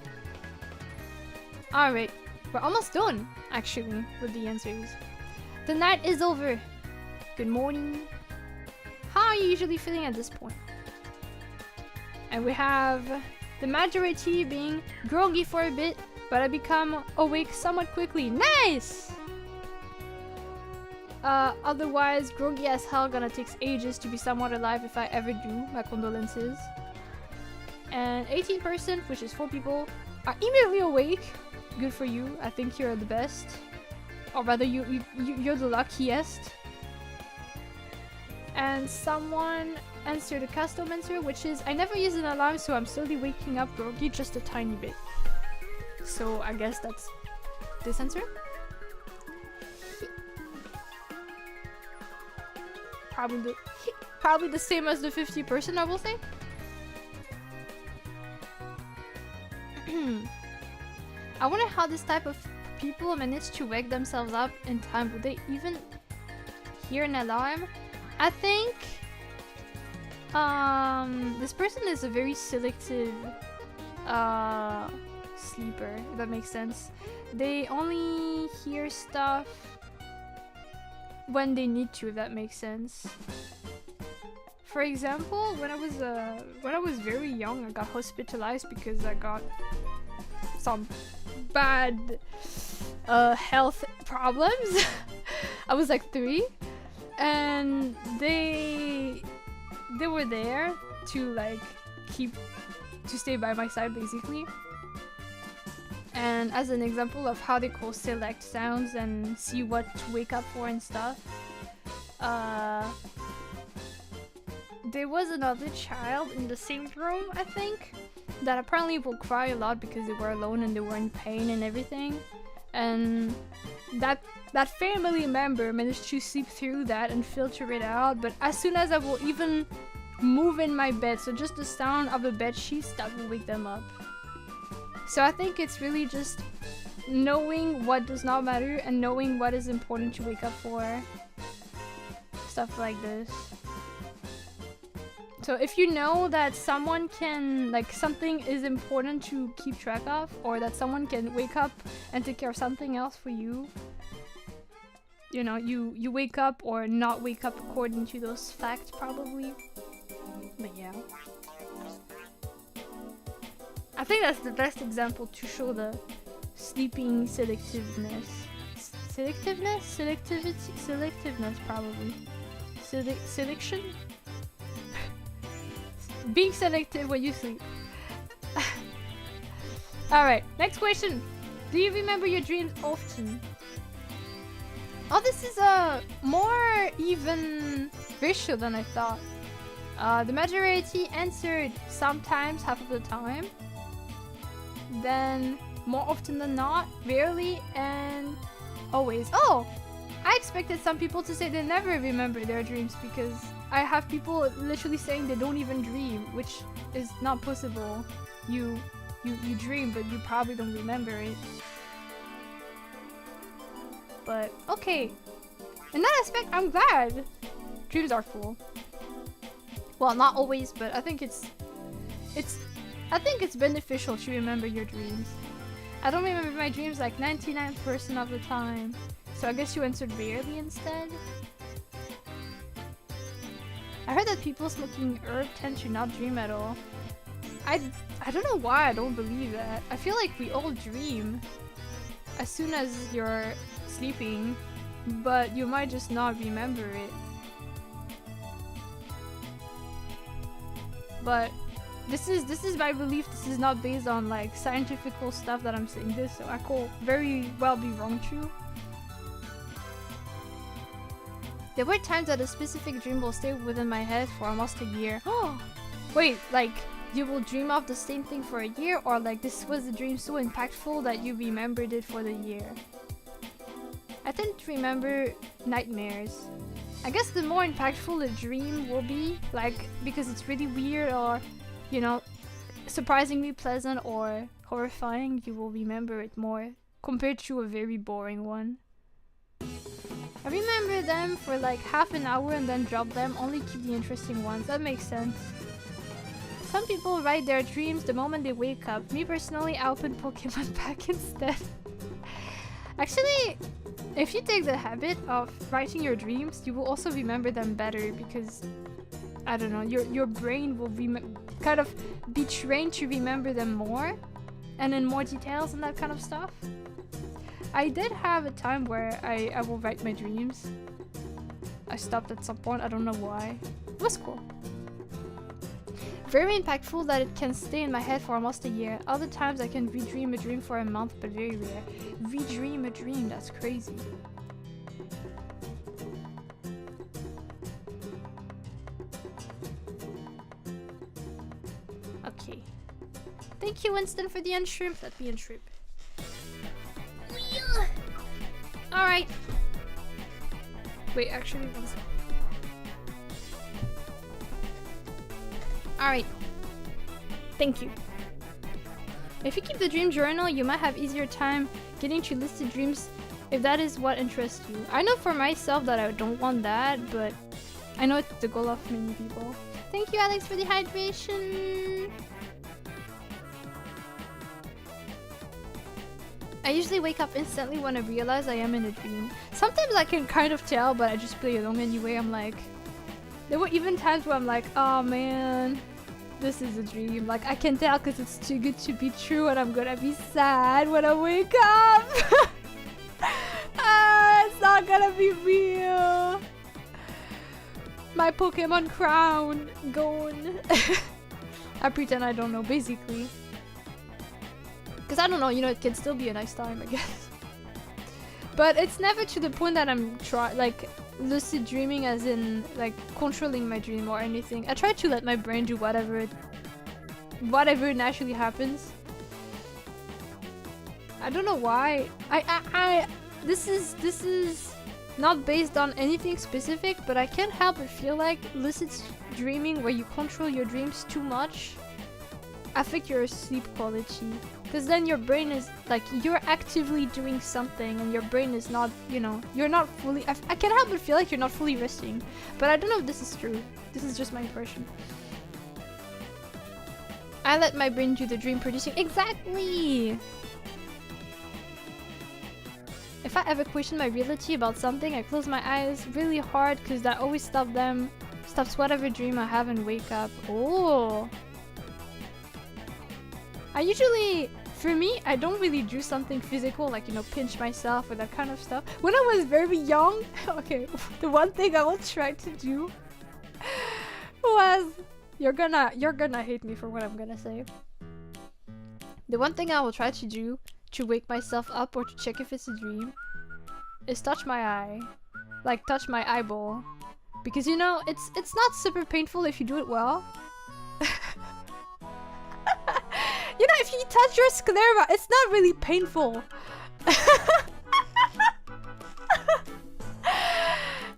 Alright, we're almost done, actually, with the answers. The night is over. Good morning. How are you usually feeling at this point? And we have the majority being groggy for a bit, but I become awake somewhat quickly. Nice! Otherwise, groggy as hell, gonna take ages to be somewhat alive if I ever do. My condolences. And 18%, which is 4 people, are immediately awake. Good for you. I think you're the best. Or rather, you're the luckiest. And someone answered a custom answer, which is, I never use an alarm, so I'm slowly waking up groggy just a tiny bit. So I guess that's this answer. Probably the same as the 50%, I will say. I wonder how this type of people manage to wake themselves up in time. Would they even hear an alarm? I think this person is a very selective sleeper, if that makes sense. They only hear stuff when they need to, if that makes sense. For example, when I was very young, I got hospitalized because I got some bad health problems. I was like 3, and they were there to like stay by my side basically. And as an example of how they could select sounds and see what to wake up for and stuff, there was another child in the same room, I think, that apparently will cry a lot because they were alone and they were in pain and everything. And that family member managed to sleep through that and filter it out. But as soon as I will even move in my bed, so just the sound of the bed sheets, that will wake them up. So I think it's really just knowing what does not matter and knowing what is important to wake up for. Stuff like this. So if you know that someone can, like, something is important to keep track of, or that someone can wake up and take care of something else for you, you know, you wake up or not wake up according to those facts probably. But yeah. I think that's the best example to show the sleeping selectiveness. Selectiveness? Selectivity? Selectiveness probably. Selection? Being selective when you sleep. Alright, next question. Do you remember your dreams often? Oh, this is a more even ratio than I thought. The majority answered sometimes, half of the time. Then more often than not, rarely, and always. Oh! I expected some people to say they never remember their dreams, because I have people literally saying they don't even dream, which is not possible. You dream, but you probably don't remember it. But okay, in that aspect, I'm glad. Dreams are cool. Well, not always, but I think it's beneficial to remember your dreams. I don't remember my dreams like 99% of the time, so I guess you answered rarely instead. I heard that people smoking herb tend to not dream at all. I don't know why I don't believe that. I feel like we all dream as soon as you're sleeping, but you might just not remember it. But this is my belief. This is not based on like scientific stuff that I'm saying this, so I could very well be wrong too. There were times that a specific dream will stay within my head for almost a year. Oh, wait, like you will dream of the same thing for a year, or like this was a dream so impactful that you remembered it for the year? I tend to remember nightmares. I guess the more impactful a dream will be, like because it's really weird or, you know, surprisingly pleasant or horrifying, you will remember it more compared to a very boring one. I remember them for like half an hour and then drop them, only keep the interesting ones. That makes sense. Some people write their dreams the moment they wake up. Me personally, I open Pokemon pack instead. Actually, if you take the habit of writing your dreams, you will also remember them better because, I don't know, your brain will kind of be trained to remember them more and in more details and that kind of stuff. I did have a time where I will write my dreams. I stopped at some point, I don't know why. It was cool. Very impactful that it can stay in my head for almost a year. Other times I can redream a dream for a month, but very rare. Redream a dream, that's crazy. Okay. Thank you, Winston, for the unshrimp. Let me unshrimp. Alright. Wait, actually, one second. Alright. Thank you. If you keep the dream journal, you might have easier time getting to listed dreams if that is what interests you. I know for myself that I don't want that, but I know it's the goal of many people. Thank you, Alex, for the hydration. I usually wake up instantly when I realize I am in a dream. Sometimes I can kind of tell, but I just play along anyway. I'm like, There were even times where I'm like, oh man, this is a dream. Like, I can tell because it's too good to be true and I'm gonna be sad when I wake up. It's not gonna be real. My Pokemon crown gone. I pretend I don't know, basically. Because I don't know, you know, it can still be a nice time, I guess. But it's never to the point that I'm like lucid dreaming as in like controlling my dream or anything. I try to let my brain do whatever naturally happens. I don't know why. This is not based on anything specific, but I can't help but feel like lucid dreaming where you control your dreams too much affect your sleep quality. Because then your brain is like, you're actively doing something and your brain is not, you know, you're not fully, I can't help but feel like you're not fully resting. But I don't know if this is true. This is just my impression. I let my brain do the dream producing. Exactly! If I ever question my reality about something, I close my eyes really hard because that always stops whatever dream I have and wake up. Oh! I usually, for me, I don't really do something physical, like, you know, pinch myself or that kind of stuff. When I was very young, okay, the one thing I will try to do was, you're gonna hate me for what I'm gonna say. The one thing I will try to do to wake myself up or to check if it's a dream is touch my eye. Like, touch my eyeball. Because, you know, it's not super painful if you do it well. You know, if you touch your sclera, it's not really painful.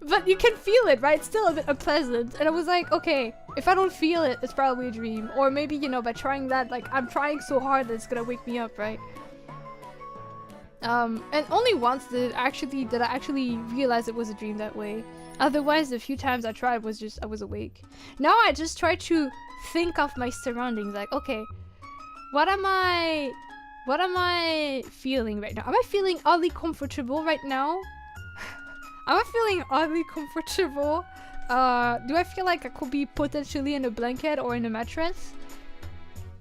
But you can feel it, right? It's still a bit unpleasant. And I was like, okay, if I don't feel it, it's probably a dream. Or maybe, you know, by trying that, like, I'm trying so hard that it's gonna wake me up, right? And only once did I actually realize it was a dream that way. Otherwise, the few times I tried was just, I was awake. Now I just try to think of my surroundings, like, okay, what am I feeling right now? Am I feeling oddly comfortable right now? Am I feeling oddly comfortable? Do I feel like I could be potentially in a blanket or in a mattress?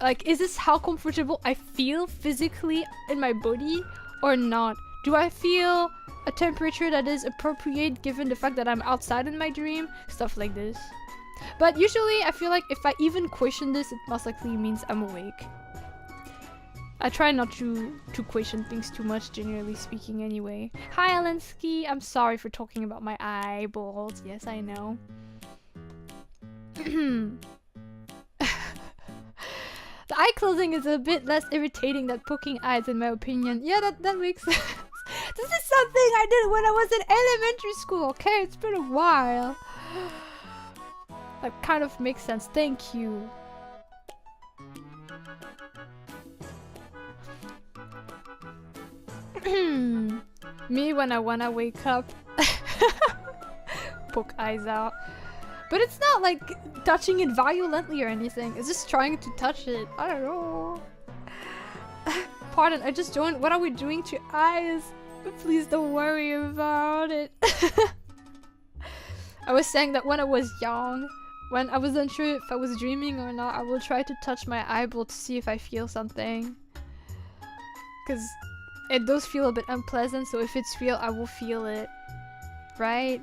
Like, is this how comfortable I feel physically in my body or not? Do I feel a temperature that is appropriate given the fact that I'm outside in my dream? Stuff like this. But usually I feel like if I even question this, it most likely means I'm awake. I try not to question things too much, generally speaking, anyway. Hi, Alensky. I'm sorry for talking about my eyeballs. Yes, I know. The eye closing is a bit less irritating than poking eyes, in my opinion. Yeah, that makes sense. This is something I did when I was in elementary school, okay? It's been a while. That kind of makes sense. Thank you. Me when I wanna wake up. Poke eyes out. But it's not like touching it violently or anything. It's just trying to touch it. I don't know. Pardon, I just joined. What are we doing to eyes? Please don't worry about it. I was saying that when I was young, when I was unsure if I was dreaming or not, I will try to touch my eyeball to see if I feel something. Because it does feel a bit unpleasant, so if it's real, I will feel it. Right?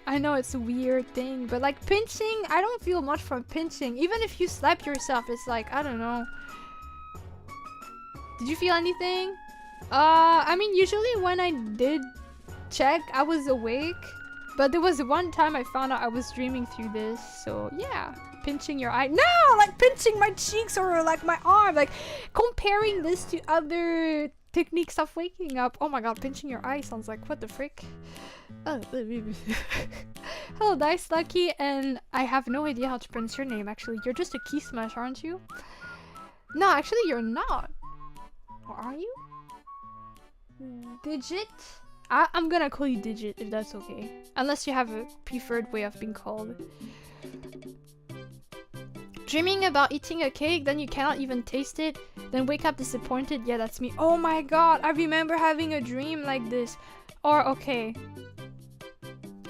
I know it's a weird thing, but like pinching, I don't feel much from pinching. Even if you slap yourself, it's like, I don't know. Did you feel anything? I mean, usually when I did check, I was awake. But there was one time I found out I was dreaming through this, so yeah. Pinching your eye. No! Like pinching my cheeks or like my arm. Like comparing this to other techniques of waking up. Oh my god, pinching your eye sounds like what the frick? Oh, hello, Dice Lucky, and I have no idea how to pronounce your name actually. You're just a key smash, aren't you? No, actually you're not. Or are you? Digit? I'm gonna call you Digit if that's okay. Unless you have a preferred way of being called. Dreaming about eating a cake, then you cannot even taste it, then wake up disappointed. Yeah, that's me. Oh my god, I remember having a dream like this. Or, okay.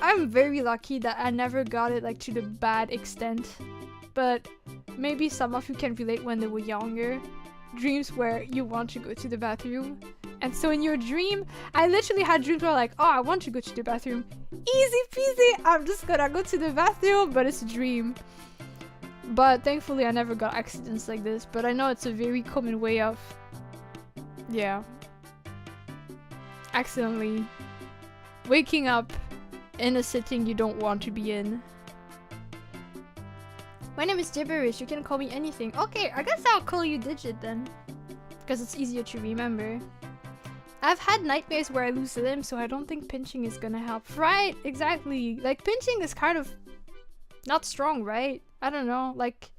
I'm very lucky that I never got it like to the bad extent. But maybe some of you can relate when they were younger. Dreams where you want to go to the bathroom. And so in your dream, I literally had dreams where like, oh, I want to go to the bathroom. Easy peasy, I'm just gonna go to the bathroom, but it's a dream. But thankfully I never got accidents like this, but I know it's a very common way of, yeah, accidentally waking up in a setting you don't want to be in. My name is Gibberish, you can call me anything. Okay, I guess I'll call you Digit then, because it's easier to remember. I've had nightmares where I lose a limb, so I don't think pinching is gonna help. Right, exactly. Like, pinching is kind of not strong, right? I don't know, like,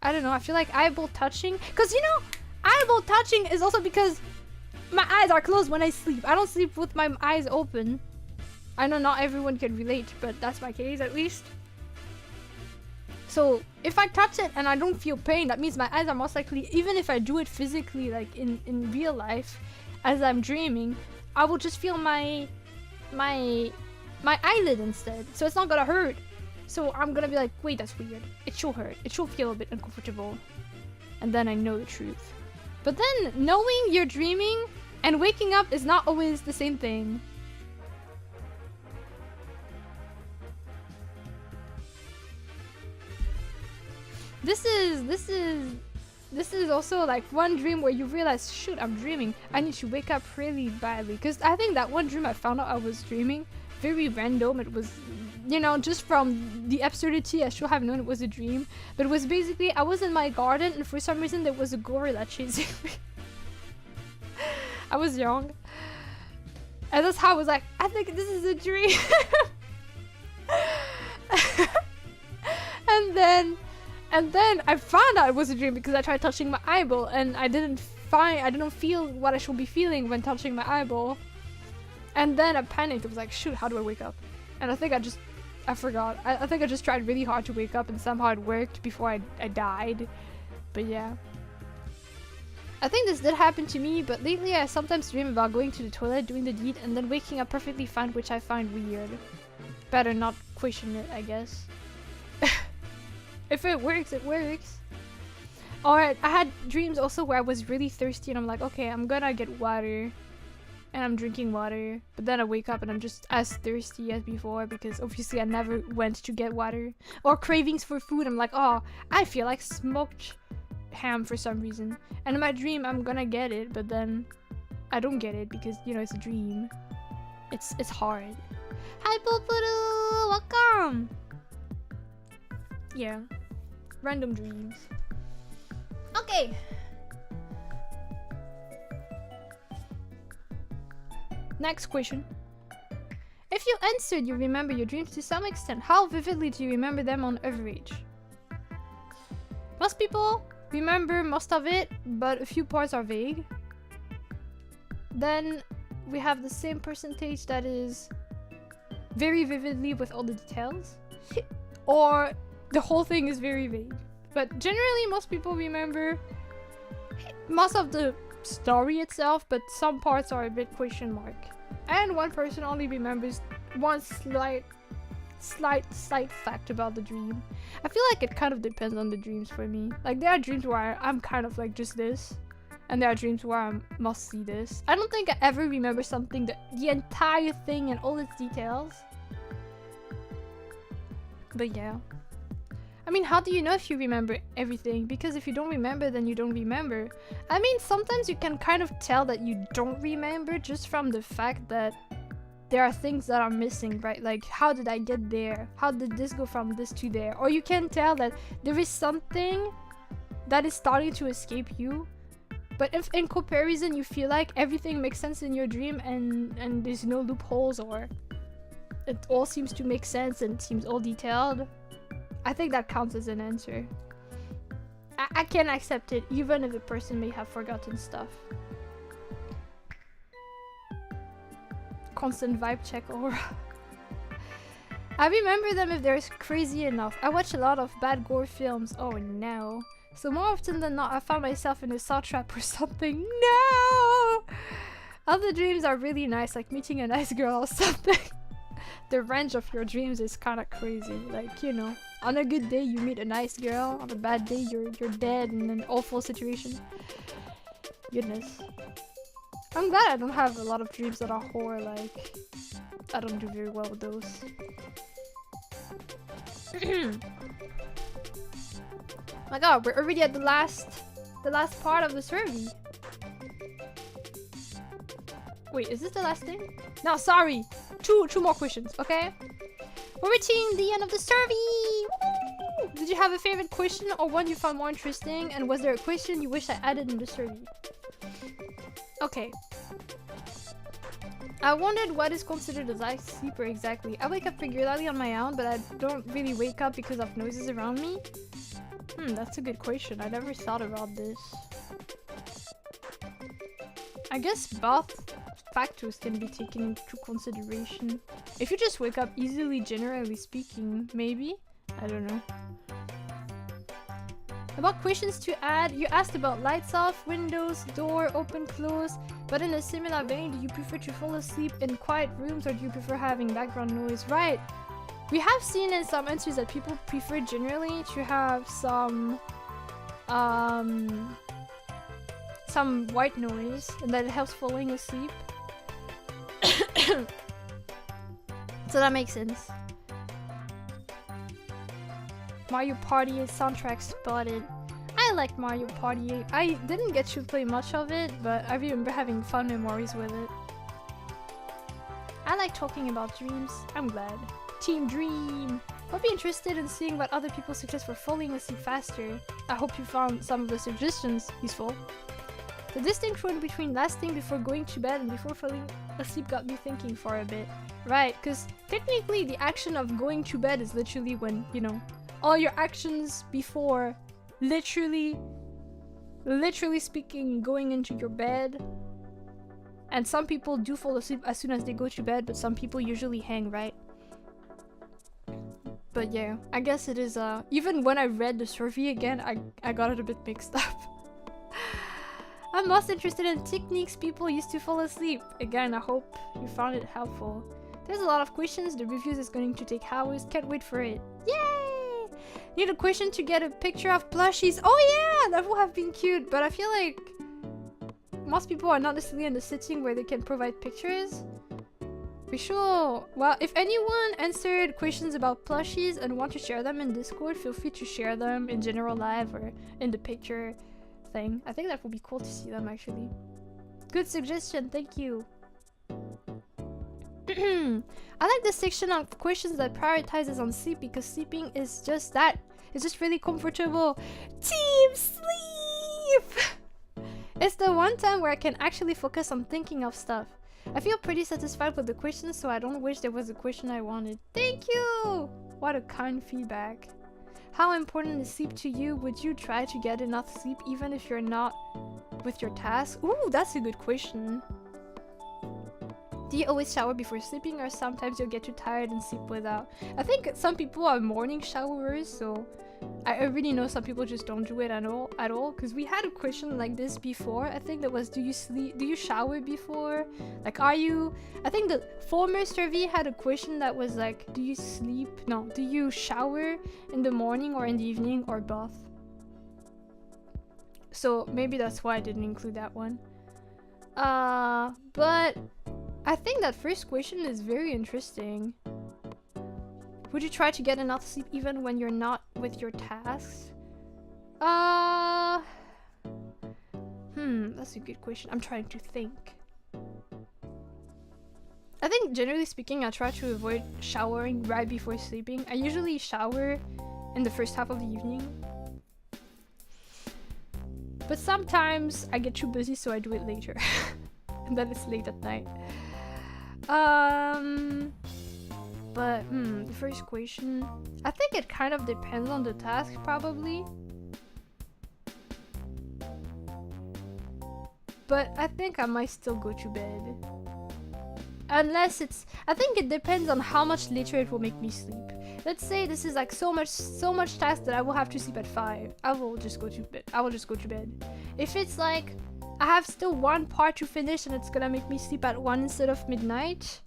I don't know, I feel like eyeball touching, because you know, eyeball touching is also because my eyes are closed when I sleep. I don't sleep with my eyes open. I know not everyone can relate, but that's my case at least. So if I touch it and I don't feel pain, that means my eyes are most likely, even if I do it physically, like in real life, as I'm dreaming, I will just feel my eyelid instead. So it's not gonna hurt. So I'm gonna be like, wait, that's weird. It should hurt. It should feel a bit uncomfortable. And then I know the truth. But then knowing you're dreaming and waking up is not always the same thing. This is also like one dream where you realize, shoot, I'm dreaming. I need to wake up really badly. Because I think that one dream I found out I was dreaming, very random. It was, you know, just from the absurdity, I should have known it was a dream. But it was basically, I was in my garden and for some reason there was a gorilla chasing me. I was young. And that's how I was like, I think this is a dream. And then I found out it was a dream because I tried touching my eyeball and I didn't feel what I should be feeling when touching my eyeball. And then I panicked. I was like, shoot, how do I wake up? And I think I forgot. I think I just tried really hard to wake up and somehow it worked before I died. But yeah. I think this did happen to me, but lately I sometimes dream about going to the toilet, doing the deed, and then waking up perfectly fine, which I find weird. Better not question it, I guess. If it works, it works. Alright, I had dreams also where I was really thirsty and I'm like, okay, I'm gonna get water. And I'm drinking water. But then I wake up and I'm just as thirsty as before because obviously I never went to get water. Or cravings for food. I'm like, oh, I feel like smoked ham for some reason. And in my dream, I'm gonna get it, but then I don't get it because, you know, it's a dream. It's hard. Hi, Poopoo! Welcome! Yeah. Random dreams. Okay. Next question. If you answered you remember your dreams to some extent, how vividly do you remember them on average? Most people remember most of it, but a few parts are vague. Then we have the same percentage that is very vividly with all the details. Or the whole thing is very vague. But generally most people remember most of the story itself, but some parts are a bit question mark. And one person only remembers one slight fact about the dream. I feel like it kind of depends on the dreams for me. Like there are dreams where I'm kind of like just this, and there are dreams where I must see this. I don't think I ever remember something, the entire thing and all its details. But yeah. I mean, how do you know if you remember everything? Because if you don't remember, then you don't remember. I mean, sometimes you can kind of tell that you don't remember just from the fact that there are things that are missing, right? Like, how did I get there? How did this go from this to there? Or you can tell that there is something that is starting to escape you. But if in comparison you feel like everything makes sense in your dream and there's no loopholes or it all seems to make sense and it seems all detailed, I think that counts as an answer. I can accept it even if the person may have forgotten stuff. Constant vibe check aura. I remember them if they're crazy enough. I watch a lot of bad gore films. Oh no. So more often than not I found myself in a saw trap or something. No! Other dreams are really nice, like meeting a nice girl or something. the range of your dreams is kind of crazy. Like, you know, on a good day you meet a nice girl, on a bad day you're dead in an awful situation. Goodness. I'm glad I don't have a lot of dreams that are horror, like I don't do very well with those. My god, we're already at the last part of the survey. Wait, is this the last thing? No, sorry. Two more questions, okay? We're reaching the end of the survey! Woo! Did you have a favorite question or one you found more interesting? And was there a question you wish I added in the survey? Okay. I wondered what is considered a light sleeper exactly. I wake up regularly on my own, but I don't really wake up because of noises around me. That's a good question. I never thought about this. I guess both factors can be taken into consideration. If you just wake up easily, generally speaking, maybe? I don't know. About questions to add, you asked about lights off, windows, door, open, close, but in a similar vein, do you prefer to fall asleep in quiet rooms or do you prefer having background noise? Right! We have seen in some answers that people prefer generally to have some white noise and that it helps falling asleep. So that makes sense. Mario Party soundtrack spotted. I liked Mario Party. I didn't get to play much of it, but I remember having fun memories with it. I like talking about dreams. I'm glad. Team Dream! I'll be interested in seeing what other people suggest for falling asleep faster. I hope you found some of the suggestions useful. The distinction between lasting before going to bed and before falling asleep got me thinking for a bit. Right, because technically the action of going to bed is literally when, you know, all your actions before literally speaking going into your bed. And some people do fall asleep as soon as they go to bed, but some people usually hang, right? But yeah, I guess it is even when I read the survey again, I got it a bit mixed up. I'm most interested in techniques people used to fall asleep. Again, I hope you found it helpful. There's a lot of questions, the reviews is going to take hours, can't wait for it. Yay! Need a question to get a picture of plushies. Oh yeah, that would have been cute, but I feel like most people are not necessarily in the setting where they can provide pictures. For sure. Well, if anyone answered questions about plushies and want to share them in Discord, feel free to share them in general live or in the picture thing. I think that would be cool to see them actually. Good suggestion, thank you. I like the section of questions that prioritizes on sleep because sleeping is just that. It's just really comfortable. Team Sleep! It's the one time where I can actually focus on thinking of stuff. I feel pretty satisfied with the questions, so I don't wish there was a question I wanted. Thank you! What a kind feedback. How important is sleep to you? Would you try to get enough sleep even if you're not with your tasks? Ooh, that's a good question. Do you always shower before sleeping or sometimes you'll get too tired and sleep without? I think some people are morning showerers, so I already know some people just don't do it at all because we had a question like this before. I think that was, do you shower before? Like, are you, I think the former survey had a question that was like, do you shower in the morning or in the evening or both? So maybe that's why I didn't include that one. But I think that first question is very interesting. Would you try to get enough sleep even when you're not with your tasks? That's a good question. I'm trying to think. I think generally speaking, I try to avoid showering right before sleeping. I usually shower in the first half of the evening. But sometimes I get too busy, so I do it later. And then it's late at night. But the first question, I think it kind of depends on the task probably. But I think I might still go to bed. Unless it's, I think it depends on how much later it will make me sleep. Let's say this is like so much task that I will have to sleep at 5. I will just go to bed. If it's like I have still one part to finish and it's gonna make me sleep at 1 instead of midnight,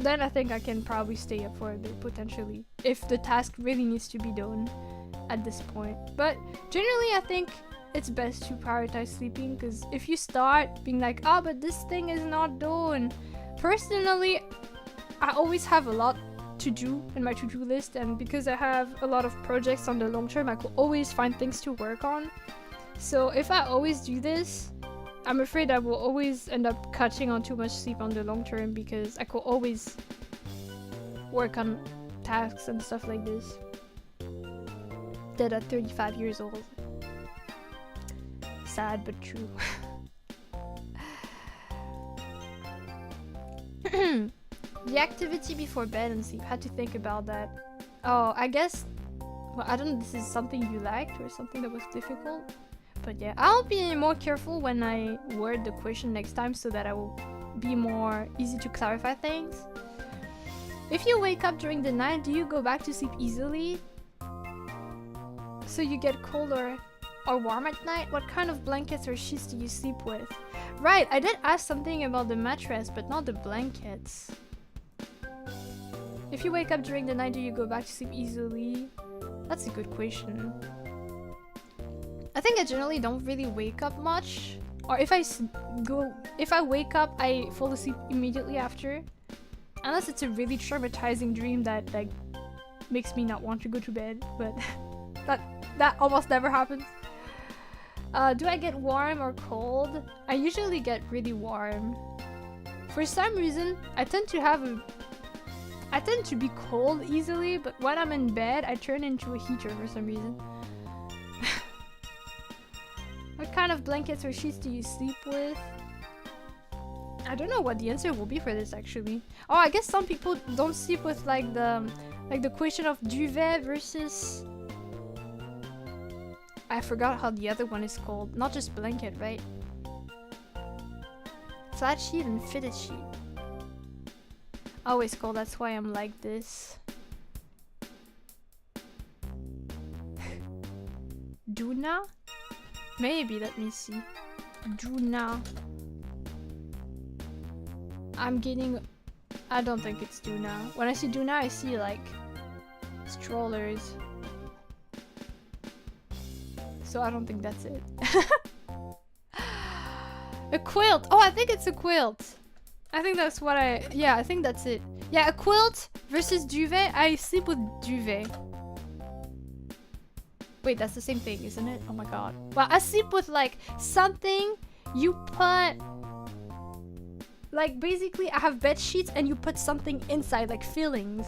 then I think I can probably stay up for a bit potentially if the task really needs to be done at this point. But generally I think it's best to prioritize sleeping, because if you start being like, oh, but this thing is not done. Personally, I always have a lot to do in my to-do list, and because I have a lot of projects on the long term, I could always find things to work on. So if I always do this, I'm afraid I will always end up cutting on too much sleep on the long term, because I could always work on tasks and stuff like this. Dead at 35 years old. Sad but true. The activity before bed and sleep. Had to think about that. Oh, I guess. Well, I don't know. This is something you liked or something that was difficult. But yeah, I'll be more careful when I word the question next time, so that I will be more easy to clarify things. If you wake up during the night, do you go back to sleep easily? So you get cold or warm at night? What kind of blankets or sheets do you sleep with? Right, I did ask something about the mattress, but not the blankets. If you wake up during the night, do you go back to sleep easily? That's a good question. I think I generally don't really wake up much. Or if I wake up, I fall asleep immediately after. Unless it's a really traumatizing dream that like makes me not want to go to bed, but that almost never happens. Do I get warm or cold? I usually get really warm. For some reason, I tend to be cold easily, but when I'm in bed, I turn into a heater for some reason. What kind of blankets or sheets do you sleep with? I don't know what the answer will be for this actually. Oh, I guess some people don't sleep with like the question of duvet versus... I forgot how the other one is called. Not just blanket, right? Flat sheet and fitted sheet. Always cold, that's why I'm like this. Duna? Maybe, let me see. Duna. I'm getting... I don't think it's Duna. When I see Duna, I see like strollers. So I don't think that's it. A quilt! Oh, I think it's a quilt! I think that's what yeah, I think that's it. Yeah, a quilt versus duvet. I sleep with duvet. Wait, that's the same thing, isn't it? Oh my god. Well, I sleep with like something you put... Like basically I have bed sheets and you put something inside, like fillings.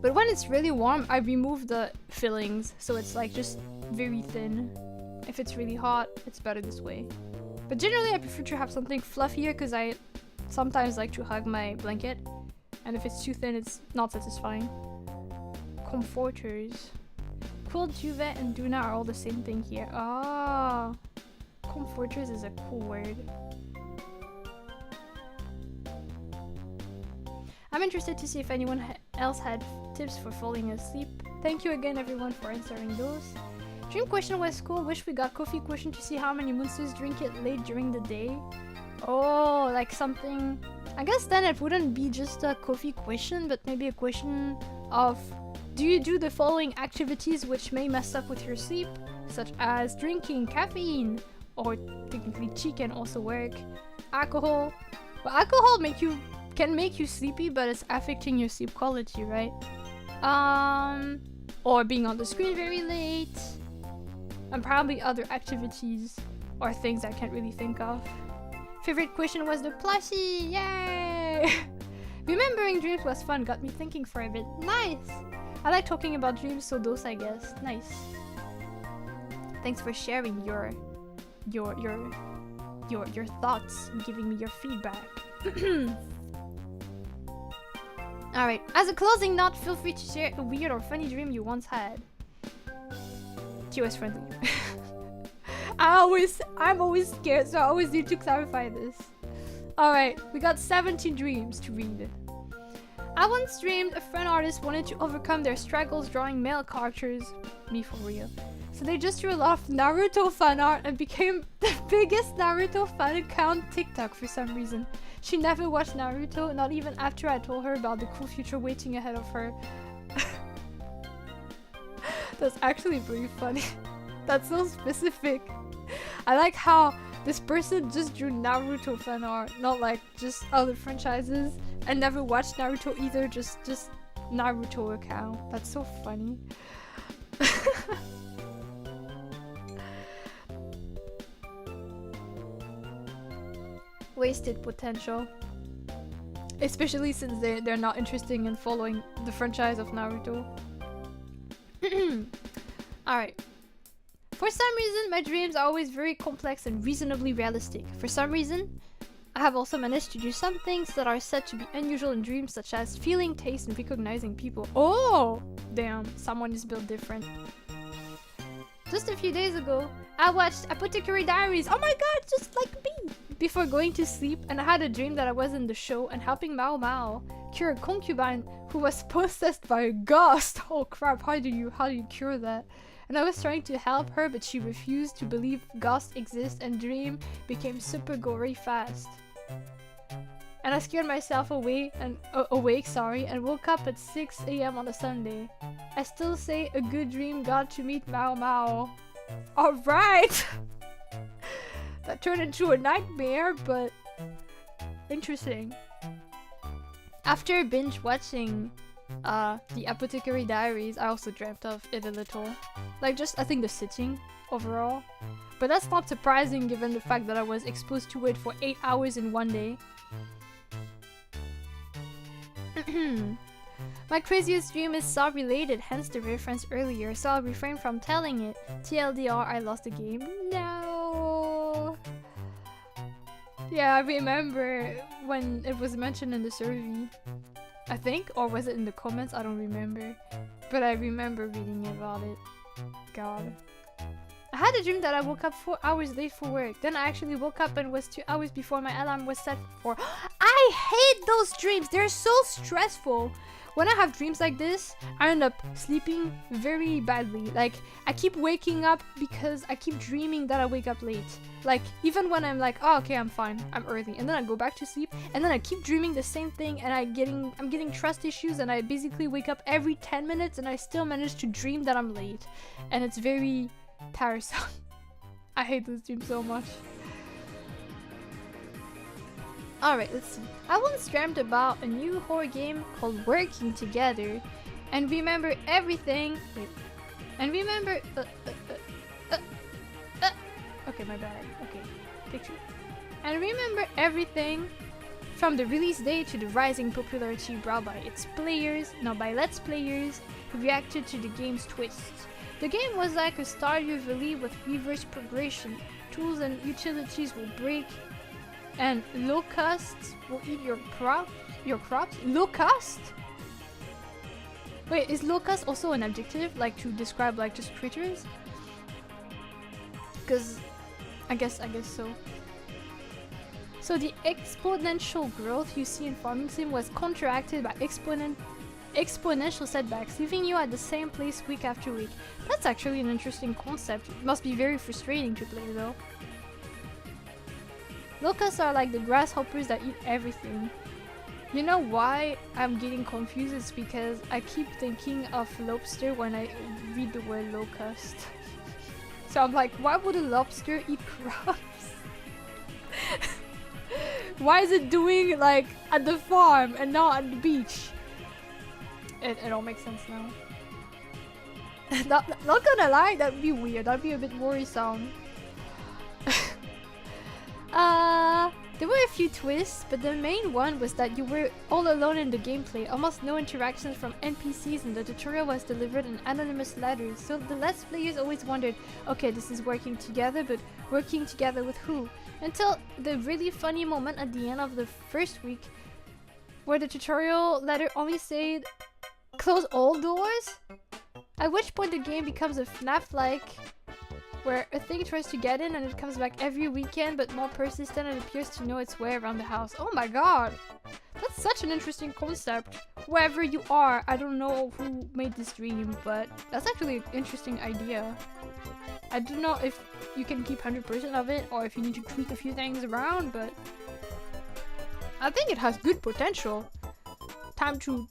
But when it's really warm, I remove the fillings, so it's like just very thin. If it's really hot, it's better this way. But generally I prefer to have something fluffier, because I sometimes like to hug my blanket. And if it's too thin, it's not satisfying. Comforters. Quilt, duvet, and Duna are all the same thing here. Ah, comforters is a cool word. I'm interested to see if anyone else had tips for falling asleep. Thank you again everyone for answering those. Dream question was cool. Wish we got coffee question to see how many monsters drink it late during the day. Oh, like something... I guess then it wouldn't be just a coffee question, but maybe a question of... Do you do the following activities which may mess up with your sleep? Such as drinking caffeine, or technically tea can also work. Alcohol. Well, alcohol can make you sleepy, but it's affecting your sleep quality, right? Or being on the screen very late. And probably other activities or things I can't really think of. Favorite question was the plushie! Yay! Remembering dreams was fun, got me thinking for a bit. Nice! I like talking about dreams, so those I guess. Nice. Thanks for sharing your thoughts and giving me your feedback. Alright, as a closing note, feel free to share a weird or funny dream you once had. TOS friendly. I'm always scared, so I always need to clarify this. Alright, we got 17 dreams to read. I once dreamed a friend artist wanted to overcome their struggles drawing male characters, me for real, So they just drew a lot of Naruto fan art and became the biggest Naruto fan account TikTok for some reason. She never watched Naruto, not even after I told her about the cool future waiting ahead of her. That's actually pretty funny. That's so specific. I like how this person just drew Naruto fan art, not like just other franchises, and never watched Naruto either, just Naruto account. That's so funny. Wasted potential. Especially since they're not interested in following the franchise of Naruto. Alright. For some reason, my dreams are always very complex and reasonably realistic. For some reason, I have also managed to do some things that are said to be unusual in dreams, such as feeling, taste, and recognizing people. Oh! Damn, someone is built different. Just a few days ago, I watched Apothecary Diaries. Oh my god, just like me! Before going to sleep, and I had a dream that I was in the show and helping Mao Mao cure a concubine who was possessed by a ghost. Oh crap, how do you cure that? And I was trying to help her, but she refused to believe ghosts exist, and dream became super gory fast. And I scared myself awake and woke up at 6 AM on a Sunday. I still say a good dream got to meet Mao Mao. Alright! That turned into a nightmare, but interesting. After binge watching the Apothecary Diaries, I also dreamt of it a little. Like just, I think, the setting overall. But that's not surprising given the fact that I was exposed to it for 8 hours in one day. My craziest dream is Saw related, hence the reference earlier, so I'll refrain from telling it. TLDR, I lost the game. No. Yeah, I remember when it was mentioned in the survey. I think, or was it in the comments? I don't remember. But I remember reading about it. God. I had a dream that I woke up 4 hours late for work. Then I actually woke up and was 2 hours before my alarm was set for. I hate those dreams! They're so stressful! When I have dreams like this, I end up sleeping very badly. Like, I keep waking up because I keep dreaming that I wake up late. Like, even when I'm like, oh, okay, I'm fine, I'm early. And then I go back to sleep, and then I keep dreaming the same thing, and I'm getting trust issues, and I basically wake up every 10 minutes, and I still manage to dream that I'm late. And it's very tiresome. I hate this dream so much. Alright, let's see. I once dreamt about a new horror game called Working Together and remember everything. Wait. And remember. Okay, my bad. Okay, picture. And remember everything from the release date to the rising popularity brought by its players, not by Let's Players, who reacted to the game's twists. The game was like a Stardew Valley with reverse progression. Tools and utilities will break, and locusts will eat your crops. Locust? Wait, is locust also an adjective, like to describe like just critters? Because I guess so. So the exponential growth you see in Farming Sim was counteracted by exponential setbacks, leaving you at the same place week after week. That's actually an interesting concept. It must be very frustrating to play though. Locusts are like the grasshoppers that eat everything. You know why I'm getting confused? It's because I keep thinking of lobster when I read the word locust. So I'm like, why would a lobster eat crabs? Why is it doing like at the farm and not at the beach? It all makes sense now. Not gonna lie, that'd be weird. That'd be a bit worrisome. There were a few twists, but the main one was that you were all alone in the gameplay, almost no interactions from NPCs, and the tutorial was delivered in anonymous letters, so the Let's Players always wondered, okay, this is working together, but working together with who? Until the really funny moment at the end of the first week, where the tutorial letter only said, close all doors? At which point the game becomes a FNAF-like, where a thing tries to get in and it comes back every weekend, but more persistent and appears to know its way around the house. Oh my god! That's such an interesting concept. whoever you are, I don't know who made this dream, but that's actually an interesting idea. I don't know if you can keep 100% of it or if you need to tweak a few things around, but I think it has good potential. Time to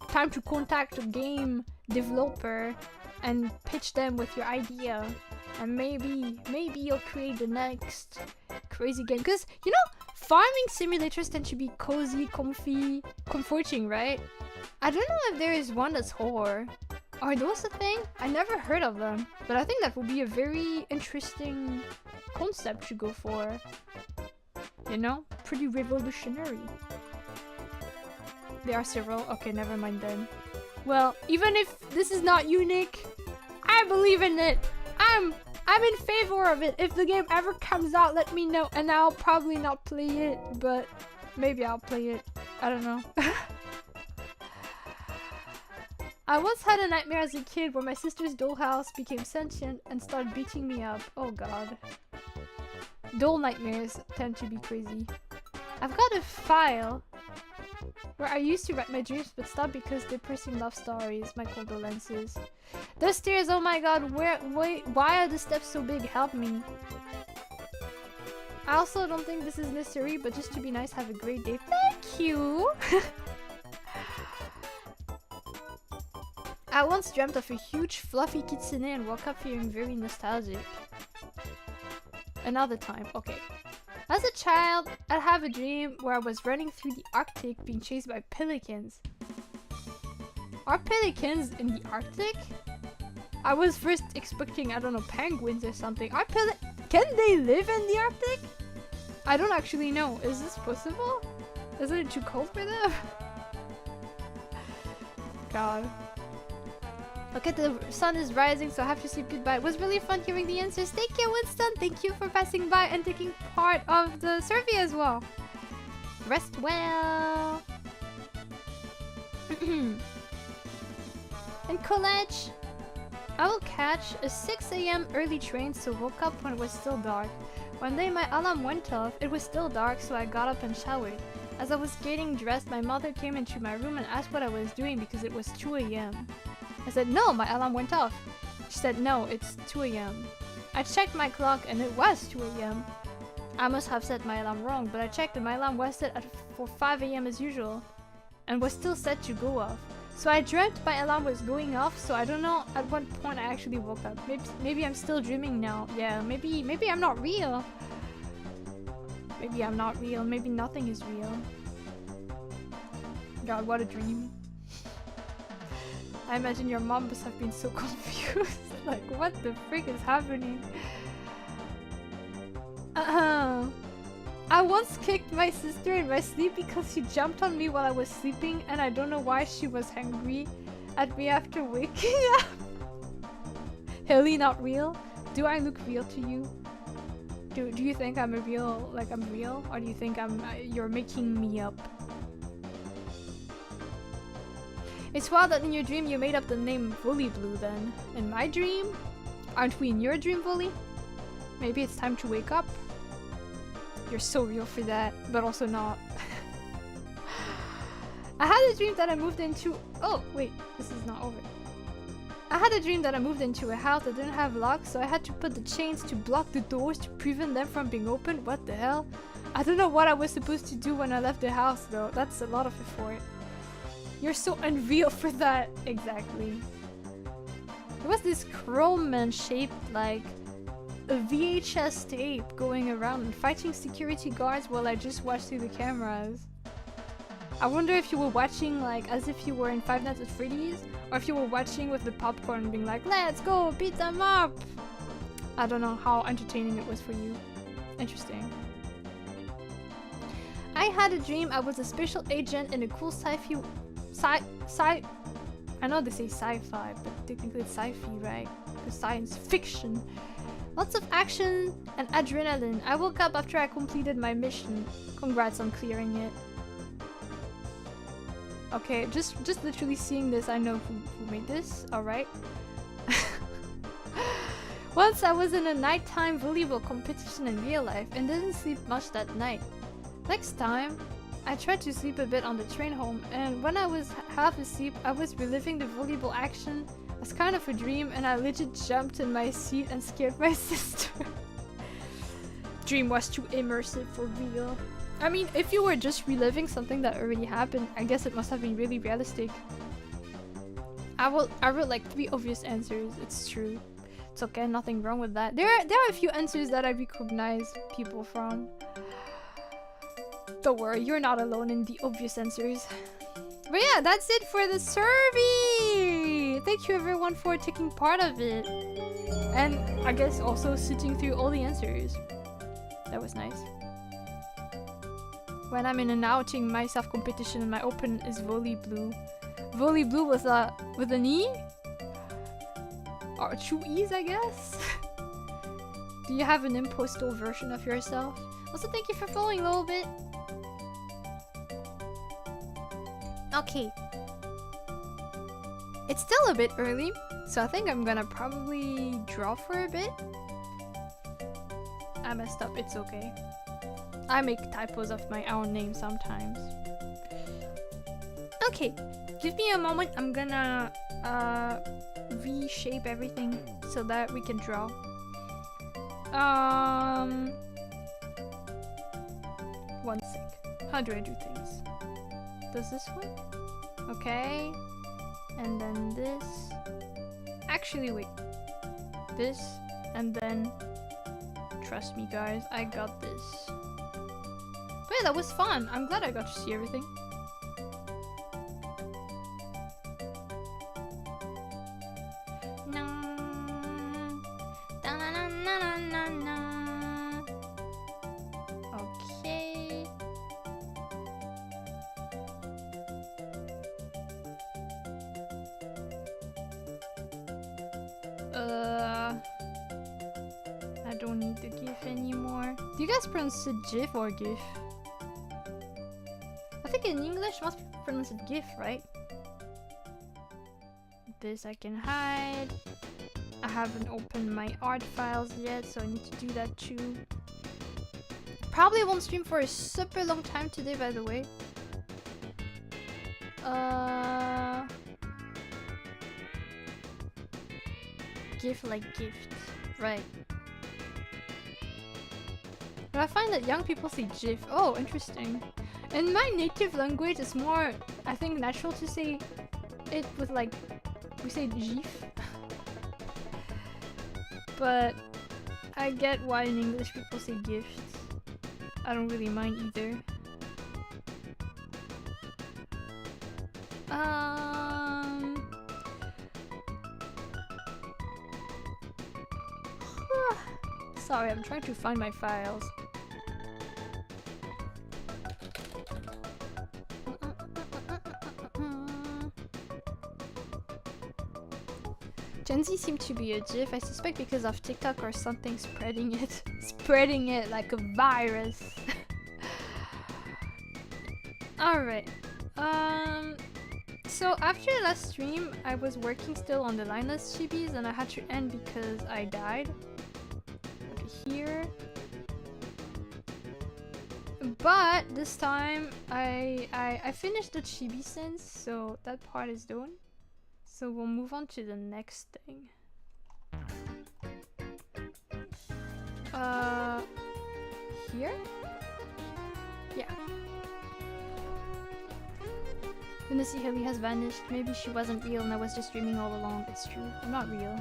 contact a game developer and pitch them with your idea, and maybe you'll create the next crazy game. Because you know, farming simulators tend to be cozy, comfy, comforting, right? I don't know if there is one that's horror. Are those a thing? I never heard of them, but I think that would be a very interesting concept to go for. You know, pretty revolutionary. There are several. Okay, never mind then. Well, even if this is not unique, I believe in it. I'm in favor of it. If the game ever comes out, let me know, and I'll probably not play it, but maybe I'll play it. I don't know. I once had a nightmare as a kid where my sister's dollhouse became sentient and started beating me up. Oh god. Doll nightmares tend to be crazy. I've got a file where I used to write my dreams but stopped because depressing love stories. My condolences. The stairs, oh my god, why are the steps so big? Help me. I also don't think this is necessary, but just to be nice, have a great day. Thank you! I once dreamt of a huge fluffy kitsune and woke up feeling very nostalgic. Another time, okay. As a child, I'd have a dream where I was running through the Arctic being chased by pelicans. Are pelicans in the Arctic? I was first expecting, I don't know, penguins or something. Can they live in the Arctic? I don't actually know. Is this possible? Isn't it too cold for them? God. Okay, the sun is rising, so I have to say goodbye. It was really fun hearing the answers. Thank you, Winston. Thank you for passing by and taking part of the survey as well. Rest well. In college, I will catch a 6 AM early train, so woke up when it was still dark. One day my alarm went off. It was still dark, so I got up and showered. As I was getting dressed, my mother came into my room and asked what I was doing because it was 2 AM. I said, no, my alarm went off. She said, no, it's 2 AM. I checked my clock and it was 2 AM. I must have set my alarm wrong, but I checked and my alarm was set for 5 AM as usual and was still set to go off. So I dreamt my alarm was going off, so I don't know at what point I actually woke up. Maybe I'm still dreaming now. Yeah, maybe I'm not real. Maybe I'm not real. Maybe nothing is real. God, what a dream. I imagine your mom must have been so confused. Like, what the frick is happening? I once kicked my sister in my sleep because she jumped on me while I was sleeping, and I don't know why she was angry at me after waking up. Hilly, not real? Do I look real to you? Do you think I'm real, or do you think you're making me up? It's wild that in your dream you made up the name Woolly Blue then. In my dream? Aren't we in your dream, Woolly? Maybe it's time to wake up? You're so real for that, but also not. I had a dream that I moved into... Oh, wait, this is not over. I had a dream that I moved into a house that didn't have locks, so I had to put the chains to block the doors to prevent them from being opened. What the hell? I don't know what I was supposed to do when I left the house though. That's a lot of effort. You're so unreal for that. Exactly. There was this chrome man shaped like a VHS tape going around and fighting security guards while I just watched through the cameras. I wonder if you were watching like as if you were in Five Nights at Freddy's, or if you were watching with the popcorn and being like, let's go beat them up. I don't know how entertaining it was for you. Interesting. I had a dream I was a special agent in a cool I know they say sci-fi, but technically it's sci-fi, right? Because science fiction. Lots of action and adrenaline. I woke up after I completed my mission. Congrats on clearing it. Okay, just literally seeing this, I know who made this. Alright. Once I was in a nighttime volleyball competition in real life and didn't sleep much that night. Next time, I tried to sleep a bit on the train home, and when I was half asleep, I was reliving the volleyball action as kind of a dream, and I legit jumped in my seat and scared my sister. Dream was too immersive for real. I mean, if you were just reliving something that already happened, I guess it must have been really realistic. I wrote like 3 obvious answers. It's true. It's okay, nothing wrong with that. There are a few answers that I recognize people from. Don't worry, you're not alone in the obvious answers. But yeah, that's it for the survey! Thank you everyone for taking part of it. And I guess also sitting through all the answers. That was nice. When I'm in an outing myself competition and my open is volley blue. Volley blue with an E? Or 2 E's, I guess? Do you have an impostal version of yourself? Also, thank you for following a little bit. Okay. It's still a bit early, so I think I'm gonna probably draw for a bit. I messed up, it's okay. I make typos of my own name sometimes. Okay, give me a moment. I'm gonna reshape everything so that we can draw. One sec. How do I do things? Does this work? Okay. And then this. Actually, wait. This. And then. Trust me, guys. I got this. But yeah, that was fun. I'm glad I got to see everything. Okay. I don't need the GIF anymore. Do you guys pronounce it GIF or GIF? I think in English most people pronounce it GIF, right? This I can hide. I haven't opened my art files yet, so I need to do that too. Probably won't stream for a super long time today, by the way. GIF like gift, right? But I find that young people say GIF. Oh, interesting. In my native language, it's more, I think, natural to say it with like, we say GIF. But I get why in English people say gift. I don't really mind either. Sorry, I'm trying to find my files. Gen Z seem to be a GIF, I suspect because of TikTok or something spreading it. Spreading it like a virus. Alright. So after the last stream, I was working still on the Linus chibis and I had to end because I died. Okay, here. But this time, I finished the chibi sense, so that part is done. So we'll move on to the next thing. Here? Yeah. Lunacyhilly has vanished. Maybe she wasn't real and I was just dreaming all along. It's true. I'm not real.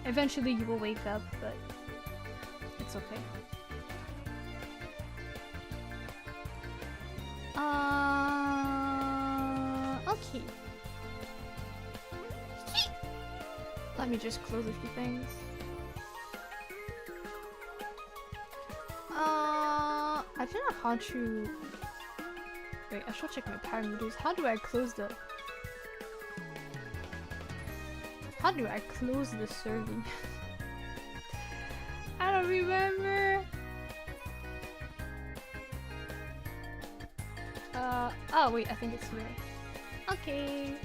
Eventually you will wake up, but it's okay. Okay. Let me just close a few things. I don't know how to... Wait, I should check my parameters. How do I close the... How do I close the survey? I don't remember. Oh wait, I think it's here. Okay.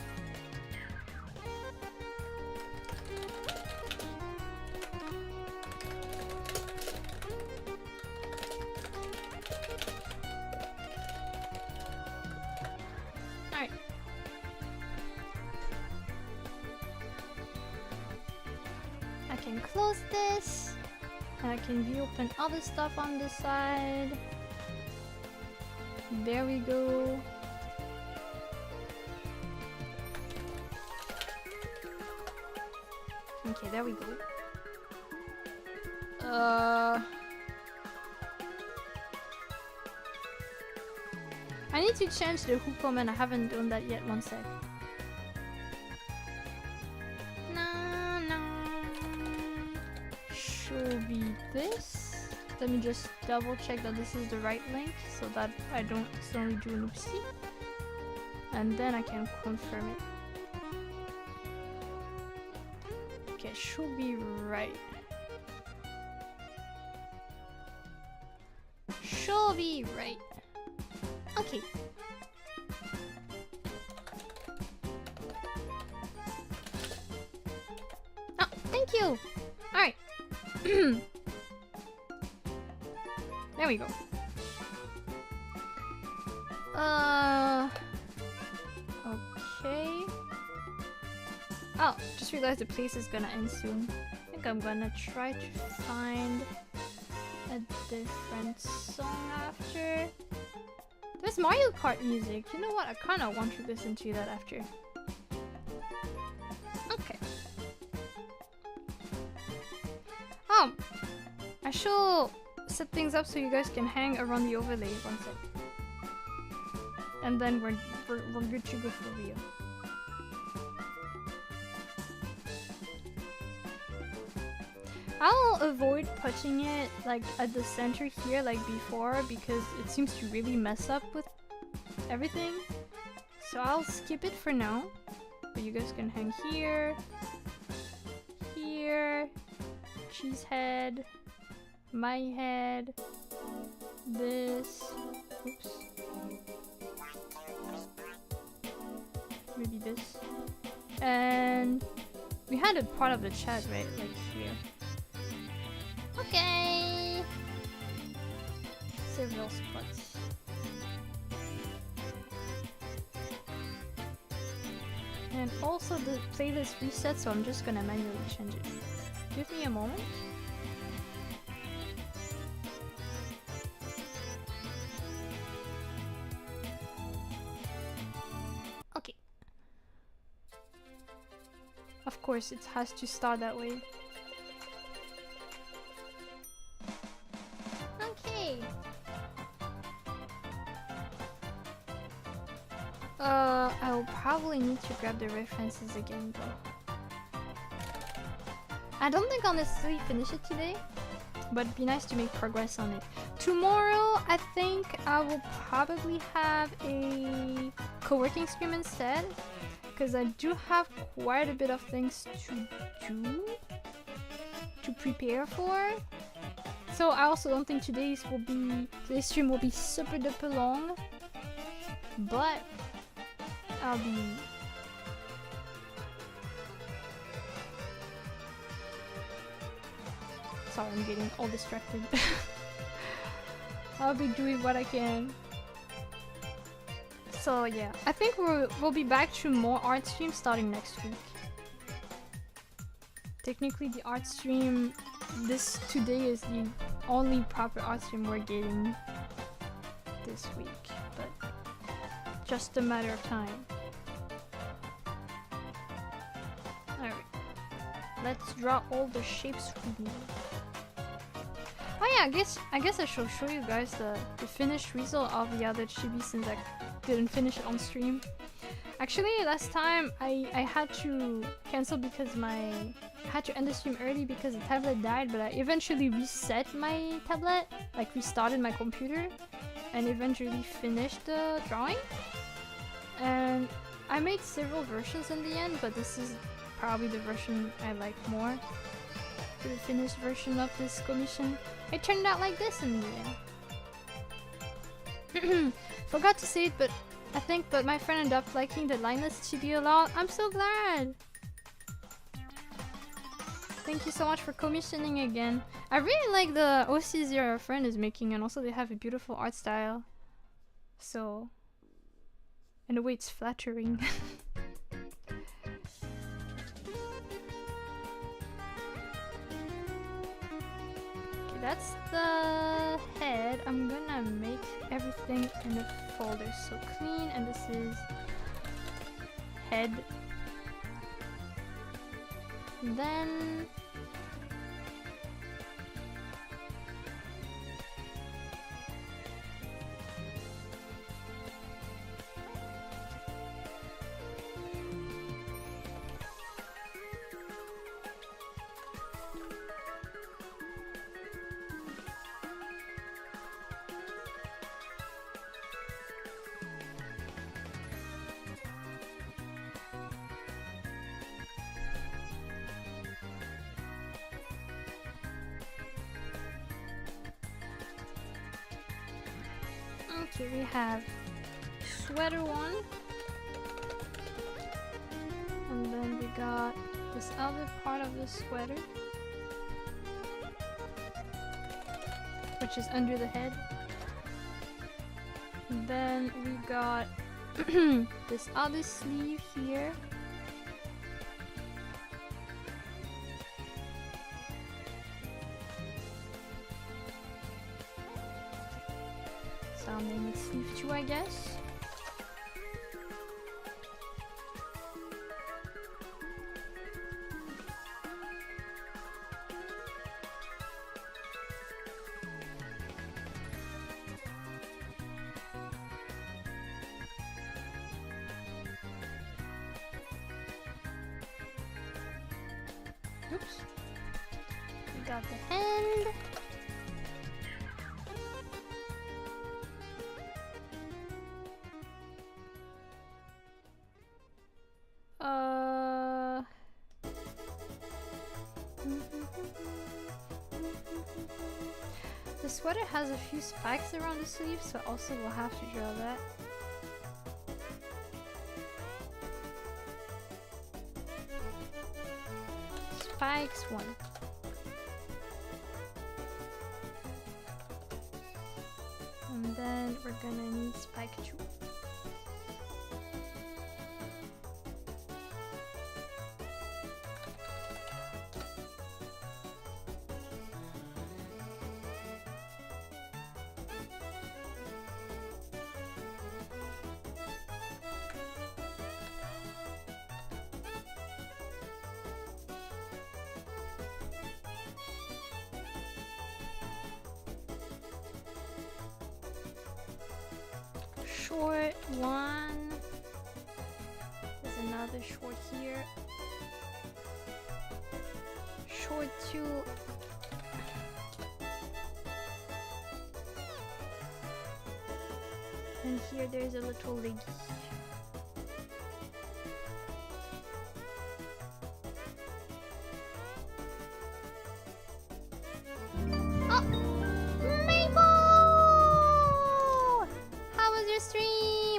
can close this. And I can reopen other stuff on this side. There we go. Okay, there we go. I need to change the Wacom and I haven't done that yet. One sec. Should be this. Let me just double check that this is the right link so that I don't accidentally do an oopsie. And then I can confirm it. Okay, should be right. Should be right. Okay. Oh, thank you! Alright. There we go. Okay. Oh, just realized the place is gonna end soon. I think I'm gonna try to find a different song after. There's Mario Kart music. You know what? I kinda want to listen to that after. Okay. I should set things up so you guys can hang around the overlay one sec. And then we're good to go for real. I'll avoid putting it like at the center here like before because it seems to really mess up with everything. So I'll skip it for now. But you guys can hang here, here, cheese head, my head, this, oops, maybe this, and we had a part of the chat right like here. Okay, several spots. And also the playlist reset, so I'm just gonna manually change it. Give me a moment. Okay. Of course, it has to start that way. Okay. I'll probably need to grab the references again though. I don't think I'll necessarily finish it today, but it'd be nice to make progress on it. Tomorrow, I think I will probably have a co-working stream instead, because I do have quite a bit of things to do, to prepare for. So I also don't think today's stream will be super duper long, but I'll be sorry, I'm getting all distracted. I'll be doing what I can. So yeah, I think we'll be back to more art streams starting next week. Technically the art stream today is the only proper art stream we're getting this week, but just a matter of time. Alright, let's draw all the shapes we need. Oh yeah, I guess I should show you guys the finished result of the other chibi since I didn't finish it on stream. Actually, last time I had to cancel because I had to end the stream early because the tablet died, but I eventually reset my tablet, like restarted my computer, and eventually finished the drawing. And I made several versions in the end, but this is probably the version I like more. The finished version of this commission. It turned out like this in the end. Forgot to say it, but I think that my friend ended up liking the lineless chibi a lot. I'm so glad! Thank you so much for commissioning again. I really like the OCs your friend is making, and also they have a beautiful art style. So, in a way it's flattering. Okay, that's the head. I'm gonna make everything in a folder so clean, and this is head. And then okay, we have sweater one, and then we got this other part of the sweater, which is under the head. And then we got this other sleeve here. So I'll name it sleeve 2, I guess. Oops. We got the hand. The sweater has a few spikes around the sleeve, so also we'll have to draw that. Spikes 1. And then we're gonna need spike 2. Short 1. There's another short here. Short 2. And here there's a little leggy.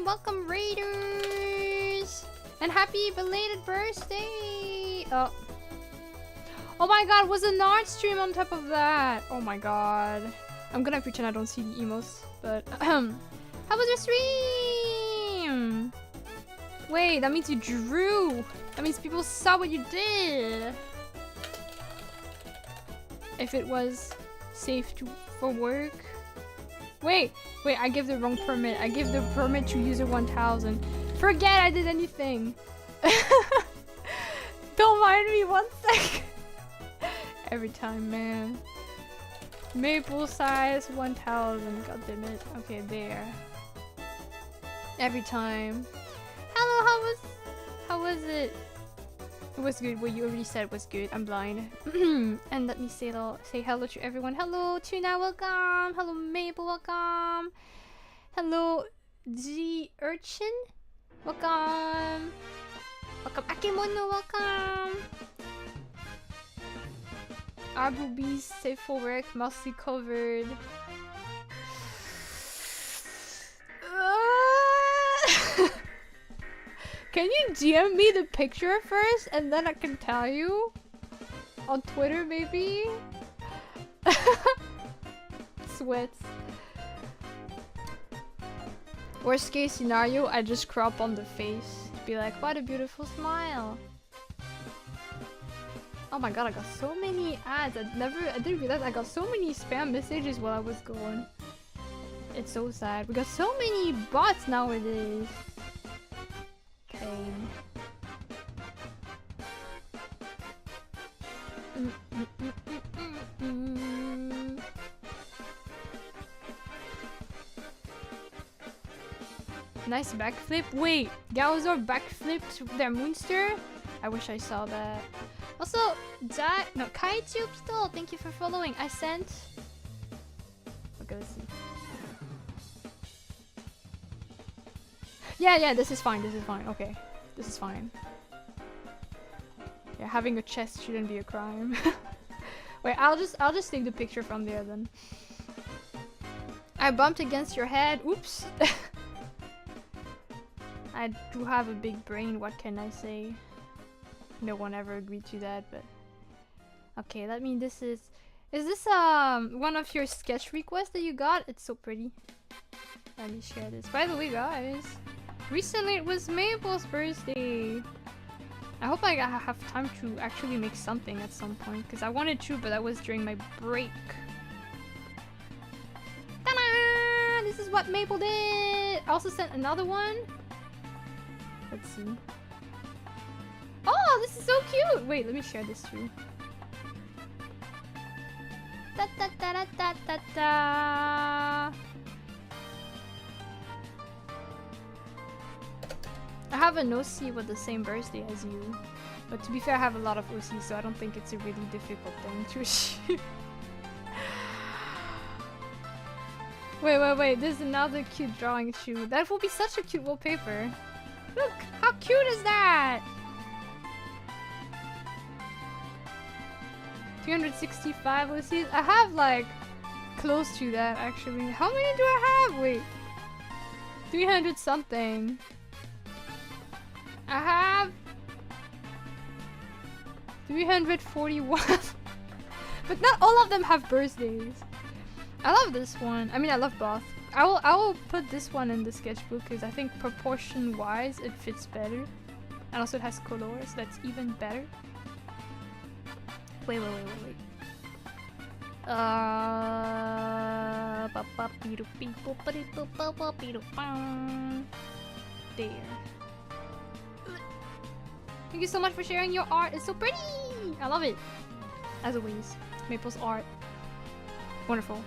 Welcome Raiders! And happy belated birthday! Oh. Oh my god, was a Nard stream on top of that! Oh my god. I'm gonna pretend I don't see the emos, but how was your stream? Wait, that means you drew! That means people saw what you did! If it was safe for work. Wait, I gave the wrong permit. I gave the permit to user 1000. Forget I did anything. Don't mind me 1 sec. Every time, man. Maple size 1000. God damn it. Okay, there. Every time. Hello, how was it? It was good. What you already said was good. I'm blind. And let me say hello to everyone. Hello, Tuna, welcome. Hello, Maple, welcome. Hello, G Urchin, welcome. Welcome, Akemono, welcome. Our boobies safe for work, mostly covered. Can you DM me the picture first and then I can tell you? On Twitter, maybe? Sweats. Worst case scenario, I just crop on the face. Be like, what a beautiful smile. Oh Oh my god, I got so many ads. I didn't realize I got so many spam messages while I was going. It's so sad. We got so many bots nowadays. Pain. Nice backflip. Wait, Galazor backflipped their Moonster? I wish I saw that. Also, Kaiju Pito, thank you for following. I sent... Okay, let's see. Yeah, this is fine, okay. This is fine. Yeah, having a chest shouldn't be a crime. Wait, I'll just take the picture from there then. I bumped against your head, oops! I do have a big brain, what can I say? No one ever agreed to that, but... Okay, let me, this is... Is this one of your sketch requests that you got? It's so pretty. Let me share this. By the way, guys, recently it was Maple's birthday. I hope I have time to actually make something at some point, because I wanted to, but that was during my break. Ta-da! This is what Maple did! I also sent another one. Let's see. Oh, this is so cute! Wait, let me share this too. Da da da da da da da. I have an OC with the same birthday as you, but to be fair, I have a lot of OCs, so I don't think it's a really difficult thing to achieve. Wait, there's another cute drawing shoe. That will be such a cute wallpaper. Look, how cute is that? 365 OCs? I have like close to that actually. How many do I have? Wait. 300 something. I have 341. But not all of them have birthdays. I love this one. I mean, I love both. I will put this one in the sketchbook because I think proportion wise it fits better. And also it has color, so that's even better. Wait. There. Thank you so much for sharing your art. It's so pretty. I love it. As always, Maple's art. Wonderful.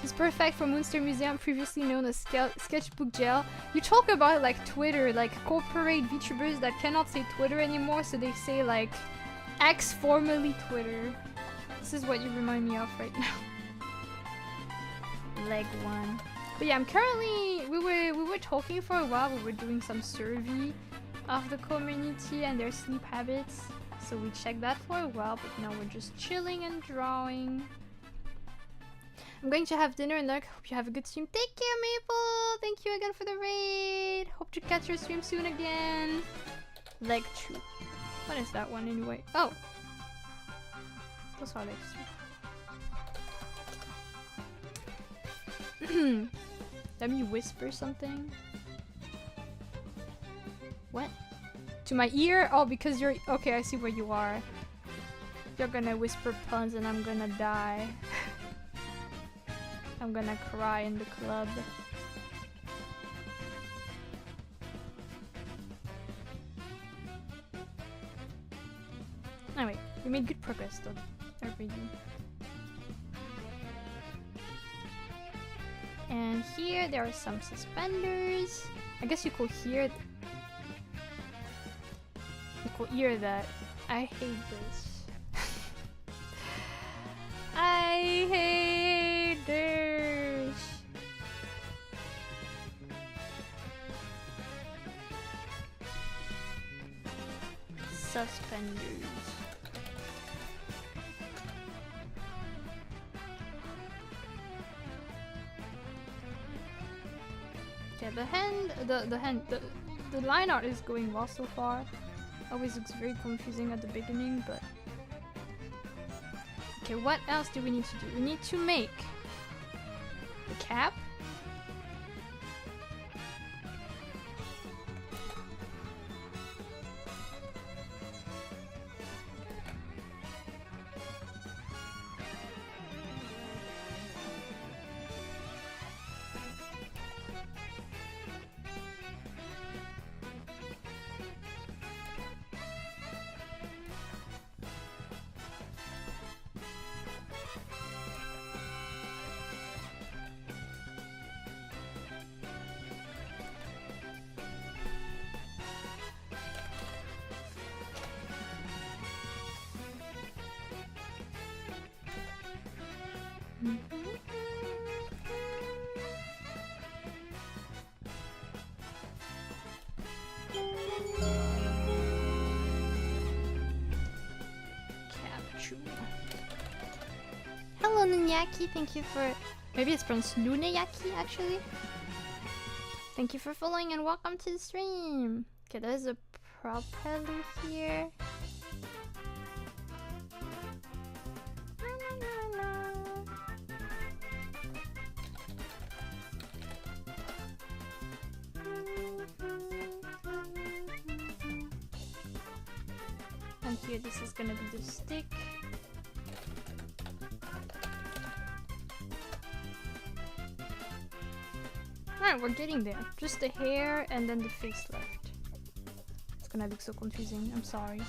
She's perfect for Moonster Museum, previously known as Sketchbook Gel. You talk about like Twitter, like corporate VTubers that cannot say Twitter anymore, so they say like X formerly Twitter. This is what you remind me of right now. Leg one. But yeah, I'm currently we were talking for a while. We were doing some survey of the community and their sleep habits. So we checked that for a while, but now we're just chilling and drawing. I'm going to have dinner and Lark. Hope you have a good stream. Take care, Maple! Thank you again for the raid! Hope to catch your stream soon again. Leg 2. What is that one anyway? Oh! Those are legs 2. Let me whisper something. What? To my ear? Oh, because you're... Okay, I see where you are. You're gonna whisper puns and I'm gonna die. I'm gonna cry in the club. Anyway, we made good progress though. Every day. And here there are some suspenders. I guess you could hear. You could hear that. I hate this. I hate this. Suspenders. Yeah, the line art is going well so far. Always looks very confusing at the beginning, but okay, what else do we need to do? We need to make the cap. Choo. Hello Nunyaki, thank you for... Maybe it's pronounced Lunayaki actually. Thank you for following and welcome to the stream. Okay, there's a propeller here. And here this is gonna be the stick. Alright, we're getting there. Just the hair and then the face left. It's gonna look so confusing, I'm sorry.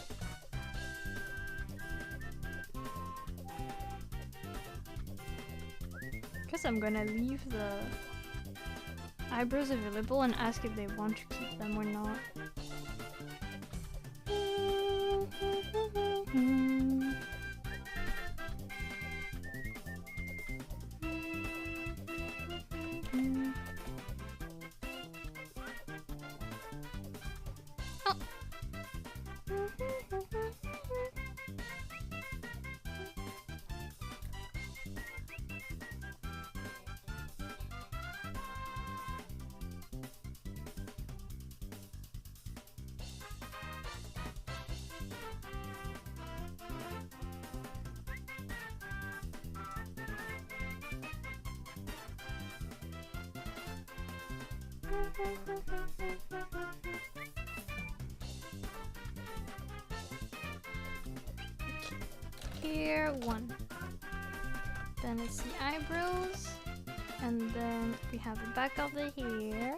Guess I'm gonna leave the eyebrows available and ask if they want to keep them or not. Here, one. Then it's the eyebrows, and then we have the back of the hair.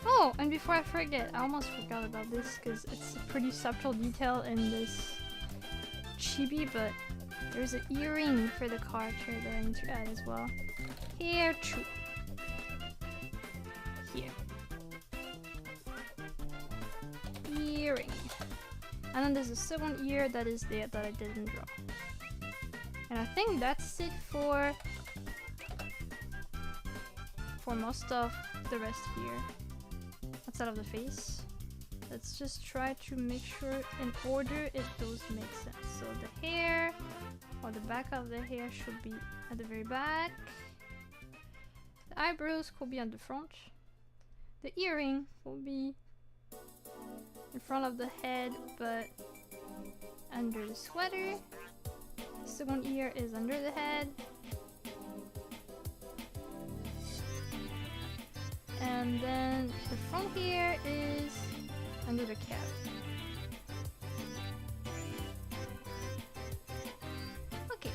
Oh, and before I forget, I almost forgot about this because it's a pretty subtle detail in this chibi, but there's an earring for the character that I need to add as well. Here, too. Here. Earring. And then there's a second ear that is there that I didn't draw. And I think that's it for most of the rest here. Outside of the face. Let's just try to make sure in order it does make sense. So the hair, or the back of the hair should be at the very back. The eyebrows could be on the front. The earring will be in front of the head but under the sweater. The second ear is under the head. And then the front here is under the cap. Okay.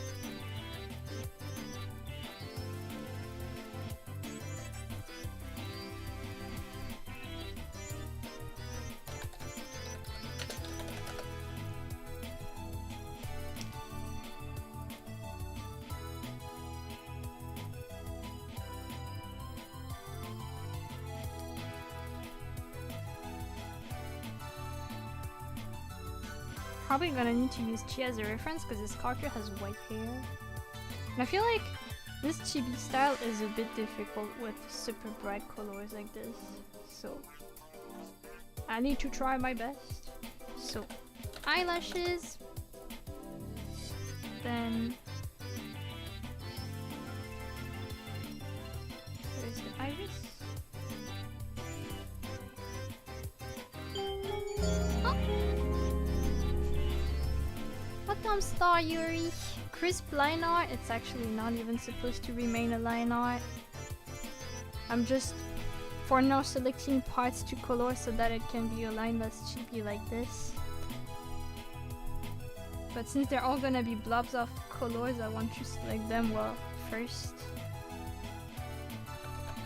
Probably gonna need to use Chi as a reference because this character has white hair. And I feel like this chibi style is a bit difficult with super bright colors like this. So I need to try my best. So eyelashes, then there's the iris. Welcome Star Yuri. Crisp line art. It's actually not even supposed to remain a line art. I'm just for now selecting parts to color so that it can be aligned as chibi like this. But since they're all gonna be blobs of colors, I want to select them well first.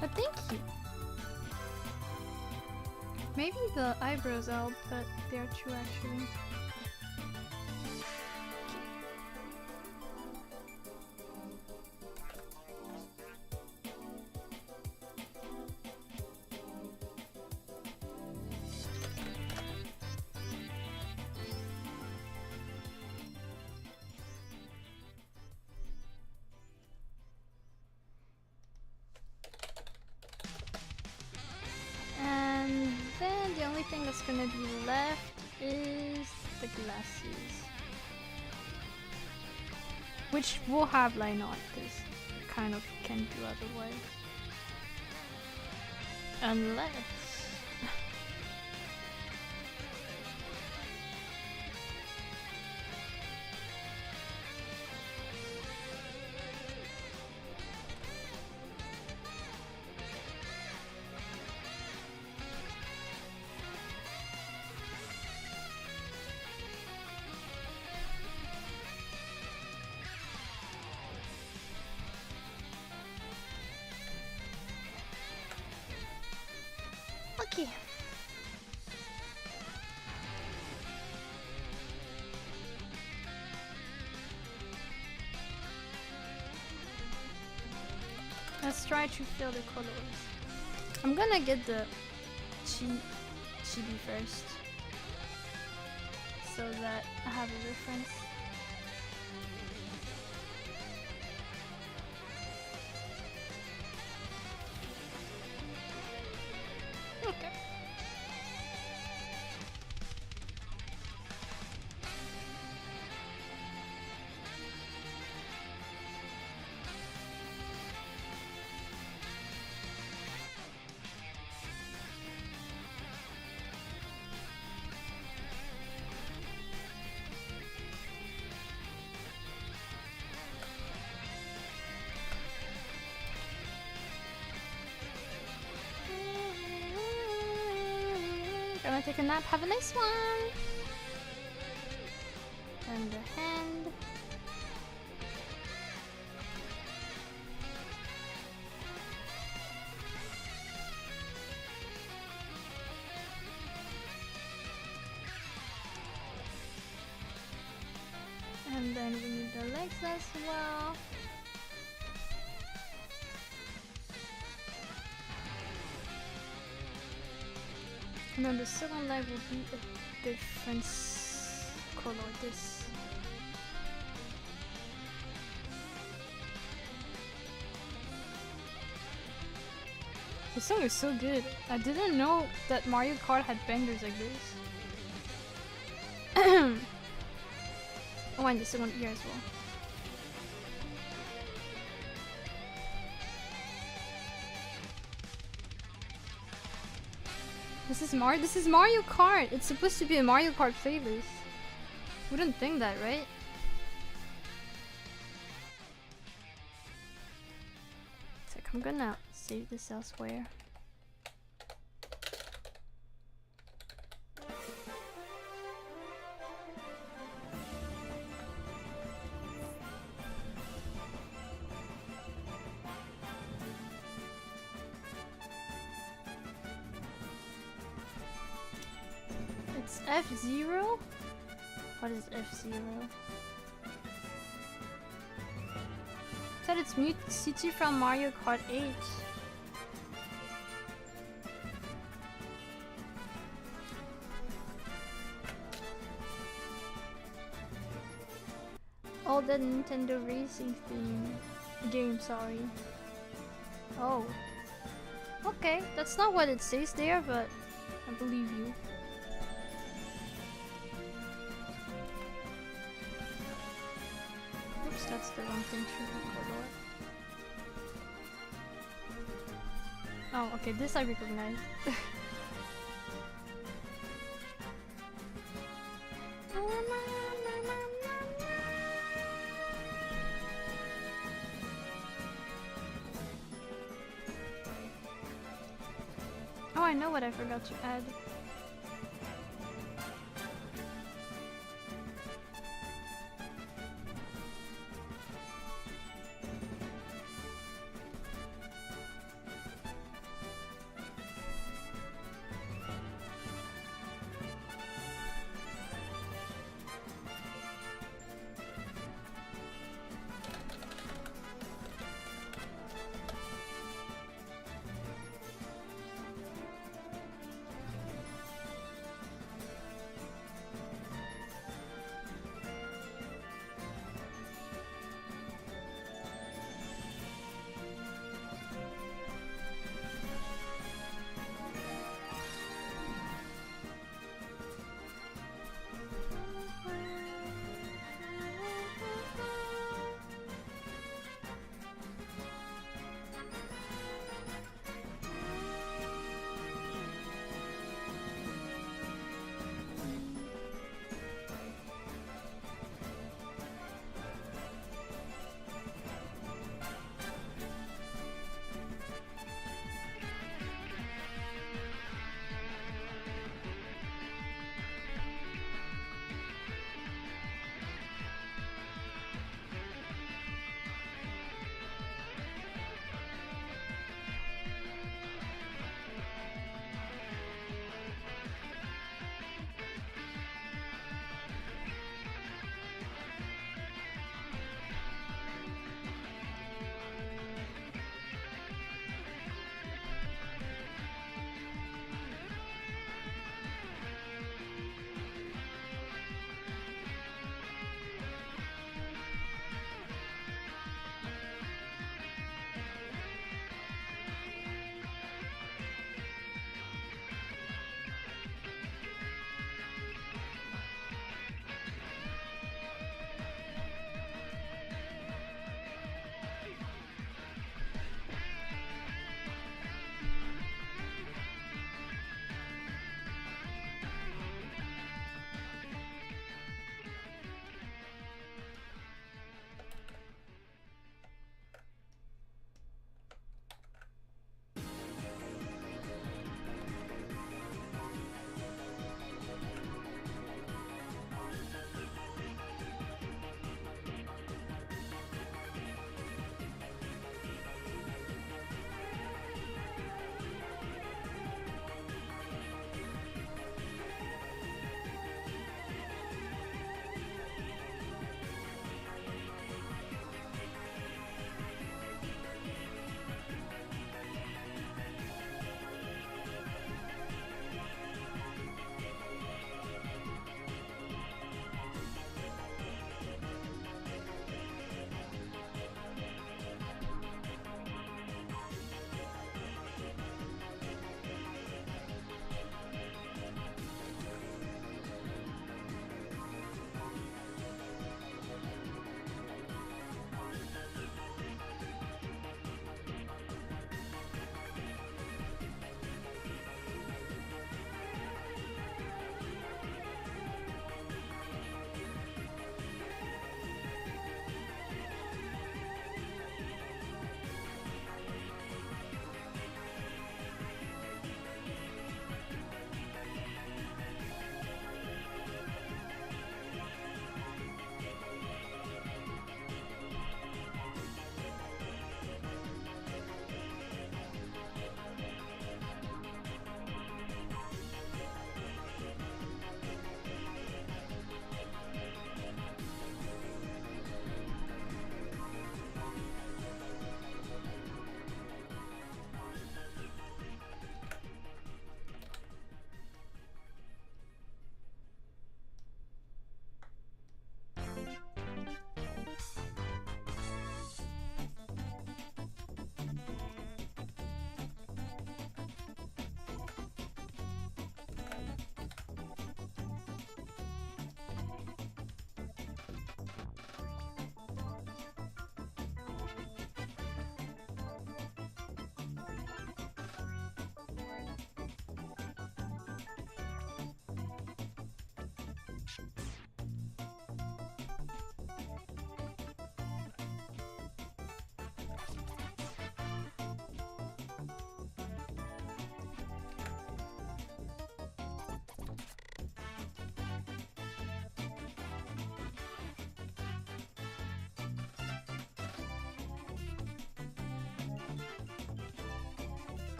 But thank you. Maybe the eyebrows I'll put there too actually. that's gonna be left is the glasses. Which we'll have line art, because it kind of can't do otherwise. Unless... Okay. Let's try to fill the colors. I'm gonna get the chibi first, so that I have a reference. Okay. Gonna take a nap. Have a nice one. And the hand. And then we need the legs as well. And then the second leg will be a different color. This. This song is so good. I didn't know that Mario Kart had bangers like this. Oh, and the second ear as well. This is Mario Kart. It's supposed to be a Mario Kart playlist. Wouldn't think that, right? It's like I'm gonna save this elsewhere. F-Zero? What is F-Zero? Said it's Mute City from Mario Kart 8. Oh, the Nintendo Racing theme game, sorry. Oh. Okay, that's not what it says there, but I believe you. That's the wrong thing to record. Oh, okay, this I recognize. Oh, I know what I forgot to add.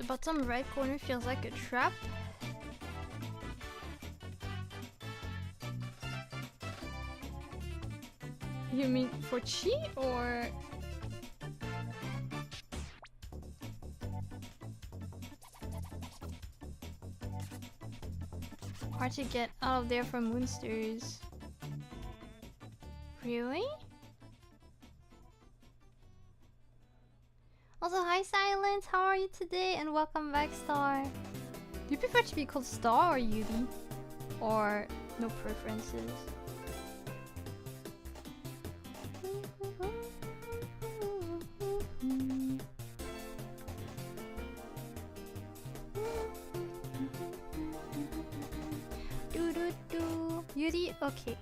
The bottom right corner feels like a trap. You mean for cheat or? Hard to get out of there from Moonsters. Really? Also, hi Silence, how are you today? And welcome back, Star. Do you prefer to be called Star or Yuri? Or no preferences? Yuri? Okay.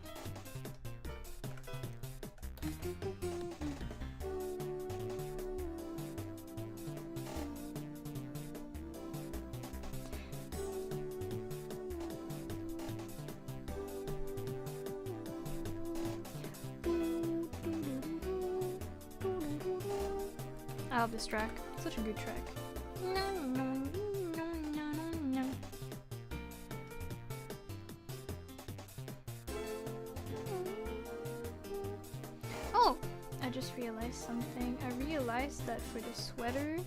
I love this track. Such a good track. Oh! I just realized something. I realized that for the sweater,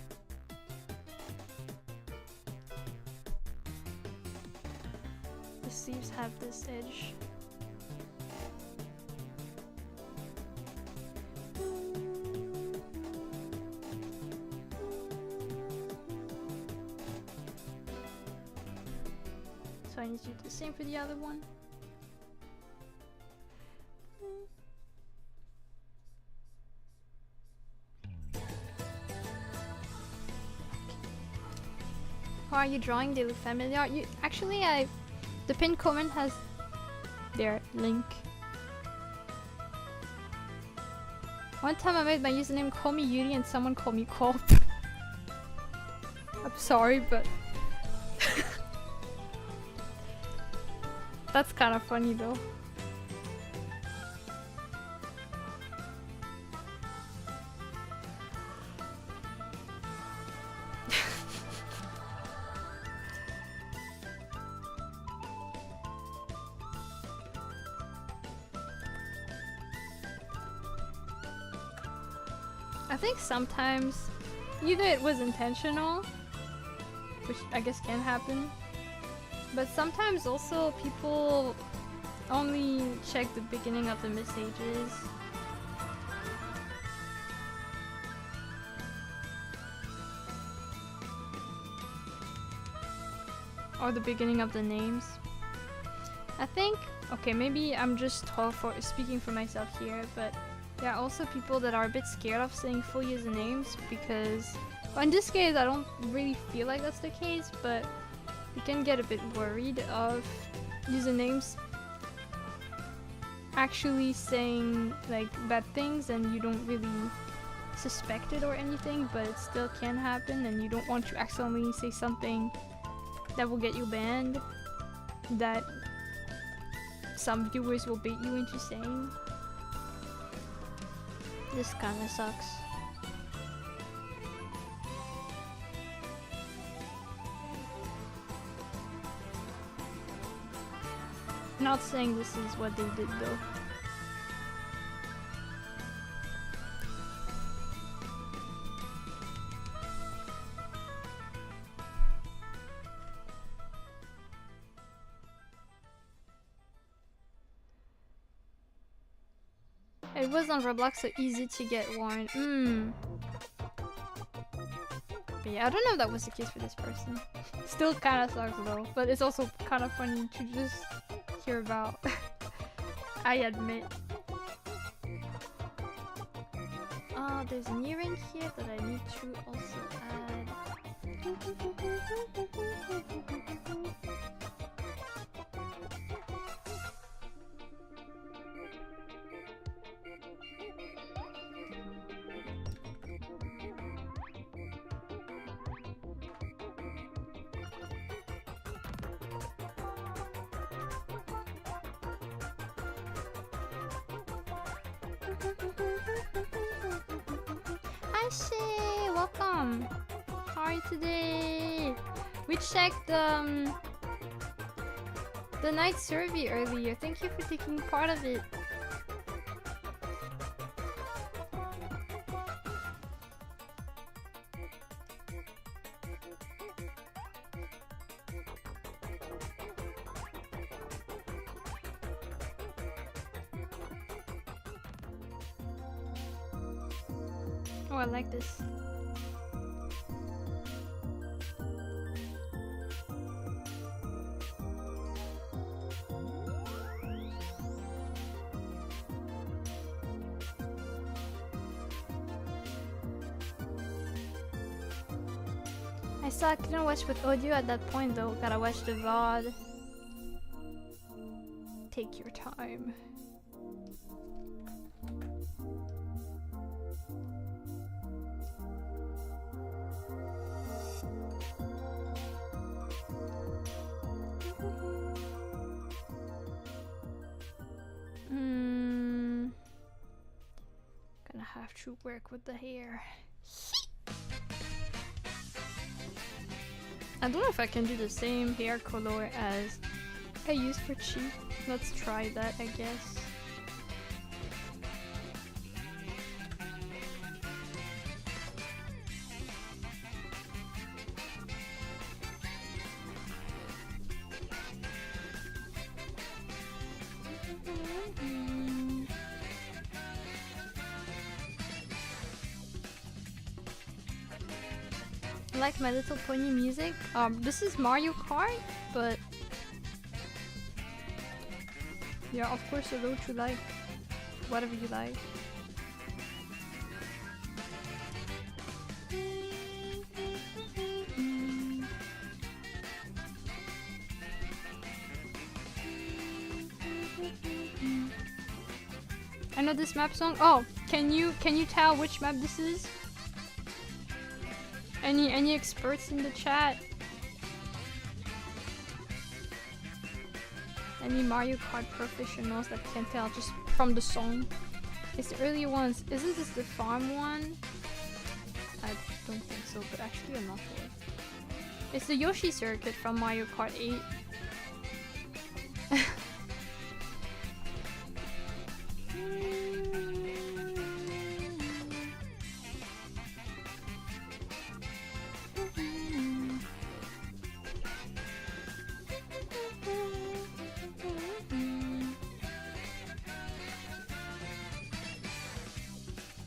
the sleeves have this edge. So I need to do the same for the other one. How are you drawing? They look familiar. You actually, the pinned comment has their link. One time I made my username call me Yuri and someone called me Corp. I'm sorry, but that's kind of funny though. I think sometimes either it was intentional, which I guess can happen, but sometimes also people only check the beginning of the messages. Or the beginning of the names. I think, okay, maybe I'm just speaking for myself here, but there are also people that are a bit scared of saying full usernames because, well, in this case I don't really feel like that's the case, but you can get a bit worried of usernames actually saying like bad things and you don't really suspect it or anything, but it still can happen and you don't want to accidentally say something that will get you banned that some viewers will bait you into saying. This kinda sucks. Not saying this is what they did though. It was on Roblox, so easy to get warned. But yeah, I don't know if that was the case for this person. Still kinda sucks though, but it's also kinda funny to just hear about. I admit. There's an earring here that I need to also add. Hi Shay, welcome. How are you today? We checked the night survey earlier. Thank you for taking part of it. Oh, I like this. I saw I couldn't watch with audio at that point though. Gotta watch the VOD. Take your time. Gonna have to work with the hair. I don't know if I can do the same hair color as I used for cheek. Let's try that, I guess. Like My Little Pony music. This is Mario Kart, but yeah, of course you're allowed to like whatever you like. I know this map song. Oh, can you tell which map this is? Any experts in the chat? Any Mario Kart professionals that can tell just from the song? It's the earlier ones. Isn't this the farm one? I don't think so, but actually I'm not sure. It's the Yoshi circuit from Mario Kart 8.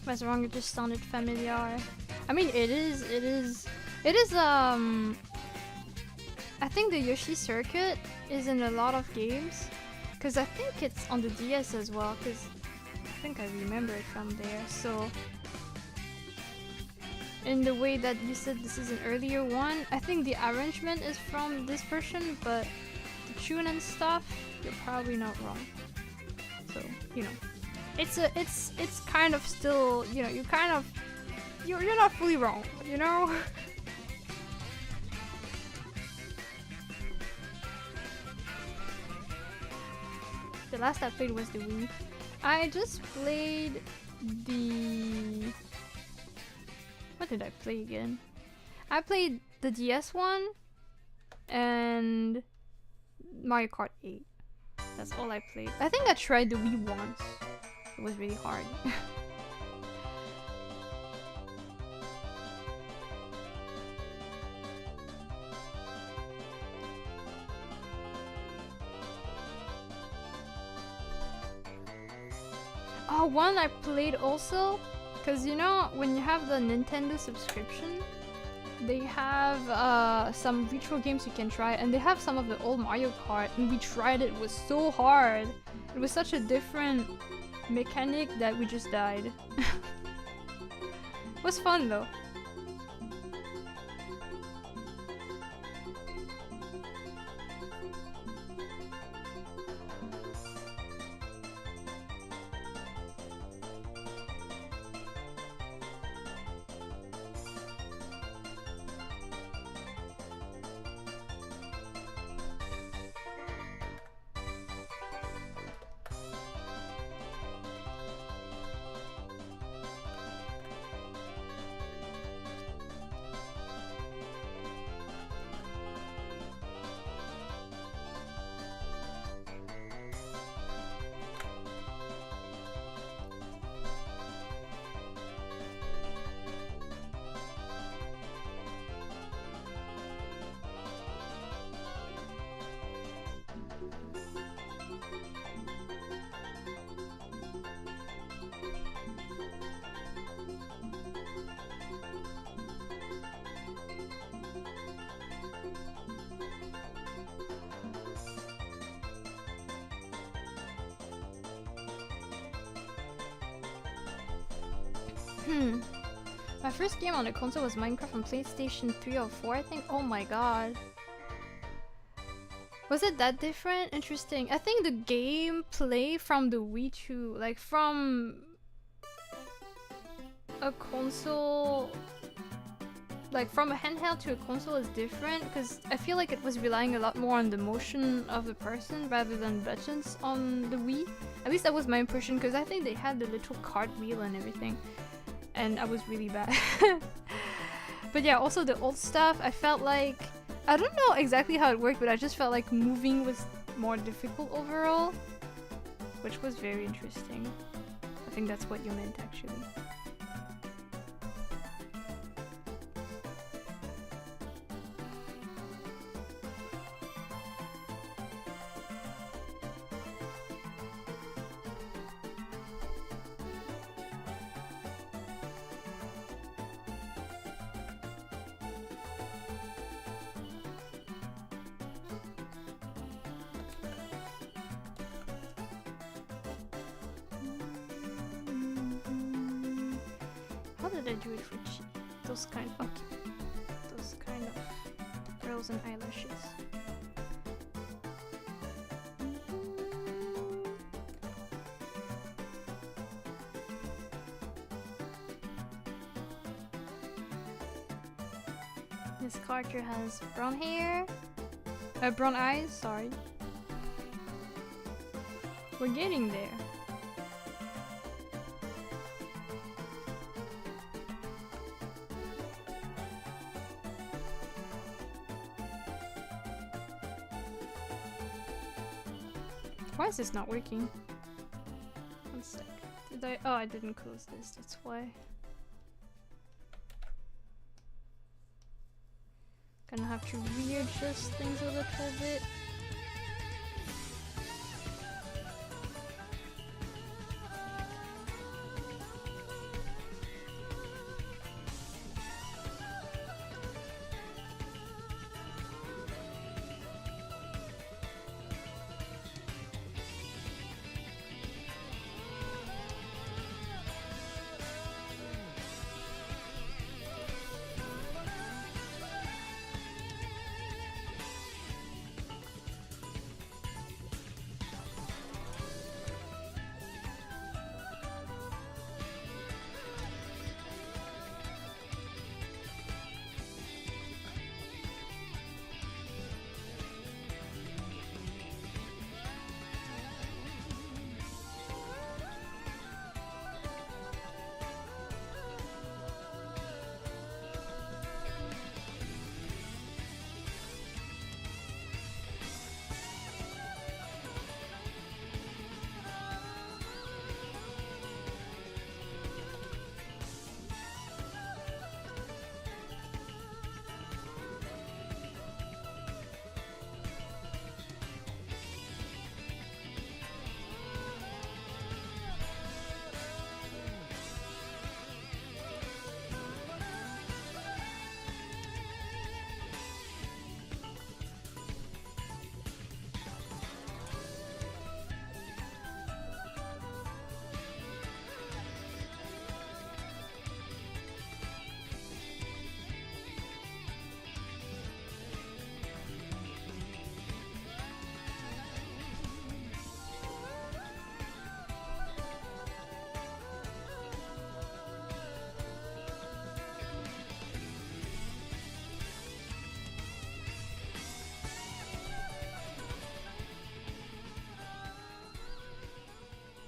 What's wrong? It just sounded familiar. I mean, it is, I think the Yoshi circuit is in a lot of games. Cause I think it's on the DS as well, cause I think I remember it from there, so. In the way that you said this is an earlier one, I think the arrangement is from this version, but the tune and stuff, you're probably not wrong. So, you know. It's kind of still, you know, you're not fully wrong, you know? The last I played was the Wii. I just played the... What did I play again? I played the DS one and Mario Kart 8. That's all I played. I think I tried the Wii once. It was really hard. Oh, one I played also, because you know when you have the Nintendo subscription, they have some retro games you can try, and they have some of the old Mario Kart, and we tried it. It was so hard. It was such a different mechanic that we just died. It was fun though. My first game on a console was Minecraft on PlayStation 3 or 4, I think. Oh my god. Was it that different? Interesting. I think the gameplay from the Wii to, like, from a console, like from a handheld to a console is different, because I feel like it was relying a lot more on the motion of the person rather than buttons on the Wii. At least that was my impression, because I think they had the little cartwheel and everything, and I was really bad. But yeah, also the old stuff, I felt like, I don't know exactly how it worked, but I just felt like moving was more difficult overall, which was very interesting. I think that's what you meant, actually. How did I do it for those kind of curls and eyelashes? This character has brown hair, brown eyes, sorry. We're getting there. Why is this not working? One sec. Did I? Oh, I didn't close this, that's why. Gonna have to readjust things a little bit.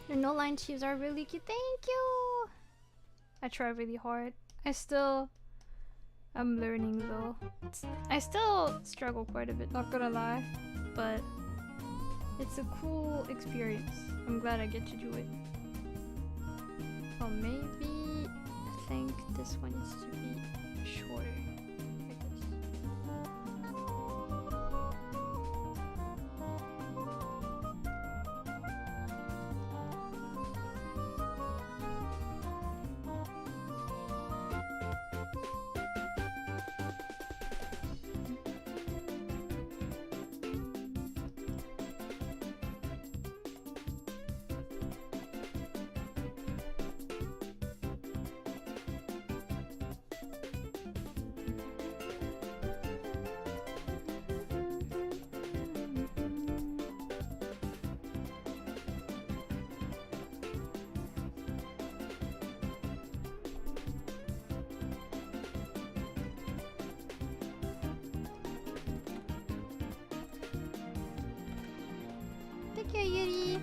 Your no line cheese are really cute. Thank you! I try really hard. I'm learning though. I still struggle quite a bit, not gonna lie. But it's a cool experience. I'm glad I get to do it. Oh, maybe I think this one needs to be shorter. Like this. Yuri!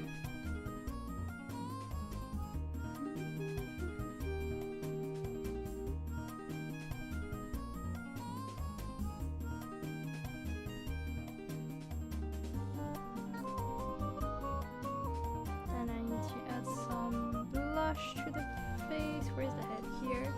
And I need to add some blush to the face. Where's the head? Here.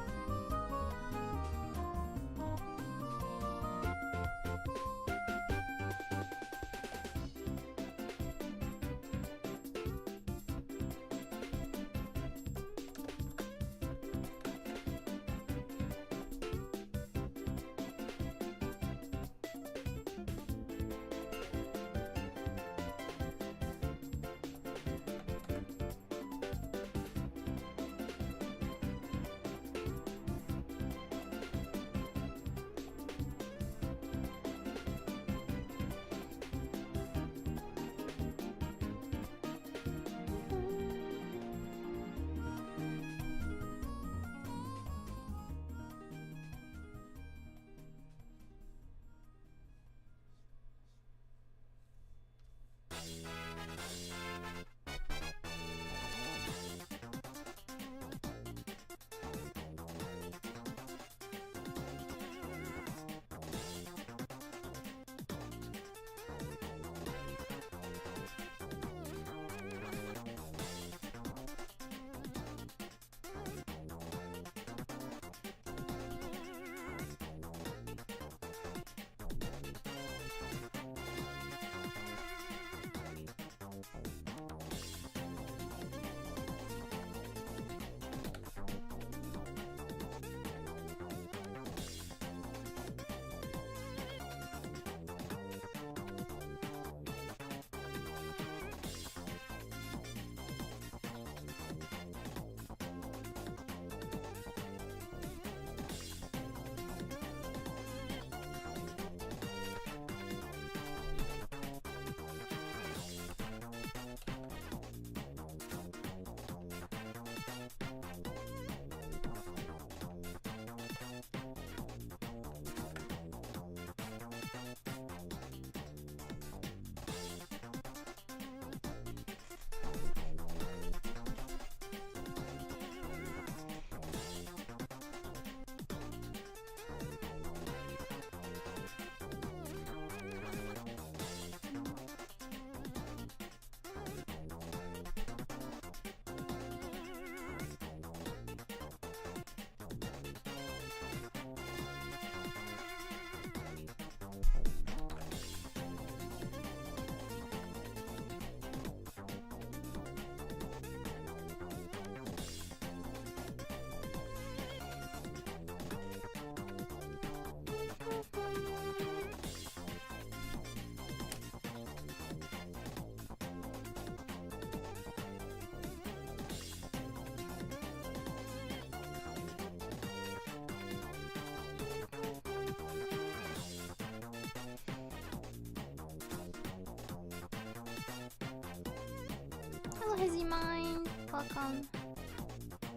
Hello, Hizzy Mine. Welcome.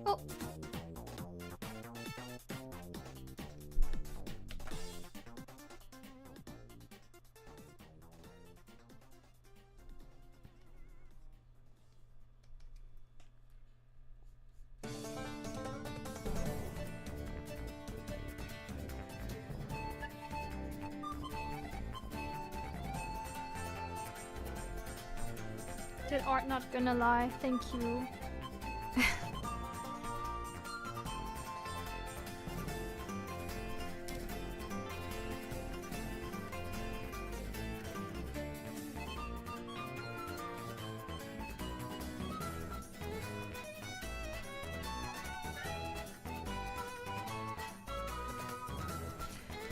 Oh. Did art not gonna lie? Thank you.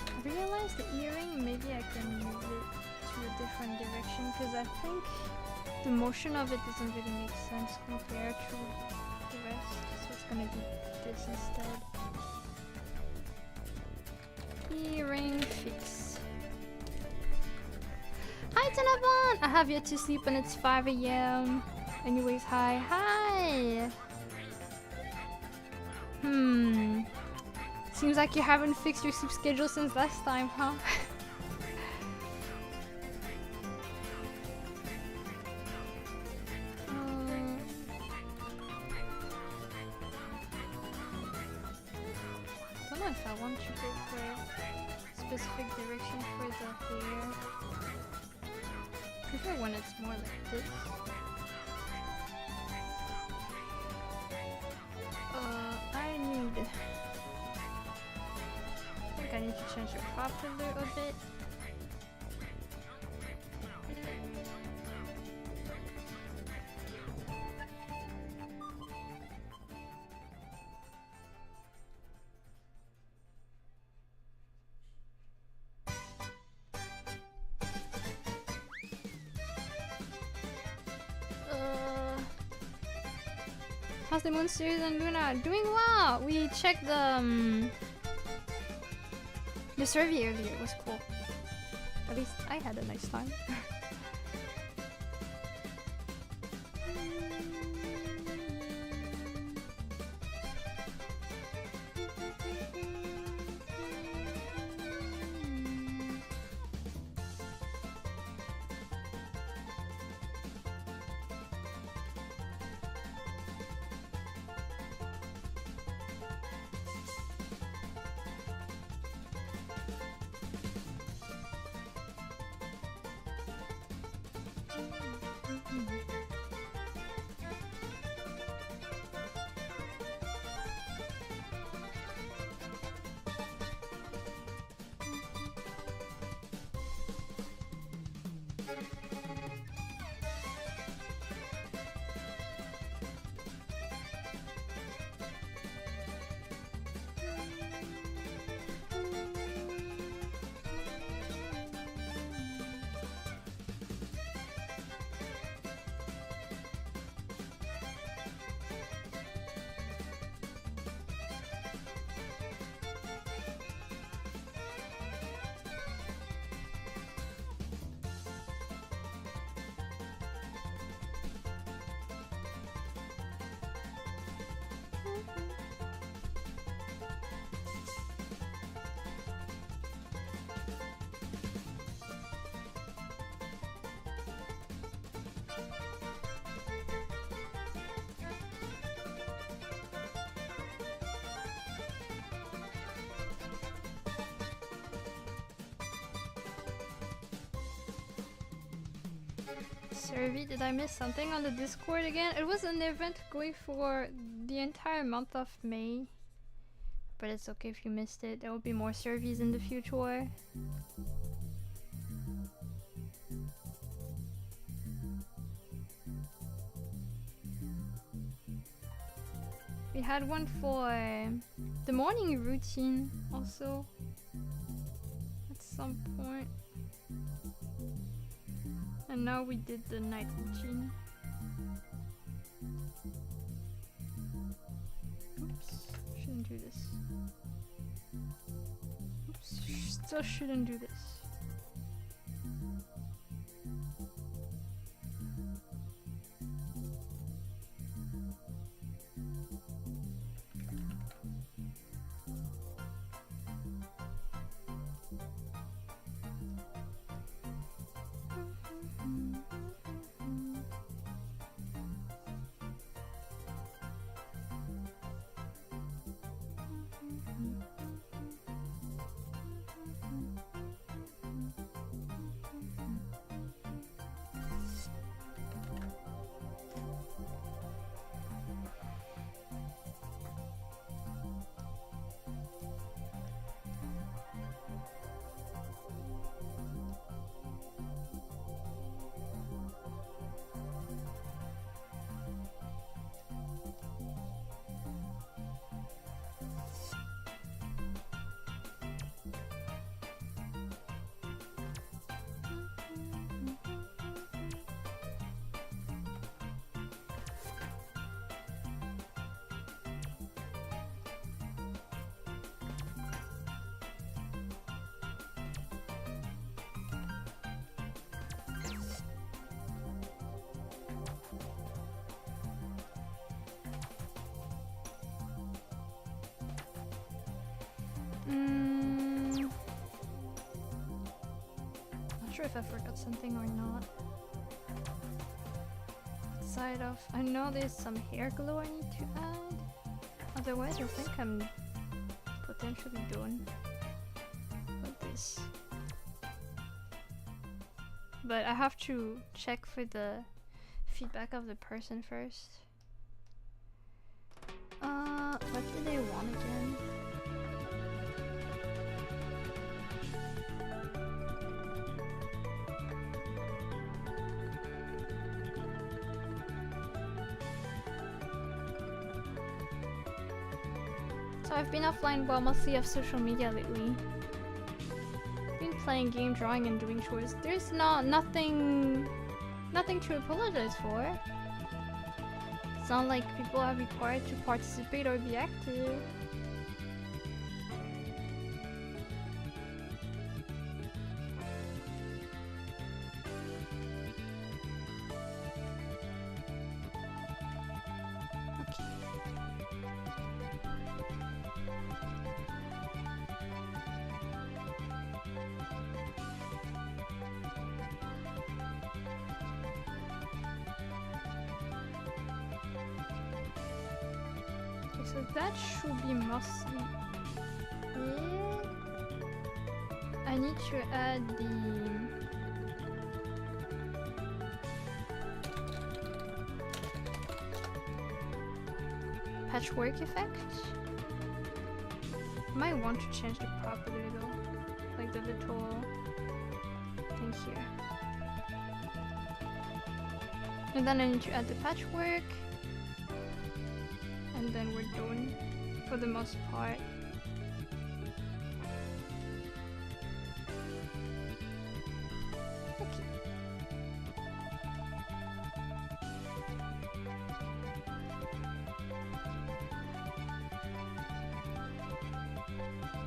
I realized the earring, maybe I can move it to a different direction because I think the motion of it doesn't really make sense compared to the rest, so it's gonna be this instead. Earring fix. Hi Tanabon! I have yet to sleep and it's 5 AM. Anyways, hi. Hi! Seems like you haven't fixed your sleep schedule since last time, huh? if I want to go for a specific direction for the hair. I prefer when it's more like this. I need to change the crop filter a bit. How's the Moonsters and Luna? Doing well! We checked the survey earlier. It was cool. At least I had a nice time. Survey, did I miss something on the Discord again? It was an event going for the entire month of May. But it's okay if you missed it. There will be more surveys in the future. We had one for the morning routine also at some point. And now we did the night routine. Oops, shouldn't do this. Oops, still shouldn't do this. Not sure if I forgot something or not. Side of, I know there's some hair glue I need to add. Otherwise, I think I'm put potentially done with this. But I have to check for the feedback of the person first. What do they want again? So I've been offline, well, mostly off social media lately. Been playing game, drawing, and doing chores. There's nothing to apologize for. It's not like people are required to participate or be active. So that should be mostly it. I need to add the patchwork effect. Might want to change the property though, like the little thing here. And then I need to add the patchwork. And then we're done for the most part. Okay.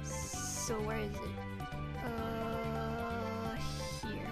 So where is it? Here.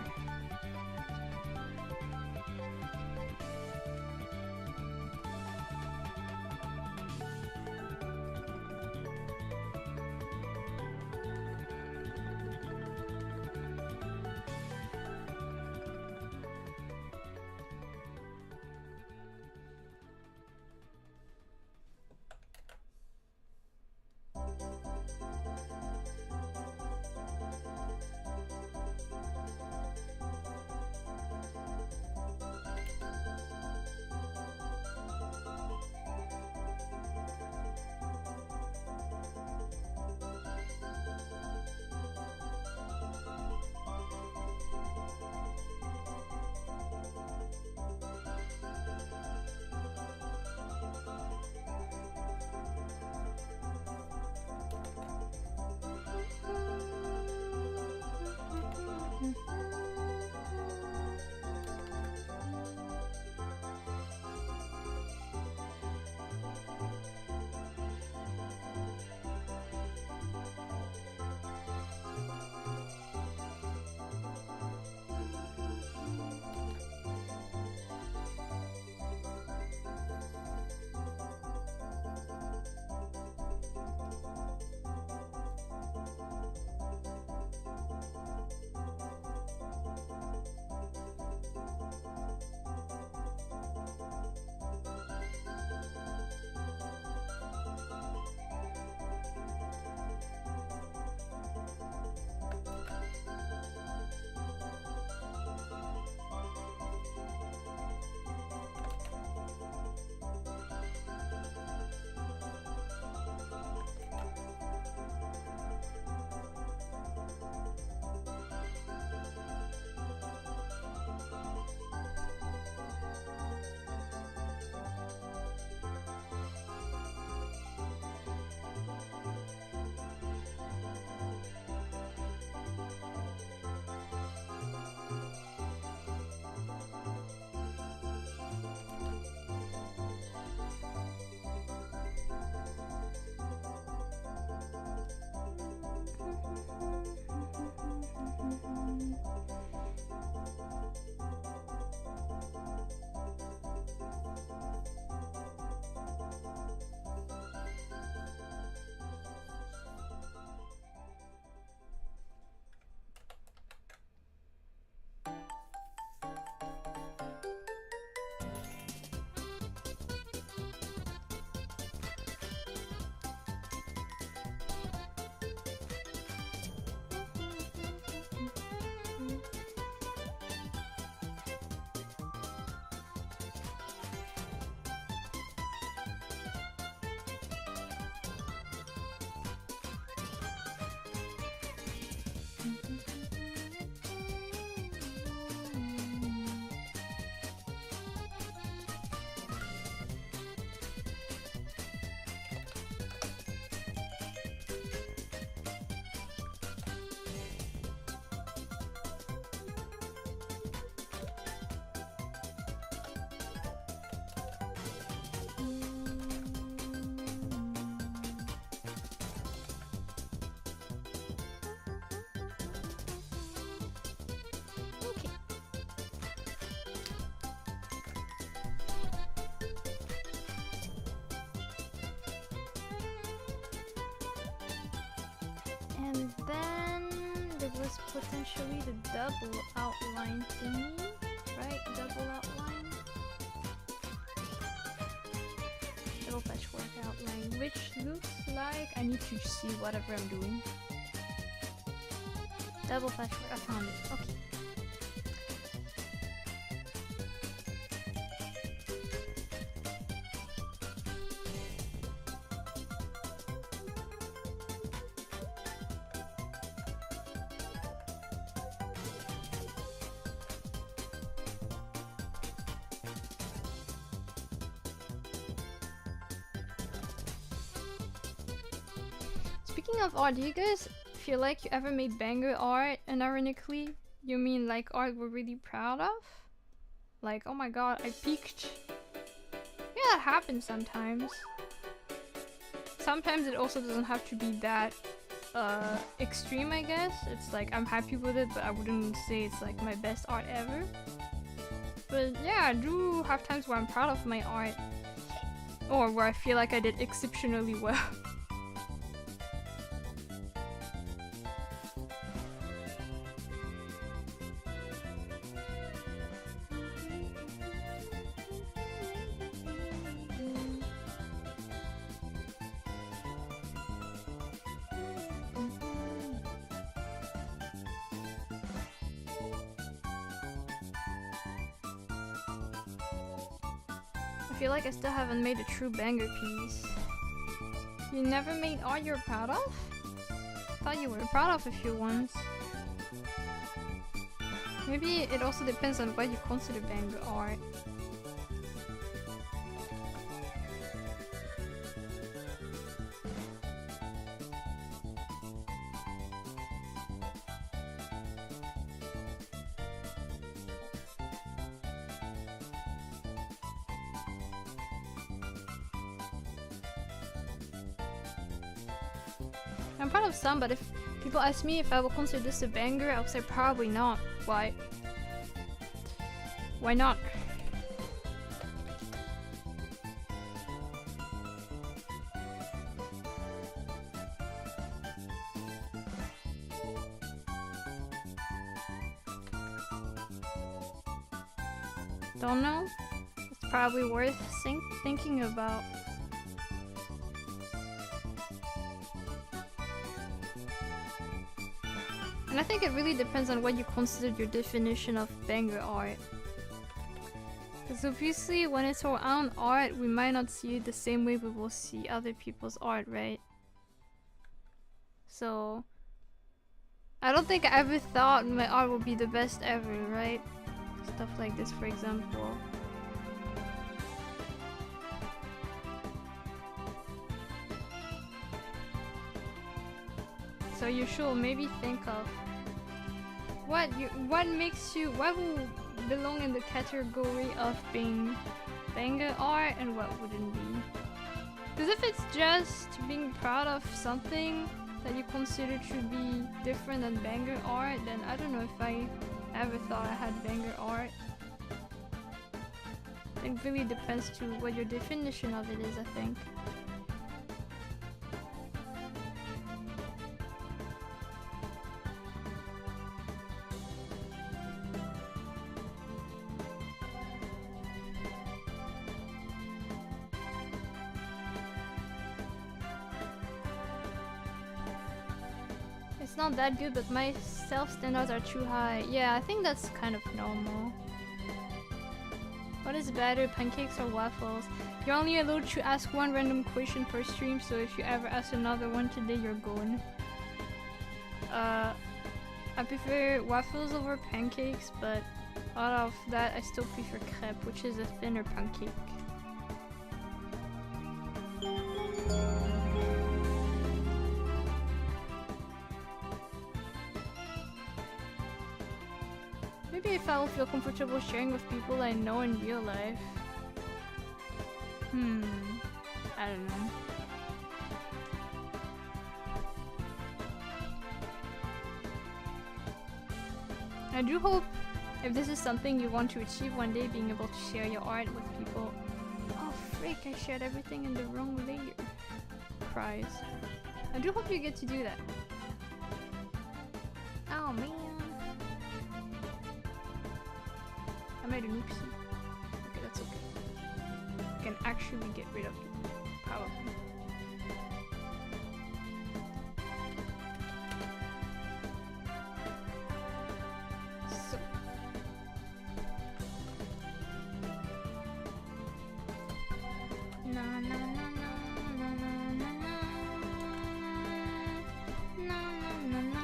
And then there was potentially the double outline thingy, right? Double outline. Double patchwork outline, which looks like I need to see whatever I'm doing. Double patchwork, I found it. Okay. Speaking of art, do you guys feel like you ever made banger art and ironically you mean like art we're really proud of? Like, oh my god, I peaked. Yeah, that happens sometimes. Sometimes it also doesn't have to be that extreme, I guess. It's like I'm happy with it, but I wouldn't say it's like my best art ever. But yeah, I do have times where I'm proud of my art. Or where I feel like I did exceptionally well. I feel like I still haven't made a true banger piece. You never made art you're proud of? Thought you were proud of a few ones. Maybe it also depends on what you consider banger art. I'm proud of some, but if people ask me if I will consider this a banger, I would say probably not. Why? Why not? Don't know. It's probably worth thinking about. And I think it really depends on what you consider your definition of banger art. Because obviously when it's our own art, we might not see it the same way we will see other people's art, right? So I don't think I ever thought my art would be the best ever, right? Stuff like this, for example. So you should maybe think of what makes you, what will belong in the category of being banger art and what wouldn't be. Because if it's just being proud of something that you consider to be different than banger art, then I don't know if I ever thought I had banger art. It really depends to what your definition of it is, I think. It's not that good, but my self-standards are too high. Yeah, I think that's kind of normal. What is better, pancakes or waffles? You're only allowed to ask one random question per stream, so if you ever ask another one today, you're gone. I prefer waffles over pancakes, but out of that, I still prefer crepe, which is a thinner pancake. Maybe if I will feel comfortable sharing with people I know in real life. I don't know. I do hope, if this is something you want to achieve one day, being able to share your art with people. Oh frick, I shared everything in the wrong layer. Cries. I do hope you get to do that. Oh man. I made an oopsie. Okay, that's okay. I can actually get rid of it. Probably. So. Na na na na na na na na na na na.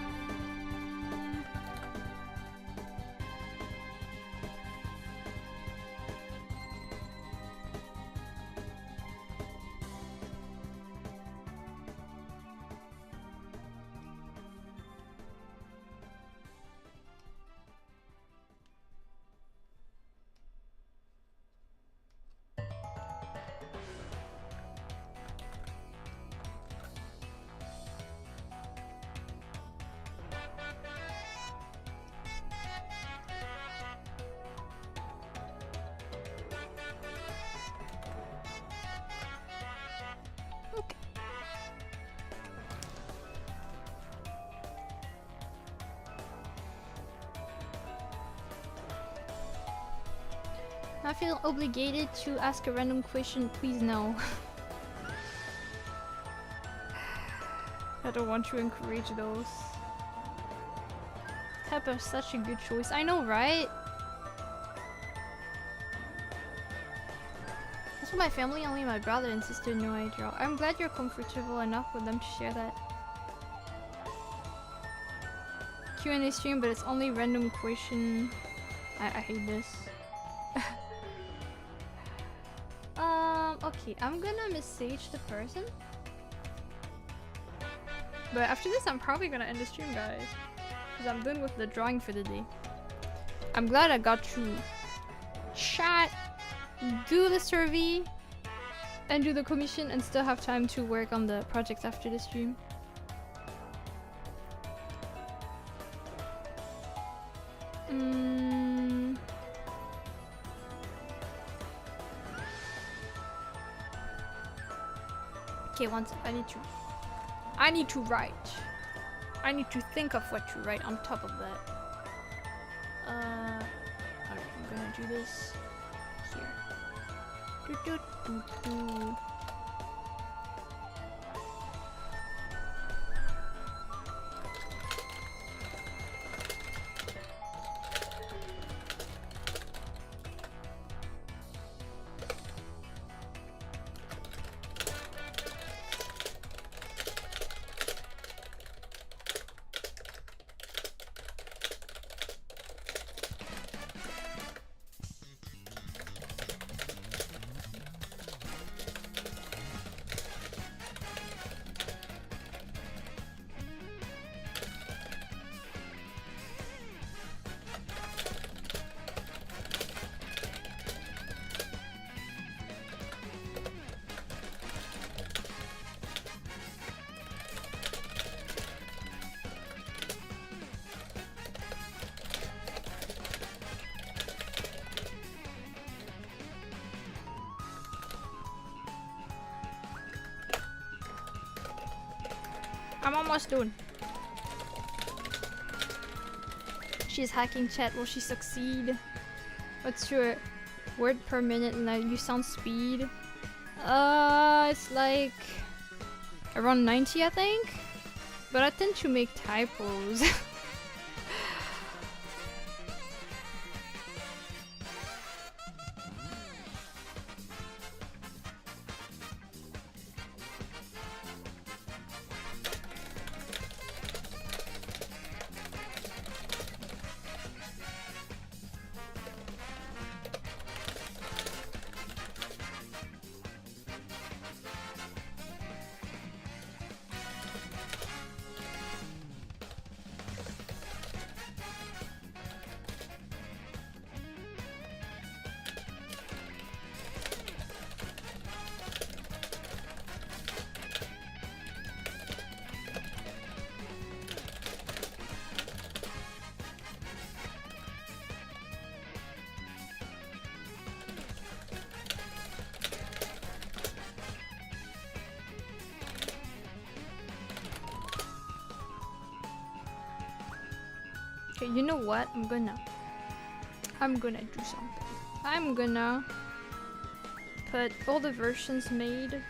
I feel obligated to ask a random question, please no. I don't want to encourage those. Pepper is such a good choice. I know, right? That's what my family, only my brother and sister know I draw. I'm glad you're comfortable enough with them to share that. Q&A stream, but it's only random question. I hate this. Okay, I'm gonna message the person. But after this, I'm probably gonna end the stream, guys. Because I'm done with the drawing for the day. I'm glad I got to chat, do the survey, and do the commission, and still have time to work on the projects after the stream. Okay, one sec. I need to write. I need to think of what to write on top of that. Alright, I'm gonna do this here. Do, do, do, do. I'm almost done. She's hacking chat. Will she succeed? What's your word per minute and you sound speed? It's like around 90, I think. But I tend to make typos. Okay, you know what? I'm gonna do something. I'm gonna put all the versions made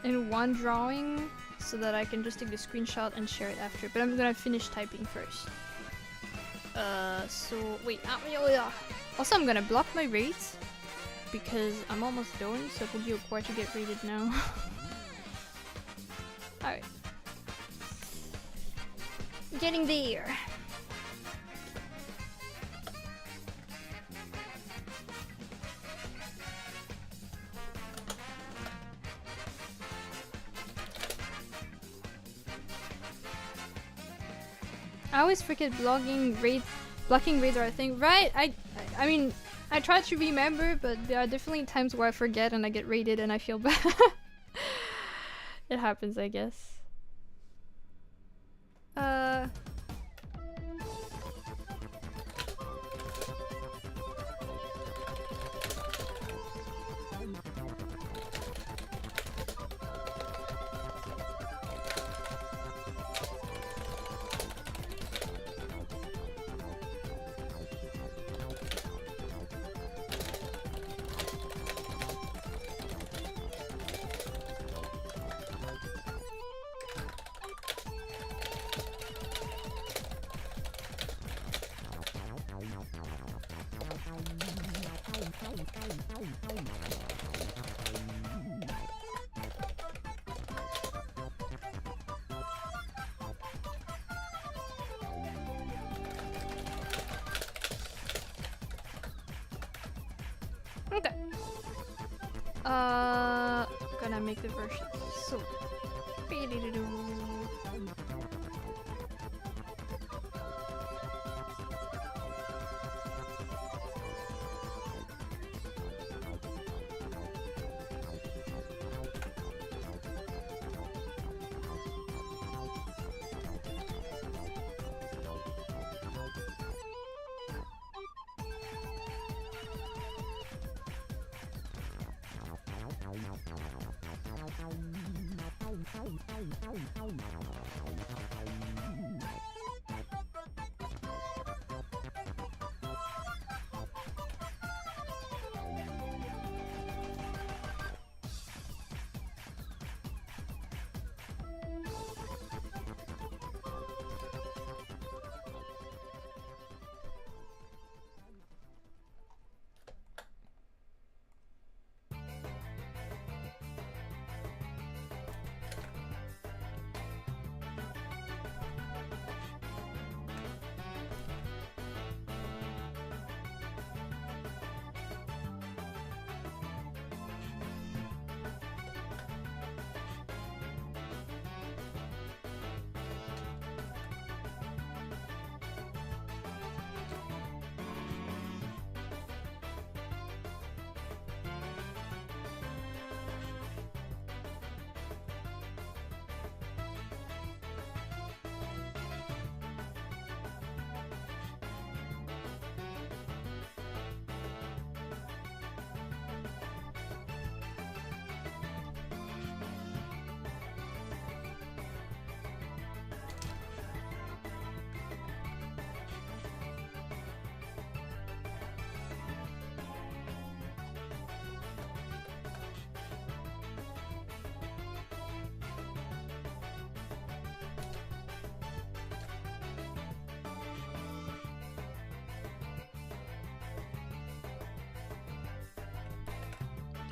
in one drawing so that I can just take the screenshot and share it after. But I'm gonna finish typing first. So wait. Also, I'm gonna block my rates because I'm almost done, so it will be required to get rated now. Alright. Getting there. I always forget blocking raids are a thing, right? I mean, I try to remember, but there are definitely times where I forget and I get raided and I feel bad. It happens, I guess. Okay. Gonna make the version. So.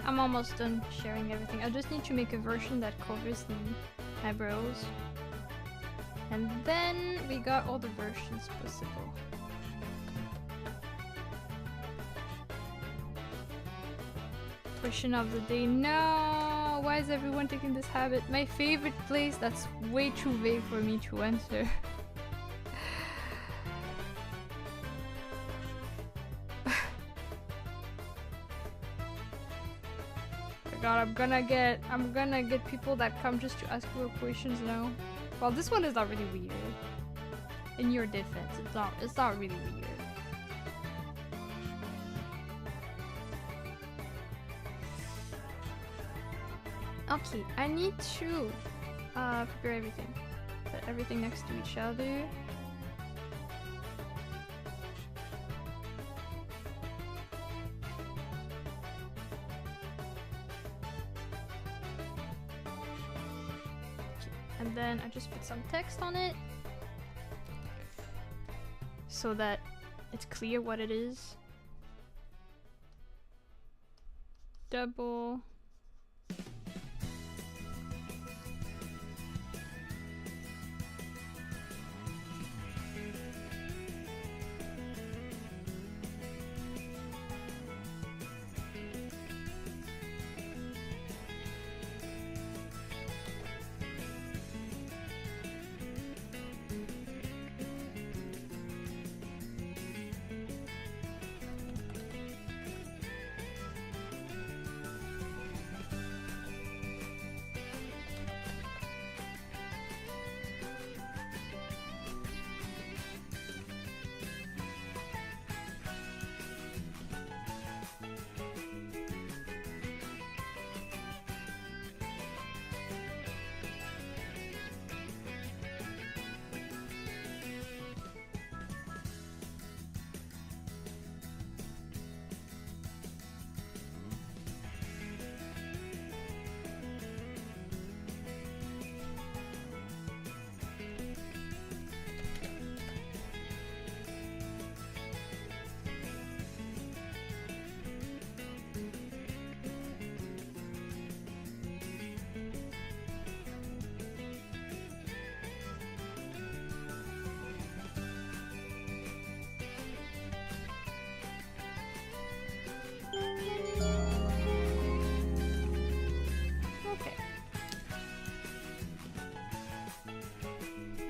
I'm almost done sharing everything. I just need to make a version that covers the eyebrows. And then we got all the versions possible. Question of the day. No! Why is everyone taking this habit? My favorite place? That's way too vague for me to answer. God, I'm gonna get people that come just to ask you questions now. Well, this one is not really weird. In your defense, it's not really weird. Okay, I need to prepare everything. But everything next to each other. And then I just put some text on it so that it's clear what it is. Double.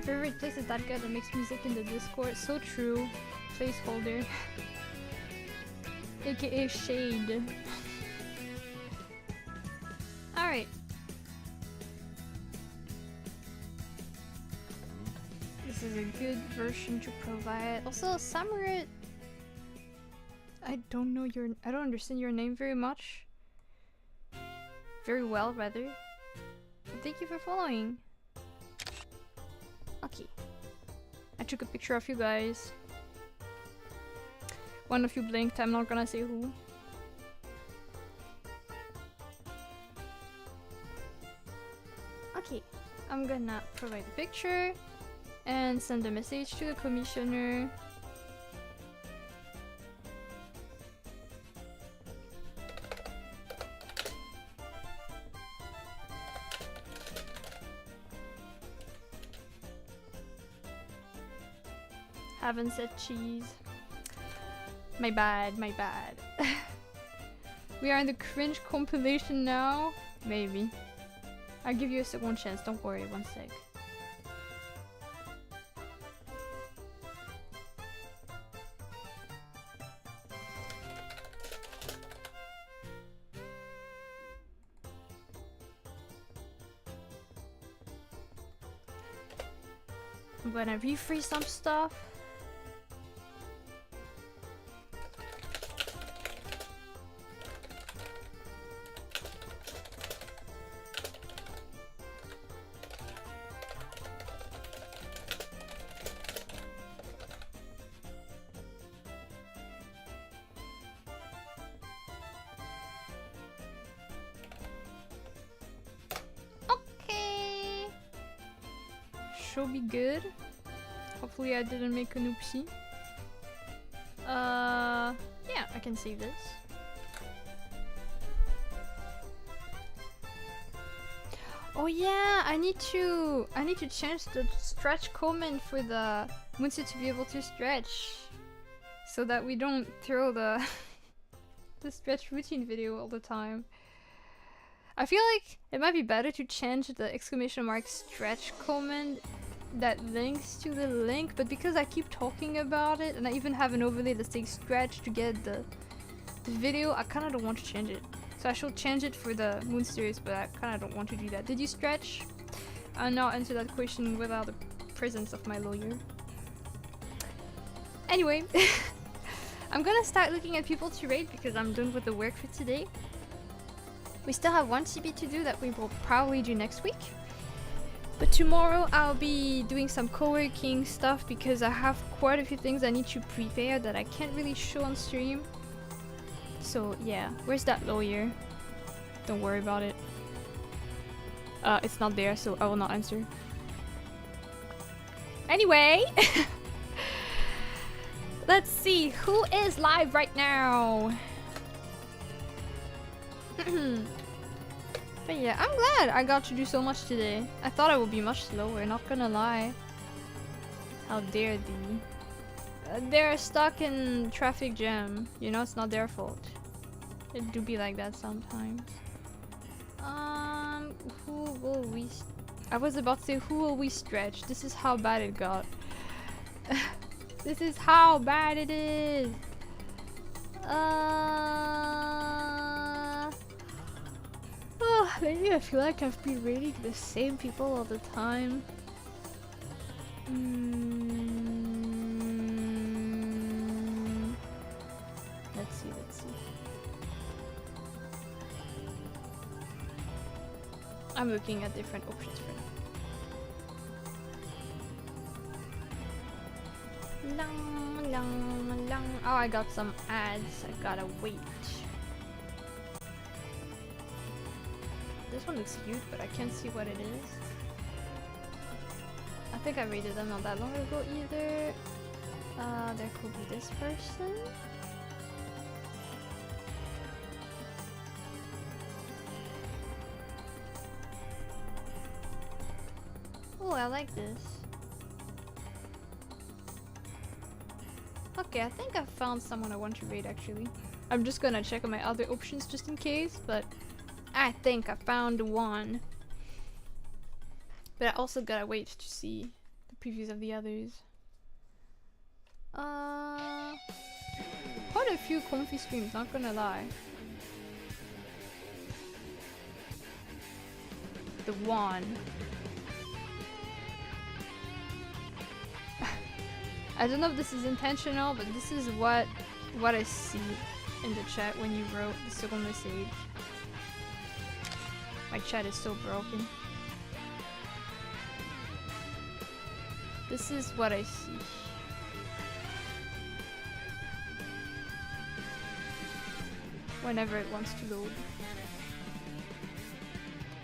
Favorite place is that guy that makes music in the Discord. So true. Placeholder. AKA Shade. Alright. This is a good version to provide. Also, Samurai, I don't understand your name very much. Very well, rather. But thank you for following. Okay. I took a picture of you guys. One of you blinked, I'm not gonna say who. Okay, I'm gonna provide the picture and send a message to the commissioner. Haven't said cheese. My bad, my bad. We are in the cringe compilation now? Maybe. I'll give you a second chance, don't worry, one sec. I'm gonna refreeze some stuff. Should be good. Hopefully I didn't make an oopsie. Yeah, I can save this. Oh yeah, I need to change the stretch comment for the Moonster to be able to stretch, so that we don't throw the the stretch routine video all the time. I feel like it might be better to change the exclamation mark stretch comment that links to the link, but because I keep talking about it and I even have an overlay that says stretch to get the video, I kinda don't want to change it. So I should change it for the Moonsters, but I kinda don't want to do that. Did you stretch? I'll now answer that question without the presence of my lawyer. Anyway, I'm gonna start looking at people to rate because I'm done with the work for today. We still have one CB to do that we will probably do next week. But tomorrow I'll be doing some co-working stuff because I have quite a few things I need to prepare that I can't really show on stream. So yeah, where's that lawyer? Don't worry about it. It's not there, so I will not answer. Anyway, let's see who is live right now. But yeah, I'm glad I got to do so much today. I thought I would be much slower, not gonna lie. How dare they? They're stuck in traffic jam. You know, it's not their fault. It do be like that sometimes. Who will we... I was about to say, who will we stretch? This is how bad it got. This is how bad it is. Oh, lately I feel like I've been rating the same people all the time. Let's see. I'm looking at different options for now. Long. Oh, I got some ads. I gotta wait. This one looks cute, but I can't see what it is. I think I rated them not that long ago either. There could be this person. Oh, I like this. Okay, I think I found someone I want to rate actually. I'm just gonna check on my other options just in case, but I think I found one. But I also gotta wait to see the previews of the others. Quite a few comfy streams, not gonna lie. The one. I don't know if this is intentional, but this is what I see in the chat when you wrote the second message. My chat is so broken. This is what I see. Whenever it wants to load.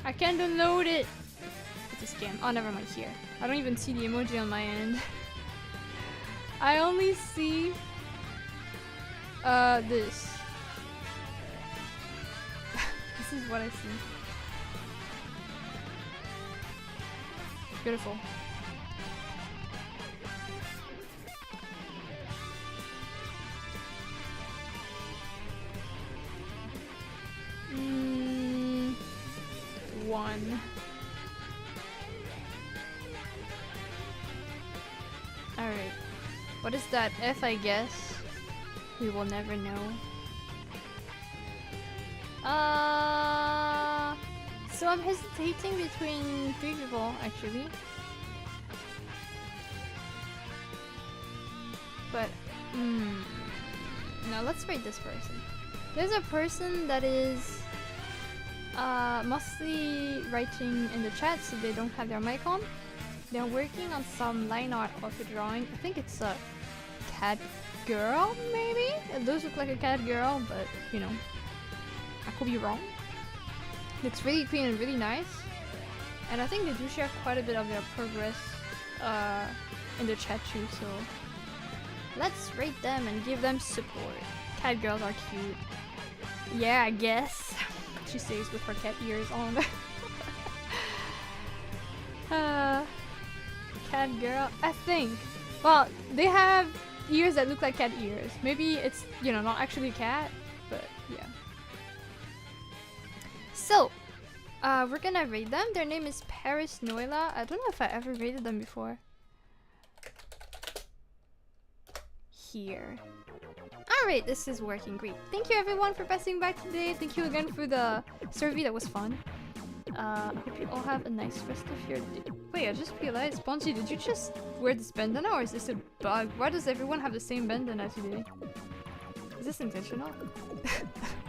I can't download it! It's a scam. Oh, never mind, here. I don't even see the emoji on my end. I only see this. This is what I see. Beautiful. One. Alright. What is that F, I guess? We will never know. So I'm hesitating between three people, actually. But, no, let's rate this person. There's a person that is mostly writing in the chat, so they don't have their mic on. They're working on some line art of a drawing. I think it's a cat girl, maybe? It does look like a cat girl, but, you know, I could be wrong. Looks really clean and really nice. And I think they do share quite a bit of their progress in the chat too, so let's rate them and give them support. Cat girls are cute. Yeah, I guess. She says with her cat ears on. Cat girl, I think. Well, they have ears that look like cat ears. Maybe it's, you know, not actually a cat, but yeah. So, we're gonna rate them. Their name is Paris Noela. I don't know if I ever rated them before. Here. Alright, this is working great. Thank you everyone for passing by today. Thank you again for the survey, that was fun. Hope you all have a nice rest of your day. Wait, I just realized, Spongy, did you just wear this bandana or is this a bug? Why does everyone have the same bandana today? Is this intentional?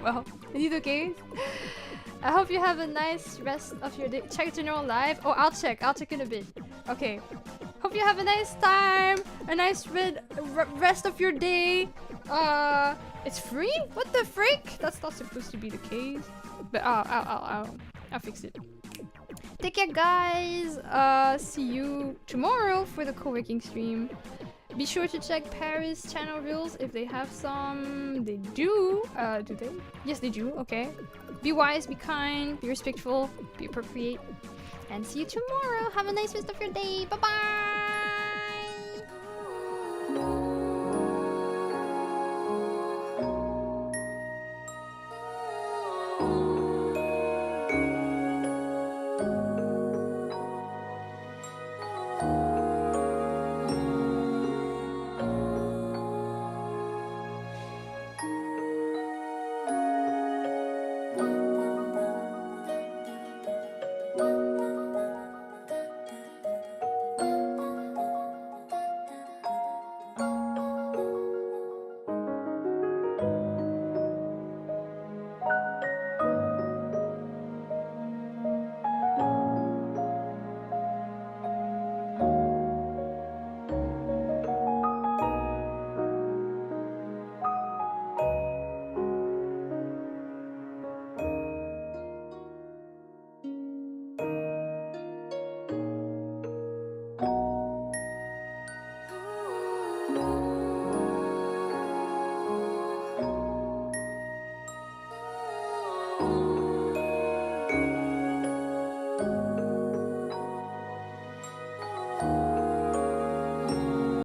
Well, is it okay? I hope you have a nice rest of your day. Check general live. Oh, I'll check in a bit. Okay. Hope you have a nice time. A nice rest of your day. It's free? What the frick? That's not supposed to be the case. But I'll fix it. Take care, guys. See you tomorrow for the co-working stream. Be sure to check Paris channel rules if they have some. They do. Do they? Yes, they do. Okay. Be wise, be kind, be respectful, be appropriate. And see you tomorrow. Have a nice rest of your day. Bye bye.